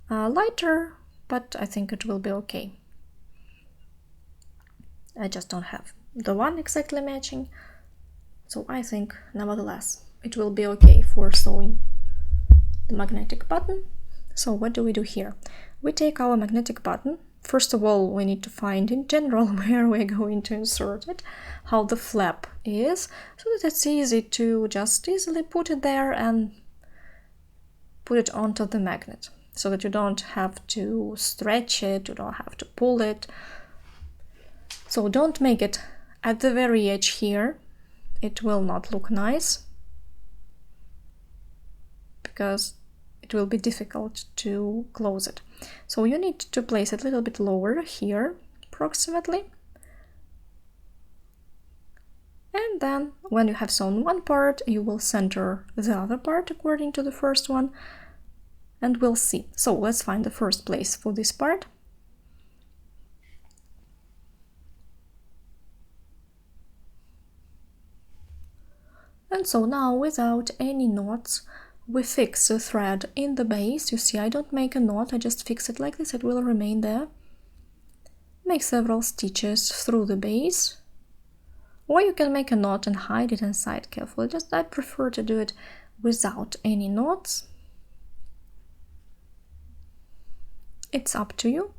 lighter, but I think it will be okay. I just don't have the one exactly matching, so I think nevertheless it will be okay for sewing the magnetic button. So what do we do here? We take our magnetic button. First of all, we need to find in general where we're going to insert it, how the flap is, so that it's easy to just easily put it there and put it onto the magnet, so that you don't have to stretch it, you don't have to pull it. So don't make it at the very edge here, it will not look nice, because it will be difficult to close it. So you need to place it a little bit lower here, approximately. And then when you have sewn one part, you will center the other part according to the first one, and we'll see. So let's find the first place for this part. And so now, without any knots, we fix the thread in the base. You see, I don't make a knot, I just fix it like this, it will remain there. Make several stitches through the base, or you can make a knot and hide it inside carefully. Just I prefer to do it without any knots. It's up to you.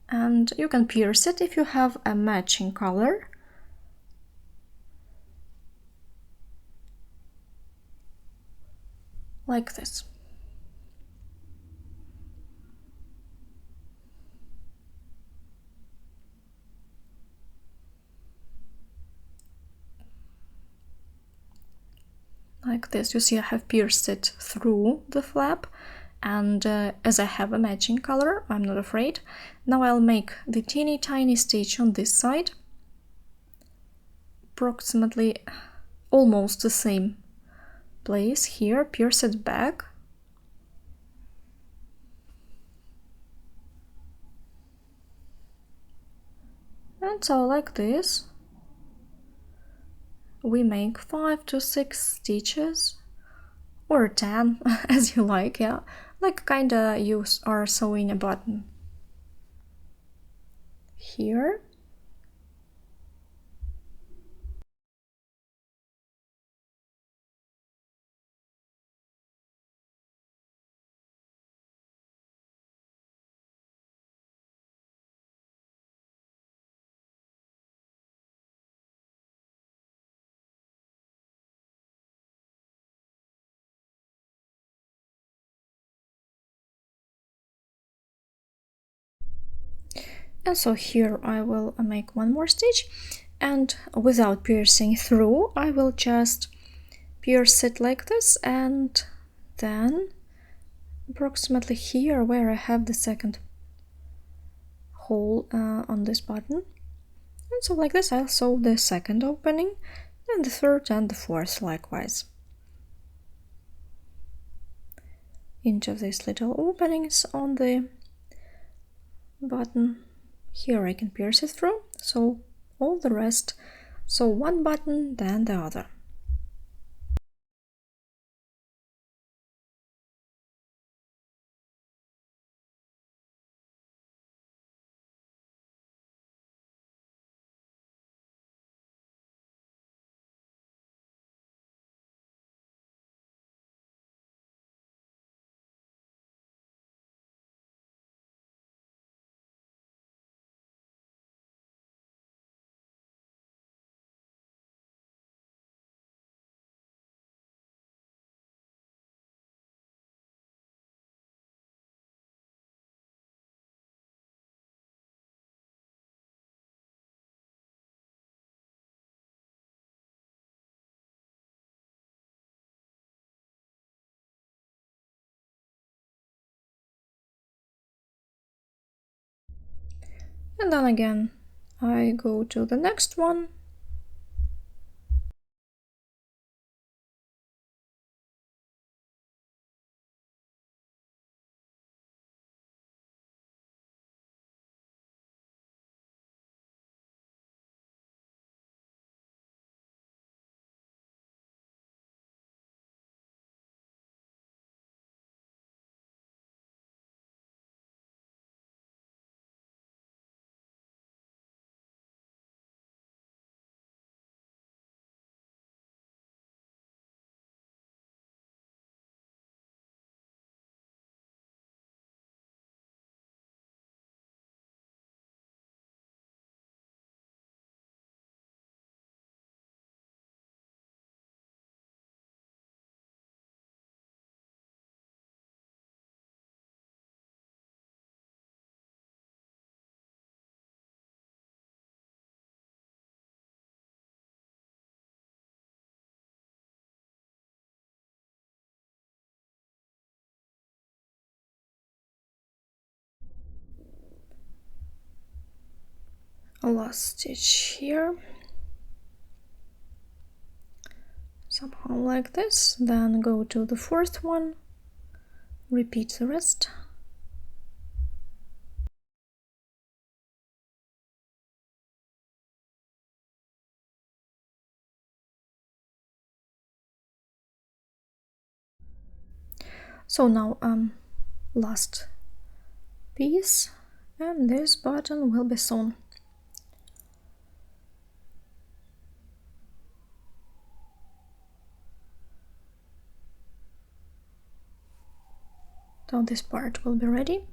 And you can pierce it if you have a matching color. Like this. Like this. You see I have pierced it through the flap, and as I have a matching color, I'm not afraid. Now I'll make the teeny tiny stitch on this side, approximately almost the same place here, pierce it back. And so like this, we make 5 to 6 stitches, or 10, as you like, yeah, like kinda you are sewing a button. Here. And so here I will make one more stitch, and without piercing through, I will just pierce it like this, and then approximately here where I have the second hole on this button. And so like this I'll sew the second opening, and the third and the fourth likewise. Into these little openings on the button. Here I can pierce it through, so all the rest, so one button, then the other. And then again I go to the next one. A last stitch here, somehow like this, then go to the fourth one, repeat the rest. So now last piece, and this button will be sewn. So this part will be ready.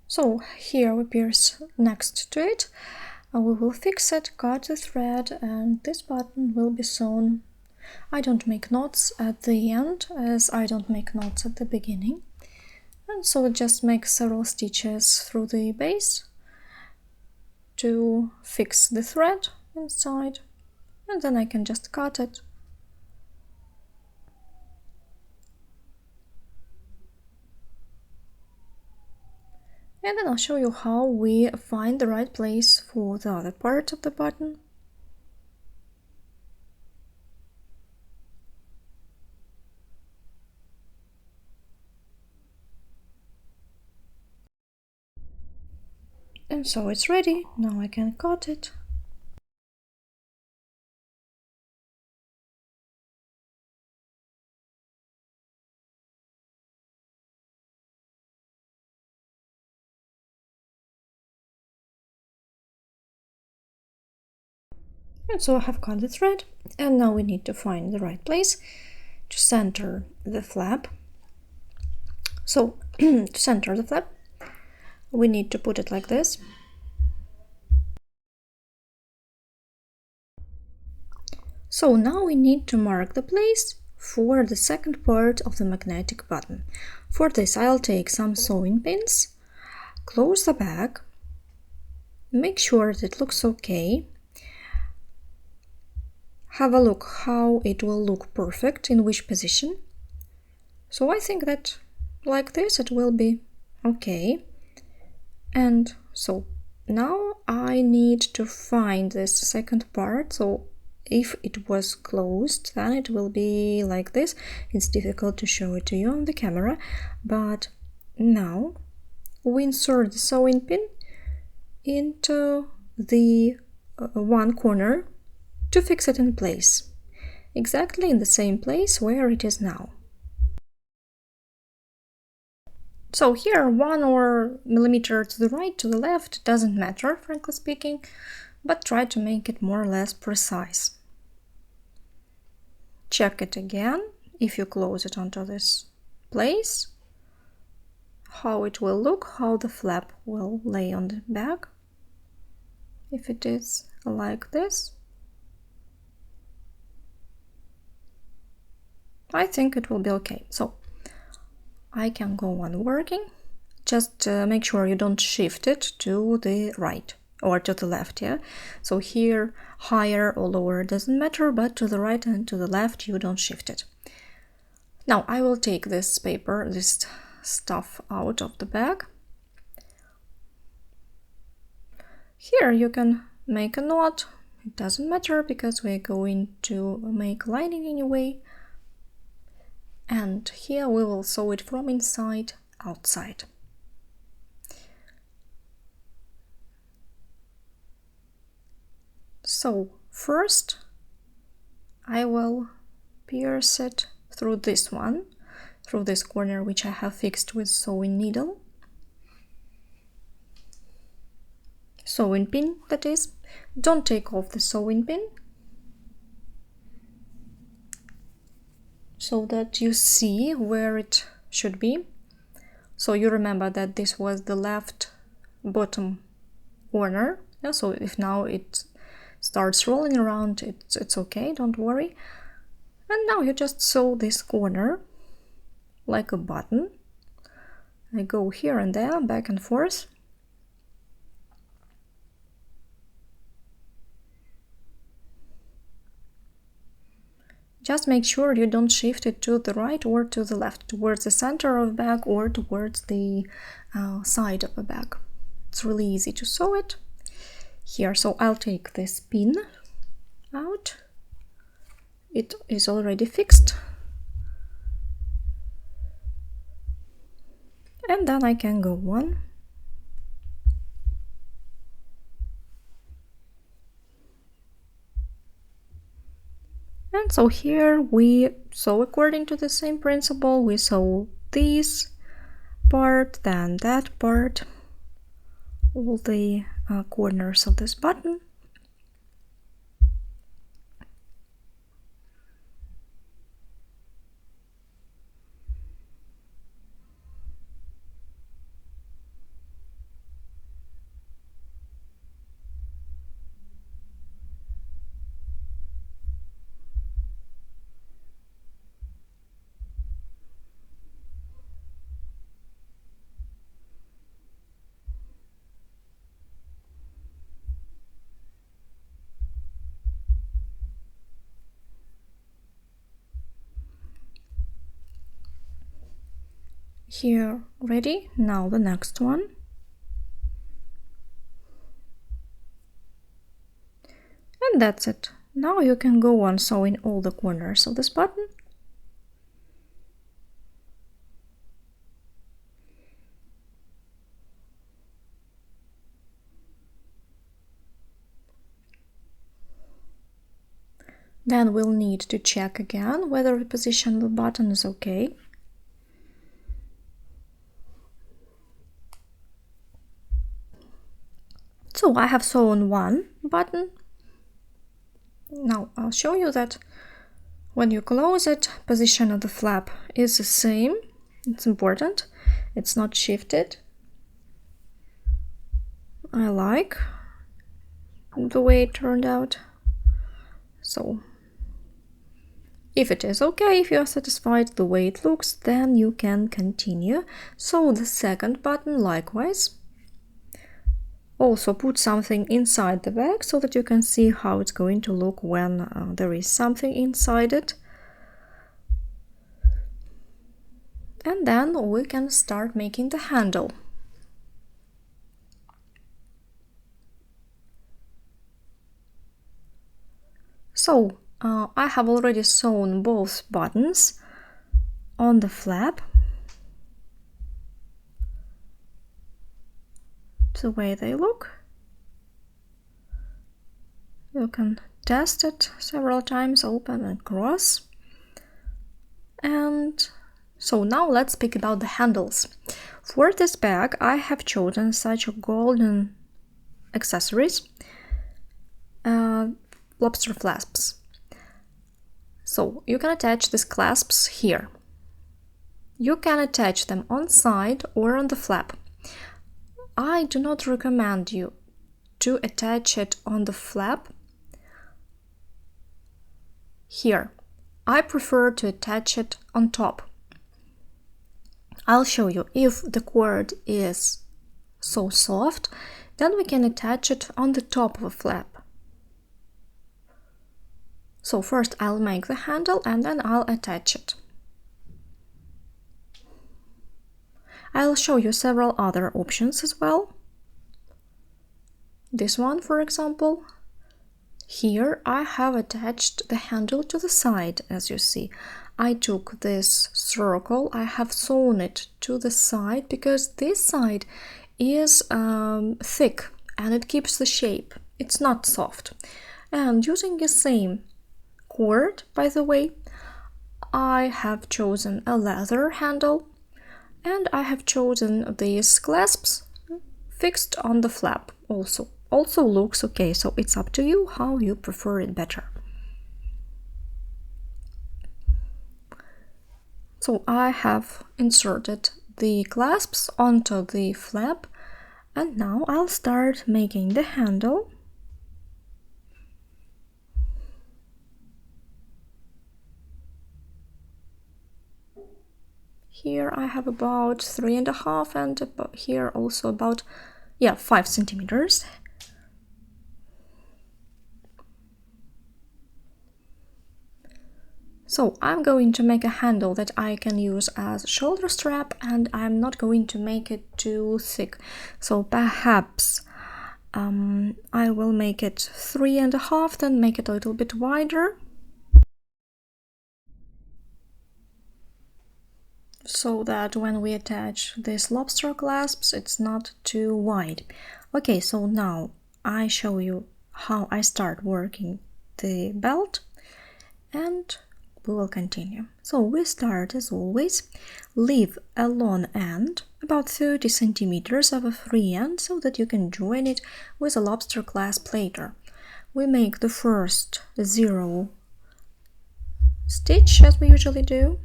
So here we pierce next to it, we will fix it, cut the thread, and this button will be sewn. I don't make knots at the end, as I don't make knots at the beginning, and so just make several stitches through the base to fix the thread inside, and then I can just cut it. And then I'll show you how we find the right place for the other part of the button. And so it's ready. Now I can cut it. And so I have cut the thread, and now we need to find the right place to center the flap. So to center the flap, we need to put it like this. So now we need to mark the place for the second part of the magnetic button. For this, I'll take some sewing pins, close the bag, make sure that it looks okay. Have a look how it will look perfect in which position. So I think that like this it will be okay. And so now I need to find this second part. So if it was closed, then it will be like this. It's difficult to show it to you on the camera, but now we insert the sewing pin into the one corner to fix it in place, exactly in the same place where it is now. So here, 1 or millimeter to the right, to the left, doesn't matter, frankly speaking, but try to make it more or less precise. Check it again, if you close it onto this place, how it will look, how the flap will lay on the bag. If it is like this, I think it will be okay. So I can go on working. Just make sure you don't shift it to the right or to the left, yeah? So here, higher or lower doesn't matter, but to the right and to the left you don't shift it. Now I will take this paper, this stuff out of the bag. Here you can make a knot. It doesn't matter because we're going to make lining anyway. And here we will sew it from inside outside. So first I will pierce it through this one, through this corner which I have fixed with sewing needle. Sewing pin, that is. Don't take off the sewing pin, so that you see where it should be. So you remember that this was the left bottom corner. Yeah, so if now it starts rolling around, it's okay, don't worry. And now you just sew this corner like a button. I go here and there, back and forth. Just make sure you don't shift it to the right or to the left, towards the center of the bag or towards the side of the bag. It's really easy to sew it. Here, so I'll take this pin out. It is already fixed. And then I can go on. And so here we sew according to the same principle. We sew this part, then that part, all the corners of this button. Here, ready. Now the next one. And that's it. Now you can go on sewing all the corners of this button. Then we'll need to check again whether the position of the button is okay. So I have sewn one button. Now I'll show you that when you close it, position of the flap is the same. It's important. It's not shifted. I like the way it turned out. So if it is okay, if you are satisfied the way it looks, then you can continue. So the second button likewise. Also put something inside the bag so that you can see how it's going to look when there is something inside it. And then we can start making the handle. So I have already sewn both buttons on the flap. The way they look. You can test it several times, open and cross. And so now let's speak about the handles. For this bag I have chosen such golden accessories, lobster clasps. So you can attach these clasps here. You can attach them on side or on the flap. I do not recommend you to attach it on the flap here. I prefer to attach it on top. I'll show you. If the cord is so soft, then we can attach it on the top of the flap. So first I'll make the handle and then I'll attach it. I'll show you several other options as well. This one, for example. Here I have attached the handle to the side, as you see. I took this circle, I have sewn it to the side because this side is thick and it keeps the shape. It's not soft. And using the same cord, by the way, I have chosen a leather handle. And I have chosen these clasps fixed on the flap also. Also looks okay, so it's up to you how you prefer it better. So I have inserted the clasps onto the flap and now I'll start making the handle. Here I have about 3.5 and here also about 5 centimeters. So I'm going to make a handle that I can use as a shoulder strap and I'm not going to make it too thick. So perhaps I will make it 3.5, then make it a little bit wider. So that when we attach these lobster clasps, it's not too wide. Okay, so now I show you how I start working the belt and we will continue. So we start as always, leave a long end, about 30 centimeters of a free end, so that you can join it with a lobster clasp later. We make the first 0 stitch as we usually do.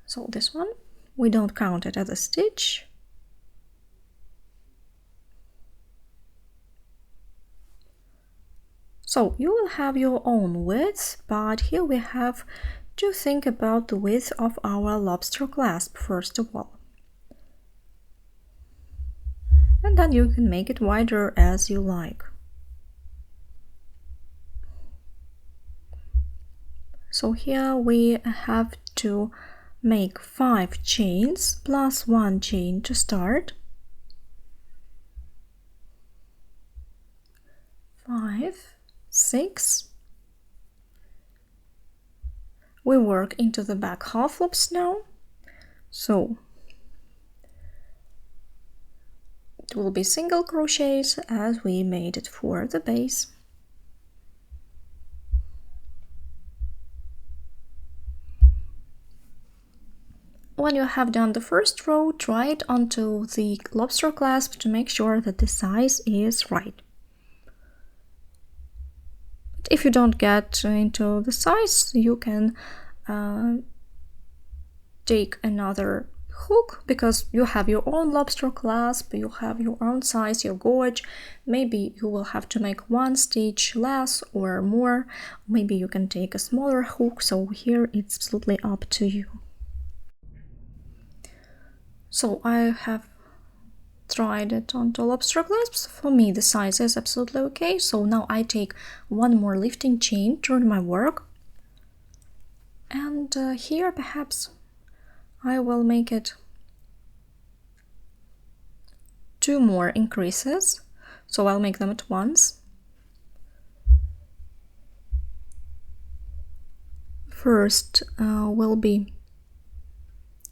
So this one, we don't count it as a stitch. So you will have your own width, but here we have to think about the width of our lobster clasp first of all. And then you can make it wider as you like. So here we have to make 5 chains plus 1 chain to start. 5, 6. We work into the back half loops now, so it will be single crochets as we made it for the base. When you have done the first row, try it onto the lobster clasp to make sure that the size is right. But if you don't get into the size, you can take another hook, because you have your own lobster clasp, you have your own size, your gauge. Maybe you will have to make one stitch less or more. Maybe you can take a smaller hook, so here it's absolutely up to you. So I have tried it onto lobster clasps. For me the size is absolutely okay, so now I take one more lifting chain, turn my work, and here perhaps I will make it 2 more increases, so I'll make them at once. First will be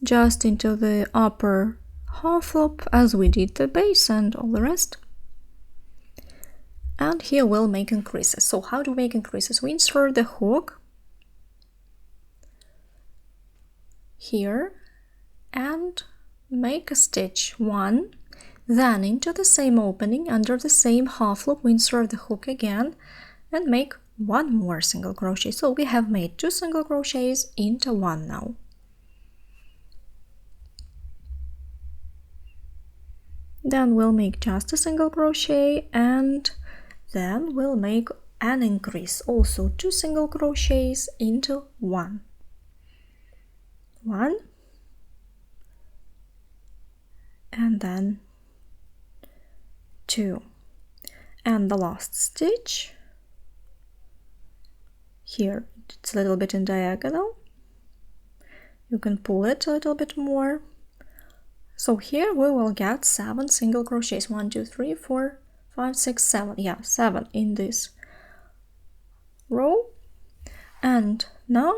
just into the upper half loop as we did the base and all the rest. And here we'll make increases. So how do we make increases? We insert the hook here and make a stitch 1, then into the same opening under the same half loop we insert the hook again and make 1 more single crochet. So we have made 2 single crochets into 1 now. Then we'll make just a single crochet and then we'll make an increase, also 2 single crochets into 1. 1 and then 2, and the last stitch here, it's a little bit in diagonal, you can pull it a little bit more. So here we will get 7 single crochets, 1, 2, 3, 4, 5, 6, 7, yeah, 7 in this row. And now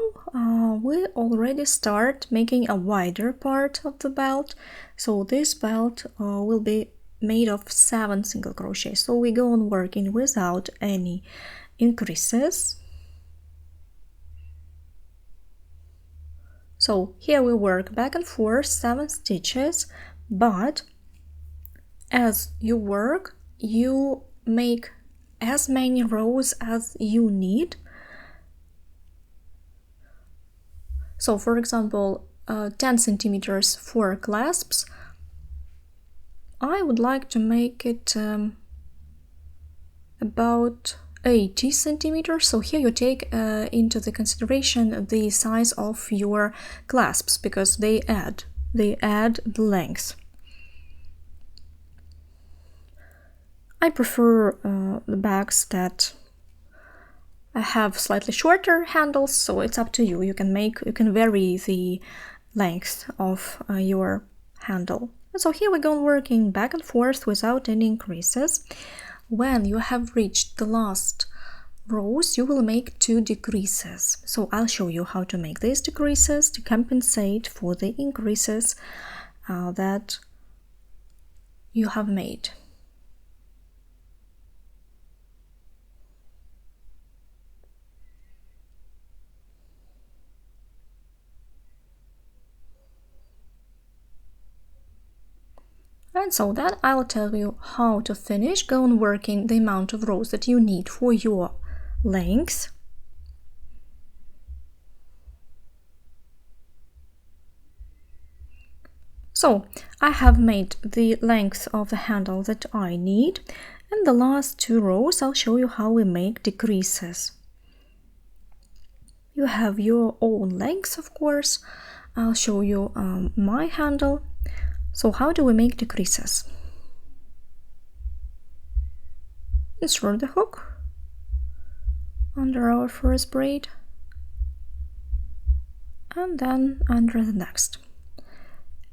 we already start making a wider part of the belt. So this belt will be made of 7 single crochets. So we go on working without any increases. So here we work back and forth 7 stitches, but as you work, you make as many rows as you need. So for example, 10 centimeters for clasps, I would like to make it about 80 centimeters. So here you take into the consideration the size of your clasps, because they add the length. I prefer the bags that have slightly shorter handles, so it's up to you. You can vary the length of your handle. And so here we go working back and forth without any increases. When you have reached the last rows, you will make 2 decreases. So I'll show you how to make these decreases to compensate for the increases that you have made. And so then I will tell you how to finish. Go on working the amount of rows that you need for your length. So I have made the length of the handle that I need, and the last 2 rows I'll show you how we make decreases. You have your own length, of course. I'll show you my handle. So how do we make decreases? Insert the hook under our first braid and then under the next.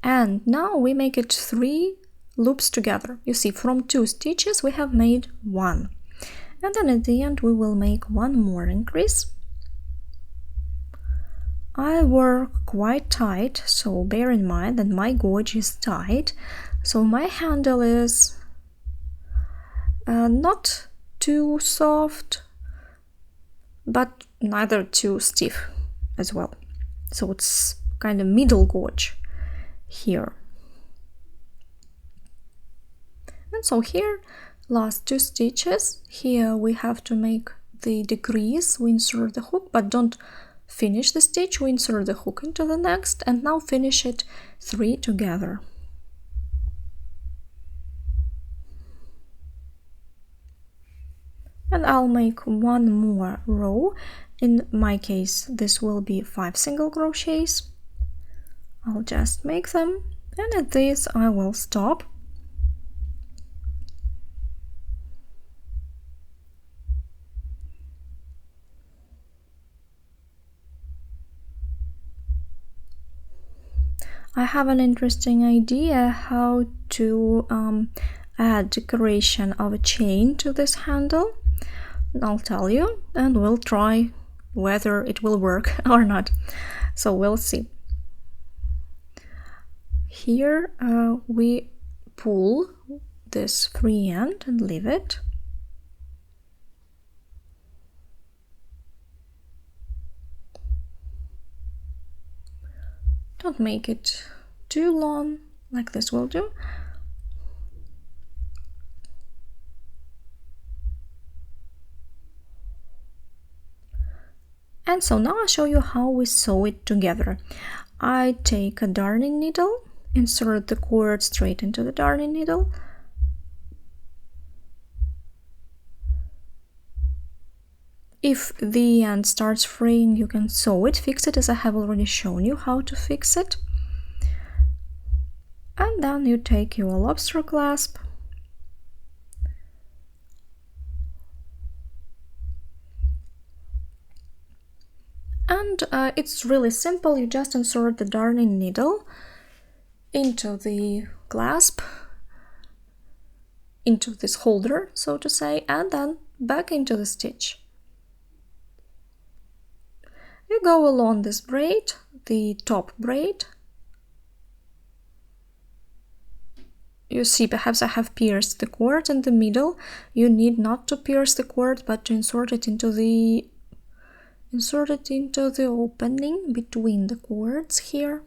And now we make it 3 loops together. You see, from 2 stitches we have made 1. And then at the end we will make one more increase. I work quite tight, so bear in mind that my gauge is tight, so my handle is not too soft, but neither too stiff as well. So it's kind of middle gauge here. And so here, last 2 stitches, here we have to make the decrease. We insert the hook, but don't finish the stitch. We insert the hook into the next, and now finish it 3 together. And I'll make one more row. In my case, this will be 5 single crochets. I'll just make them, and at this I will stop. I have an interesting idea how to add decoration of a chain to this handle. I'll tell you, and we'll try whether it will work or not. So we'll see. Here we pull this free end and leave it. Don't make it too long, like this will do. And so now I'll show you how we sew it together. I take a darning needle, insert the cord straight into the darning needle, if the end starts fraying, you can sew it, fix it, as I have already shown you how to fix it. And then you take your lobster clasp and it's really simple. You just insert the darning needle into the clasp, into this holder, so to say, and then back into the stitch. You go along this braid, the top braid. You see, perhaps I have pierced the cord in the middle. You need not to pierce the cord, but to insert it into the opening between the cords here.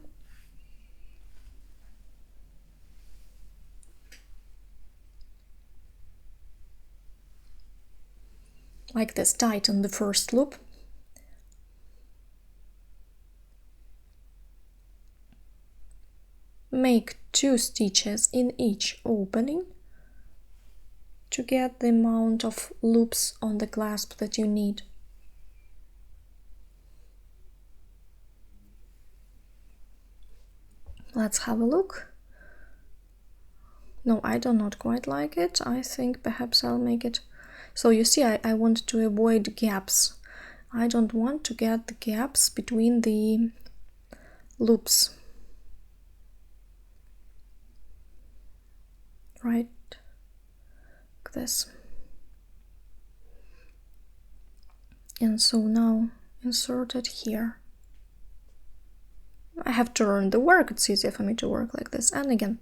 Like this, tighten the first loop. Make 2 stitches in each opening to get the amount of loops on the clasp that you need. Let's have a look. No, I do not quite like it. I think perhaps I'll make it. So you see, I want to avoid gaps. I don't want to get the gaps between the loops. Right, like this. And so now insert it here. I have to learn the work, it's easier for me to work like this. And again.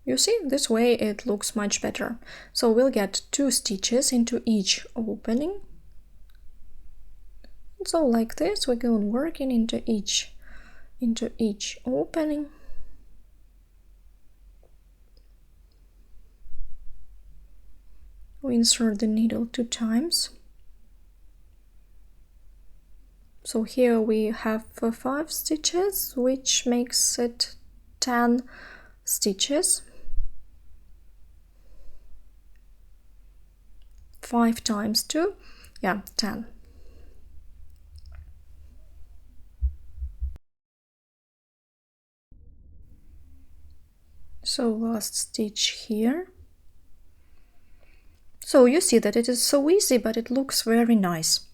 You see, this way it looks much better. So we'll get 2 stitches into each opening. So like this, we go working into each opening. We insert the needle 2 times. So here we have 5 stitches, which makes it 10 stitches. 5 times 2, yeah, 10. So last stitch here. So you see that it is so easy, but it looks very nice.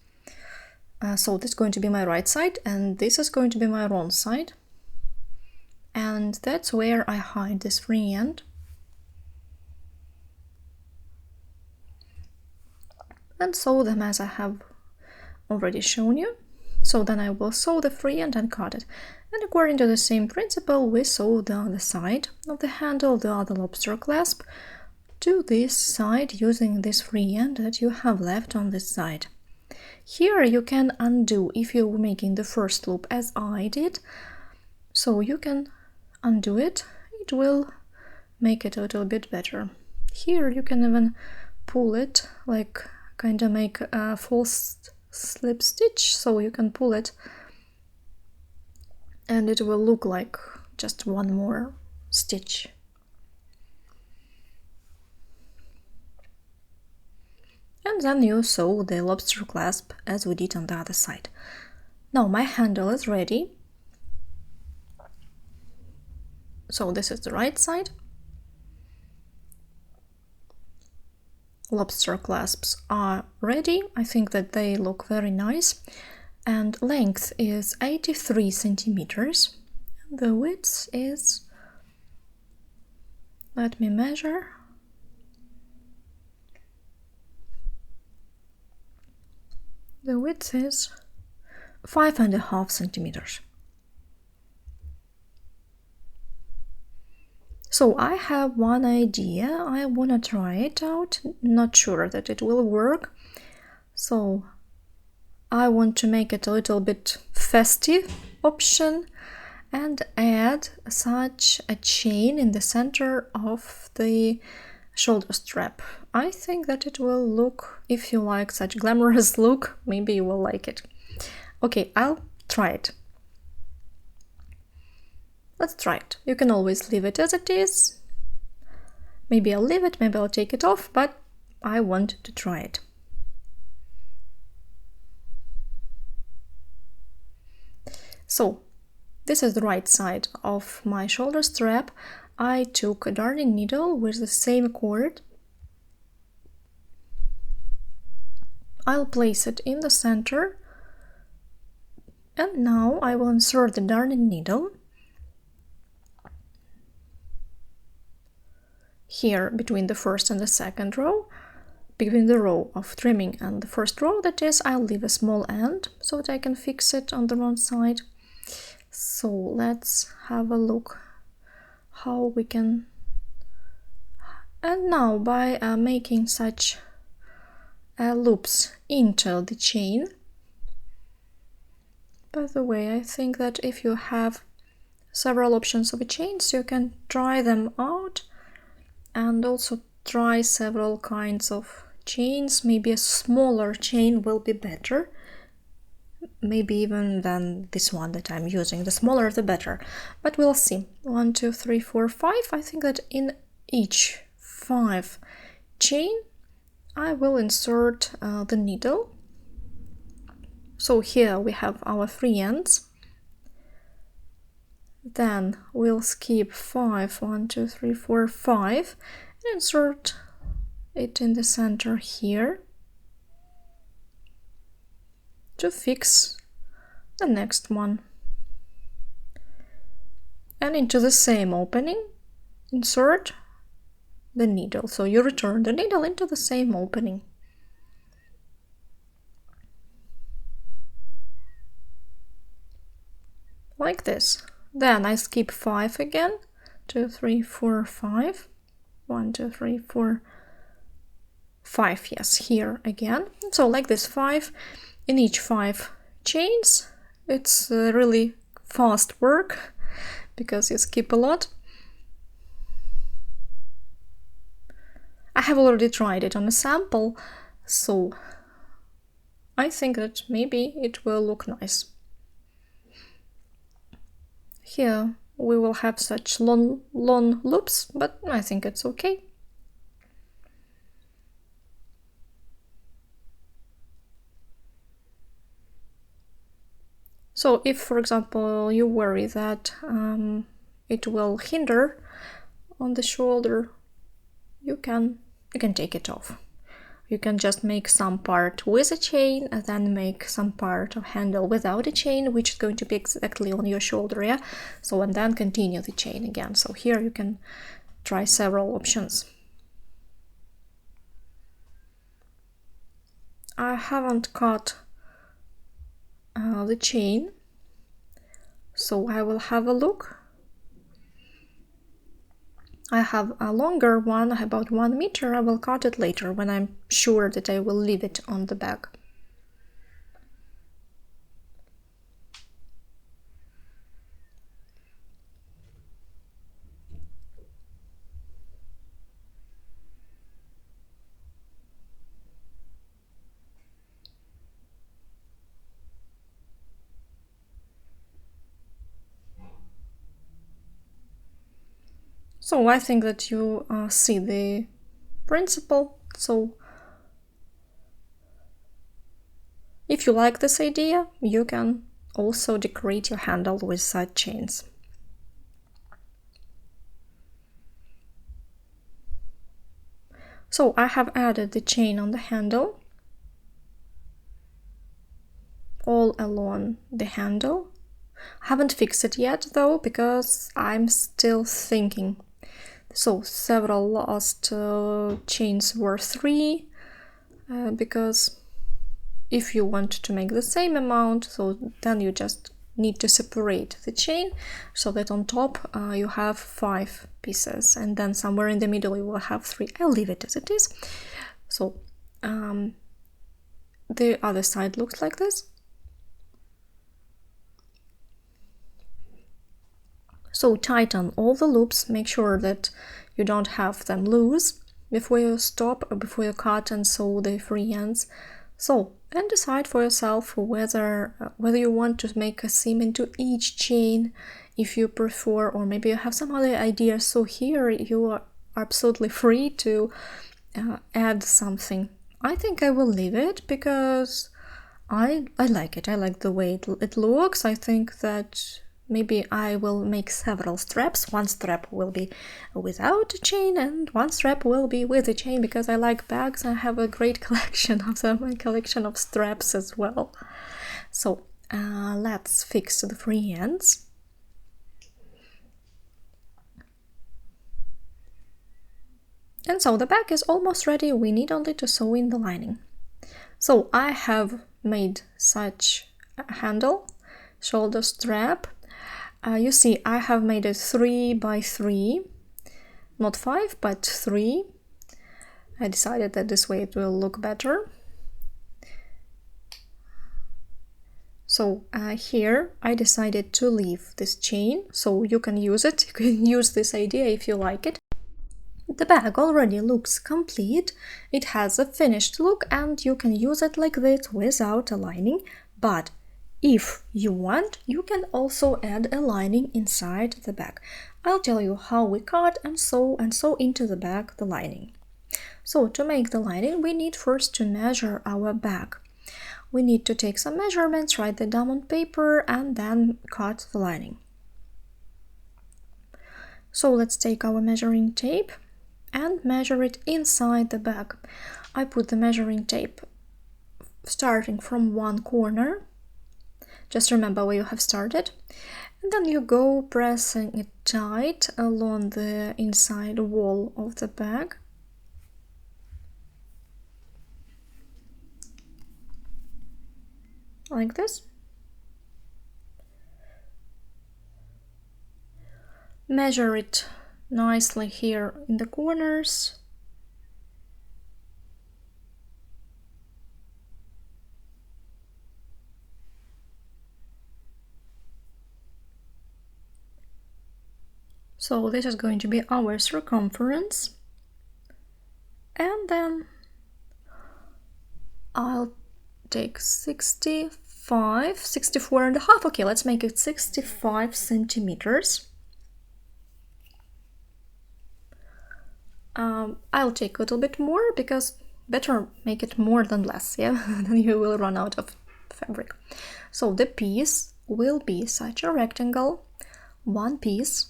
So this is going to be my right side, and this is going to be my wrong side. And that's where I hide this free end. and sew them as I have already shown you. So then I will sew the free end and cut it. And according to the same principle, we sew the other side of the handle, the other lobster clasp, to this side using this free end that you have left on this side. Here you can undo if you're making the first loop as I did, so you can undo it. It will make it a little bit better. Here you can even pull it, like kind of make a false slip stitch, so you can pull it and it will look like just one more stitch. And then you sew the lobster clasp as we did on the other side. Now my handle is ready. So this is the right side. Lobster clasps are ready. I think that they look very nice. And length is 83 centimeters. The width is, let me measure. The width is 5.5 centimeters. So I have one idea. I wanna try it out. Not sure that it will work. So I want to make it a little bit festive option and add such a chain in the center of the shoulder strap. I think that it will look, if you like such glamorous look, maybe you will like it. Okay, I'll try it. Let's try it. You can always leave it as it is. Maybe I'll leave it, maybe I'll take it off, but I want to try it. So, this is the right side of my shoulder strap. I took a darning needle with the same cord. I'll place it in the center. And now I will insert the darning needle here between the first and the second row. Between the row of trimming and the first row, that is, I'll leave a small end so that I can fix it on the wrong side. So let's have a look how we can. And now by making such loops into the chain. By the way, I think that if you have several options of chains, you can try them out and also try several kinds of chains. Maybe a smaller chain will be better. Maybe even than this one that I'm using. The smaller the better, but we'll see. 1, 2, 3, 4, 5. I think that in each 5 chain I will insert the needle. So here we have our 3 ends. Then we'll skip 5, 1, 2, 3, 4, 5 and insert it in the center here to fix the next one. And into the same opening, insert the needle. So you return the needle into the same opening. Like this. Then I skip 5 again. 2, 3, 4, 5. 1, 2, 3, 4, 5. Yes, here again. So like this, 5 in each 5 chains. It's really fast work because you skip a lot. I have already tried it on a sample, so I think that maybe it will look nice. Here we will have such long loops, but I think it's okay. So if, for example, you worry that it will hinder on the shoulder, you can take it off. You can just make some part with a chain and then make some part of handle without a chain, which is going to be exactly on your shoulder, yeah? So, and then continue the chain again. So here you can try several options. I haven't cut the chain, so I will have a look. I have a longer one, about 1 meter. I will cut it later when I'm sure that I will leave it on the bag. So I think that you see the principle. So if you like this idea, you can also decorate your handle with such chains. So I have added the chain on the handle, all along the handle. I haven't fixed it yet though, because I'm still thinking. So several last chains were 3, because if you want to make the same amount, so then you just need to separate the chain so that on top you have 5 pieces, and then somewhere in the middle you will have 3. I'll leave it as it is. So the other side looks like this. So tighten all the loops, make sure that you don't have them loose before you stop or before you cut and sew the free ends. So, and decide for yourself whether you want to make a seam into each chain if you prefer, or maybe you have some other ideas. So here you are absolutely free to add something. I think I will leave it because I like it. I like the way it looks. I think that maybe I will make several straps. One strap will be without a chain and one strap will be with a chain, because I like bags. I have a great collection of them, a collection of straps as well. So let's fix the free ends. And so the bag is almost ready. We need only to sew in the lining. So I have made such a handle, shoulder strap. You see, I have made it 3 by 3, not 5, but 3. I decided that this way it will look better. So here I decided to leave this chain, so you can use it. You can use this idea if you like it. The bag already looks complete. It has a finished look and you can use it like this without a lining, but if you want, you can also add a lining inside the bag. I'll tell you how we cut and sew into the bag the lining. So to make the lining, we need first to measure our bag. We need to take some measurements, write them down on paper, and then cut the lining. So let's take our measuring tape and measure it inside the bag. I put the measuring tape starting from one corner. Just remember where you have started, and then you go pressing it tight along the inside wall of the bag. Like this. Measure it nicely here in the corners. So this is going to be our circumference, and then I'll take 64 and a half. Okay, let's make it 65 centimeters. I'll take a little bit more, because better make it more than less, yeah? Then you will run out of fabric. So the piece will be such a rectangle, one piece.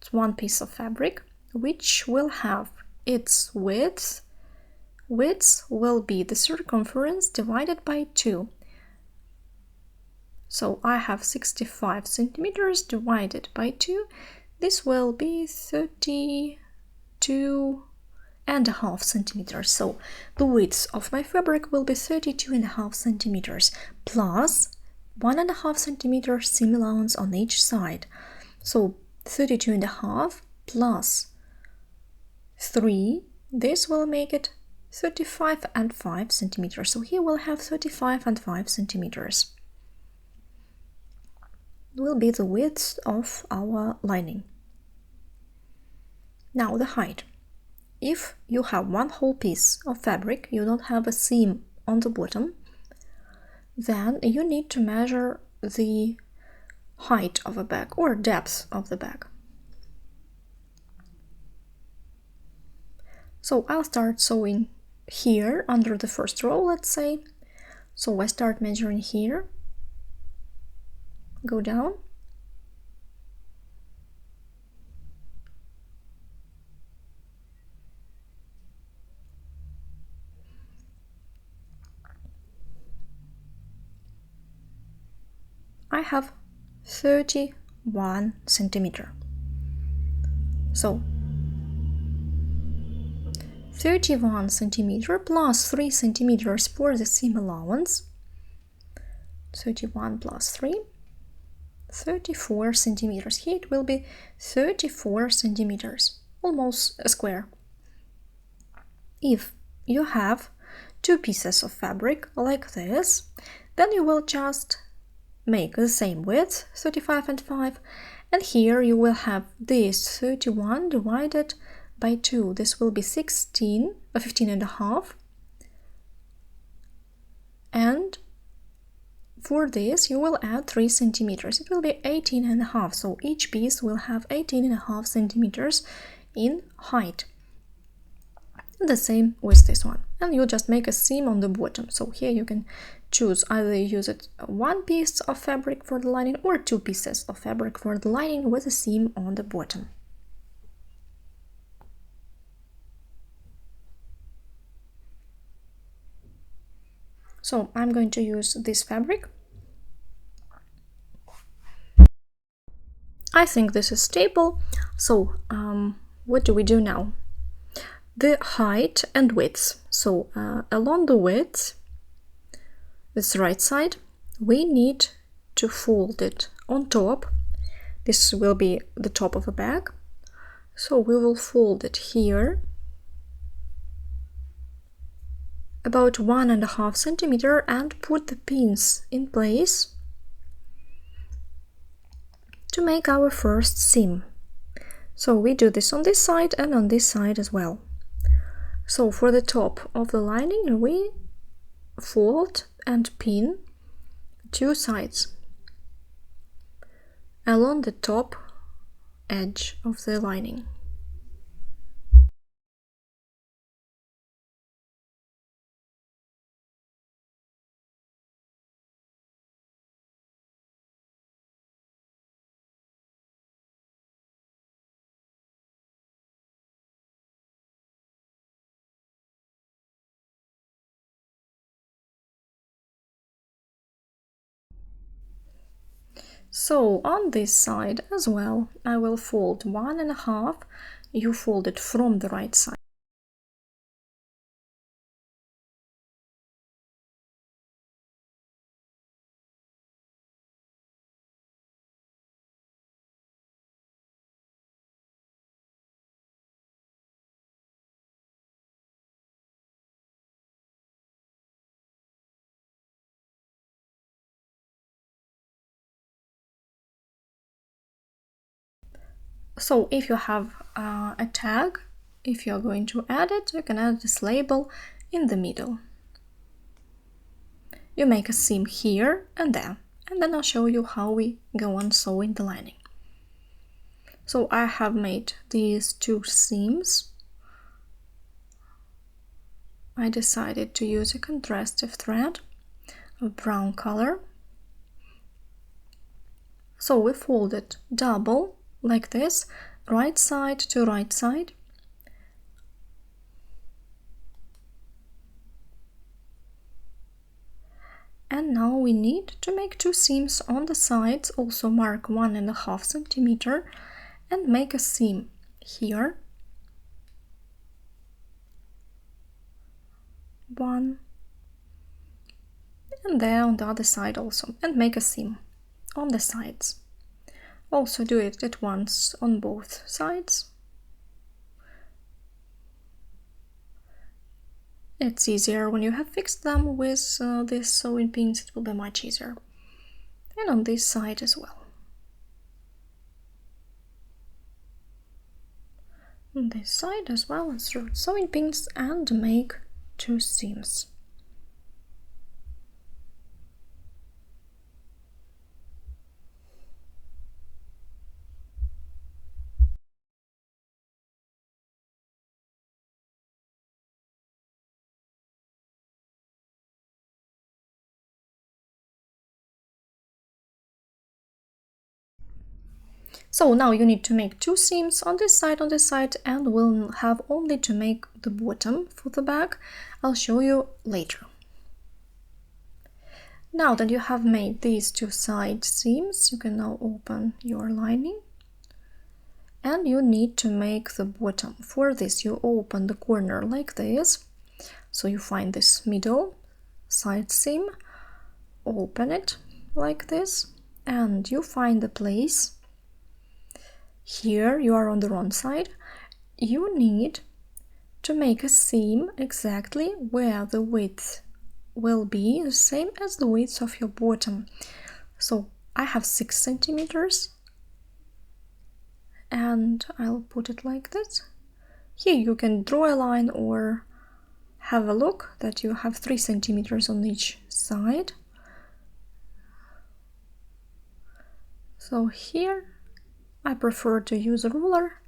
It's one piece of fabric, which will have its width. Width will be the circumference divided by 2. So I have 65 centimeters divided by 2. This will be 32 32.5 centimeters. So the width of my fabric will be 32.5 centimeters plus 1.5 centimeters seam allowance on each side. So 32.5 plus 3, this will make it 35.5 centimeters. So here we'll have 35.5 centimeters. Will be the width of our lining. Now the height. If you have one whole piece of fabric, you don't have a seam on the bottom, then you need to measure the height of a bag or depth of the bag. So I'll start sewing here under the first row, let's say. So I start measuring here, go down, I have 31 centimeter. So 31 centimeter plus 3 centimeters for the seam allowance. 31 plus 3, 34 centimeters. Here it will be 34 centimeters, almost a square. If you have two pieces of fabric like this, then you will just make the same width, 35.5, and here you will have this 31 divided by 2. This will be 15 and a half. And for this you will add 3 centimeters. It will be 18 and a half. So each piece will have 18 and a half centimeters in height. The same with this one. And you just make a seam on the bottom. So here you can choose either use it one piece of fabric for the lining or two pieces of fabric for the lining with a seam on the bottom. So I'm going to use this fabric. I think this is stable. So what do we do now? The height and width. So along the width, this right side, we need to fold it on top. This will be the top of a bag. So we will fold it here about 1.5 centimeter and put the pins in place to make our first seam. So we do this on this side and on this side as well. So for the top of the lining, we fold and pin two sides along the top edge of the lining. So on this side as well, I will fold 1.5. You fold it from the right side. So if you have a tag, if you're going to add it, you can add this label in the middle. You make a seam here and then I'll show you how we go on sewing the lining. So I have made these two seams. I decided to use a contrastive thread of brown color. So we fold it double like this, right side to right side. And now we need to make two seams on the sides, also mark 1.5 centimeter and make a seam here one, and there on the other side also, and make a seam on the sides. Also do it at once on both sides. It's easier when you have fixed them with these sewing pins, it will be much easier. And on this side as well. On this side as well, insert sewing pins and make 2 seams. So now you need to make 2 seams on this side, and we'll have only to make the bottom for the bag. I'll show you later. Now that you have made these 2 side seams, you can now open your lining. And you need to make the bottom. For this, you open the corner like this. So you find this middle side seam, open it like this, and you find the place. Here you are on the wrong side. You need to make a seam exactly where the width will be the same as the width of your bottom. So I have 6 centimeters, and I'll put it like this. Here you can draw a line or have a look that you have 3 centimeters on each side. So here I prefer to use a ruler.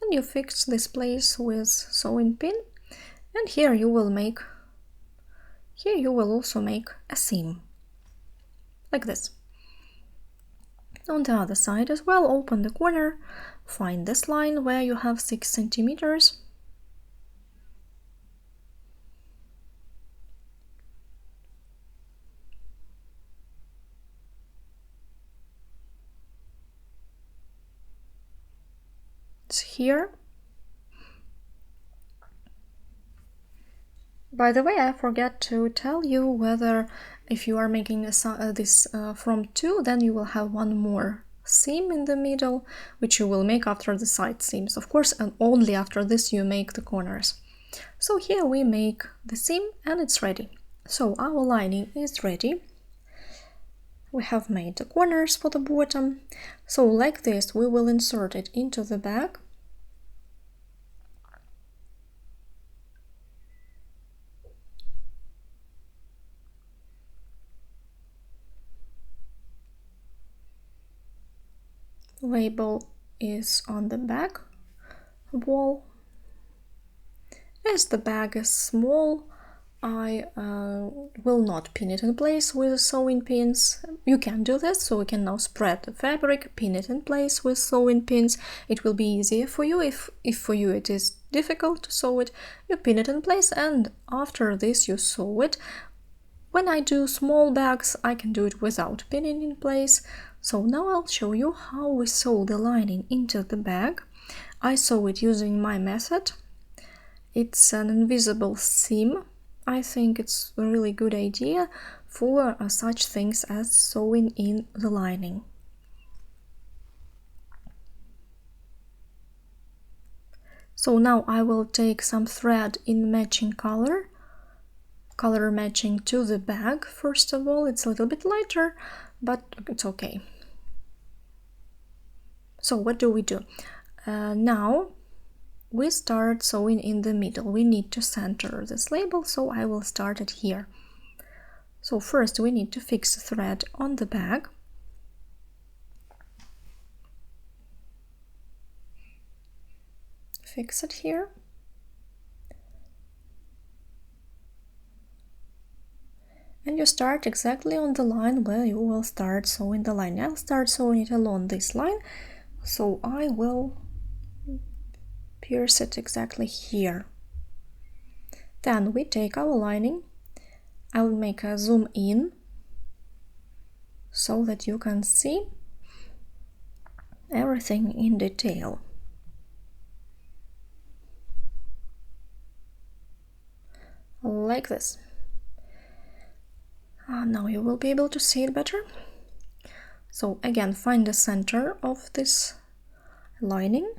And you fix this place with sewing pin, and here you will also make a seam like this. On the other side as well, open the corner, find this line where you have 6 centimeters. It's here. By the way, I forgot to tell you whether if you are making this from 2, then you will have 1 more seam in the middle, which you will make after the side seams, of course, and only after this you make the corners. So here we make the seam and it's ready. So our lining is ready. We have made the corners for the bottom. So like this we will insert it into the bag. Label is on the back wall. As the bag is small, I will not pin it in place with sewing pins. You can do this, so we can now spread the fabric, pin it in place with sewing pins. It will be easier for you. If for you it is difficult to sew it, you pin it in place, and after this you sew it. When I do small bags, I can do it without pinning in place. So now I'll show you how we sew the lining into the bag. I sew it using my method. It's an invisible seam. I think it's a really good idea for such things as sewing in the lining. So now I will take some thread in matching color matching to the bag. First of all, it's a little bit lighter, but it's okay. So what do we do? Now we start sewing in the middle. We need to center this label, so I will start it here. So first we need to fix the thread on the bag. Fix it here. And you start exactly on the line where you will start sewing the line. I'll start sewing it along this line, so I will pierce it exactly here. Then we take our lining. I will make a zoom in so that you can see. everything in detail. Like this. Now you will be able to see it better. So again, find the center of this lining.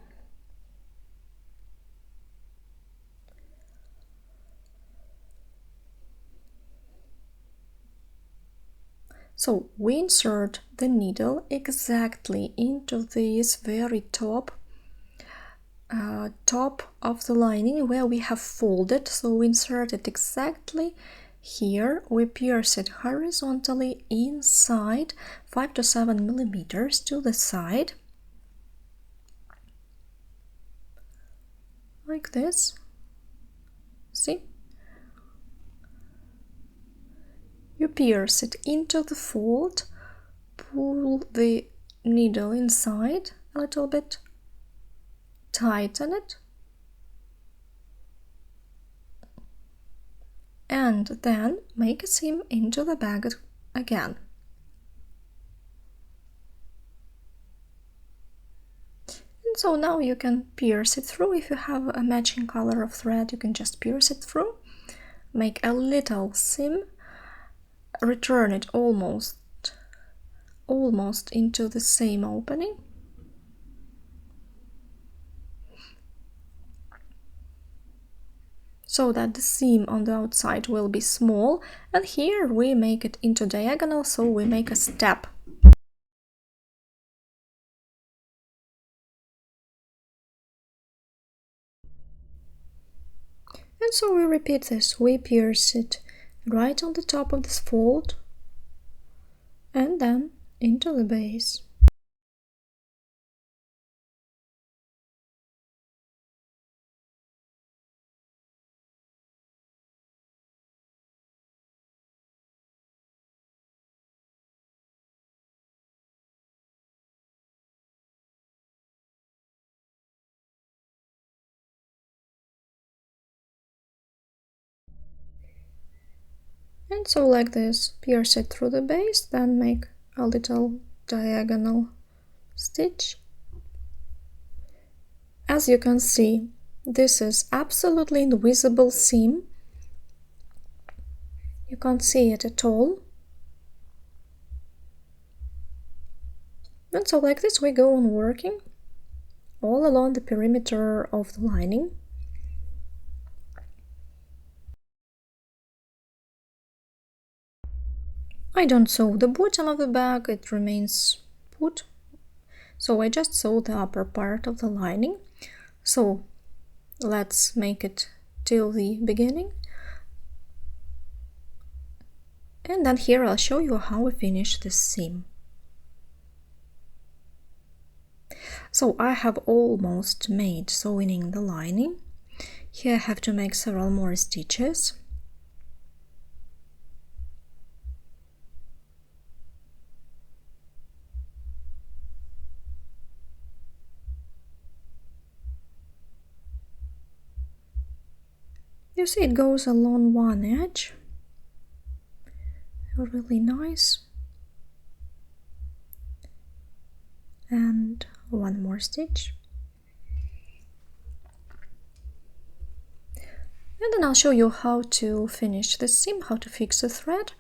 So we insert the needle exactly into this very top of the lining where we have folded. So we insert it exactly here. We pierce it horizontally inside 5 to 7 millimeters to the side, like this. See? You pierce it into the fold, pull the needle inside a little bit, tighten it, and then make a seam into the bag again. And so now you can pierce it through. If you have a matching color of thread, you can just pierce it through, make a little seam, return it almost into the same opening, so that the seam on the outside will be small, and here we make it into diagonal, so we make a step. And so we repeat this. We pierce it right on the top of this fold and then into the base. And so like this, pierce it through the base, then make a little diagonal stitch. As you can see, this is absolutely invisible seam. You can't see it at all. And so like this we go on working all along the perimeter of the lining. I don't sew the bottom of the bag, it remains put. So I just sew the upper part of the lining. So let's make it till the beginning. And then here I'll show you how we finish this seam. So I have almost made sewing in the lining. Here I have to make several more stitches. You see it goes along one edge, really nice, and one more stitch, and then I'll show you how to finish the seam, how to fix the thread.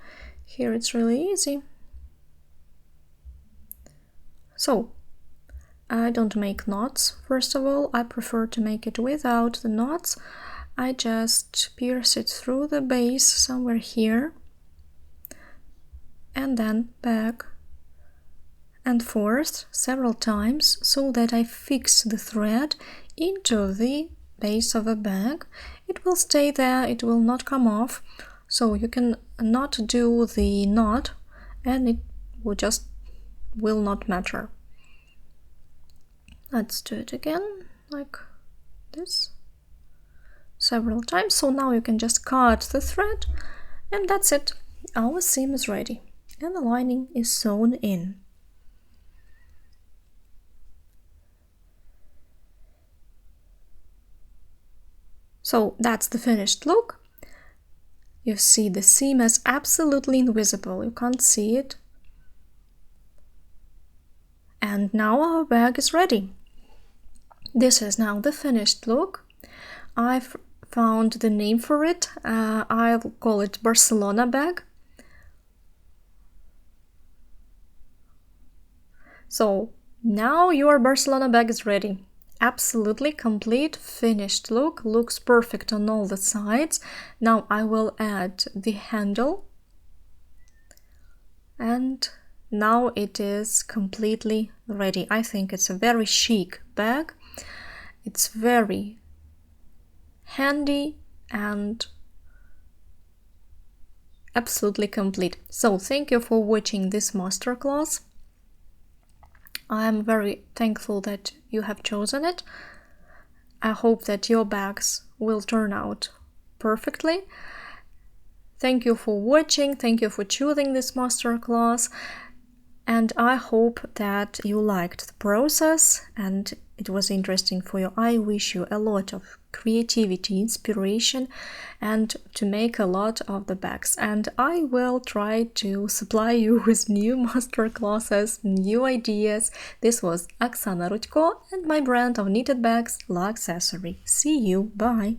Here it's really easy. So I don't make knots. First of all, I prefer to make it without the knots. I just pierce it through the base somewhere here, and then back and forth several times so that I fix the thread into the base of a bag. It will stay there, it will not come off, so you can not do the knot and it will not matter. Let's do it again like this several times. So now you can just cut the thread and that's it. Our seam is ready and the lining is sewn in. So that's the finished look. You see the seam is absolutely invisible, you can't see it. And now our bag is ready. This is now the finished look. I've found the name for it. I'll call it Barcelona bag. So now your Barcelona bag is ready. Absolutely complete, finished look. Looks perfect on all the sides. Now I will add the handle. And now it is completely ready. I think it's a very chic bag. It's very handy and absolutely complete. So thank you for watching this masterclass. I am very thankful that you have chosen it. I hope that your bags will turn out perfectly. Thank you for watching. Thank you for choosing this masterclass. And I hope that you liked the process and it was interesting for you. I wish you a lot of creativity, inspiration, and to make a lot of the bags. And I will try to supply you with new masterclasses, new ideas. This was Oksana Rudko and my brand of knitted bags, La Accessory. See you. Bye.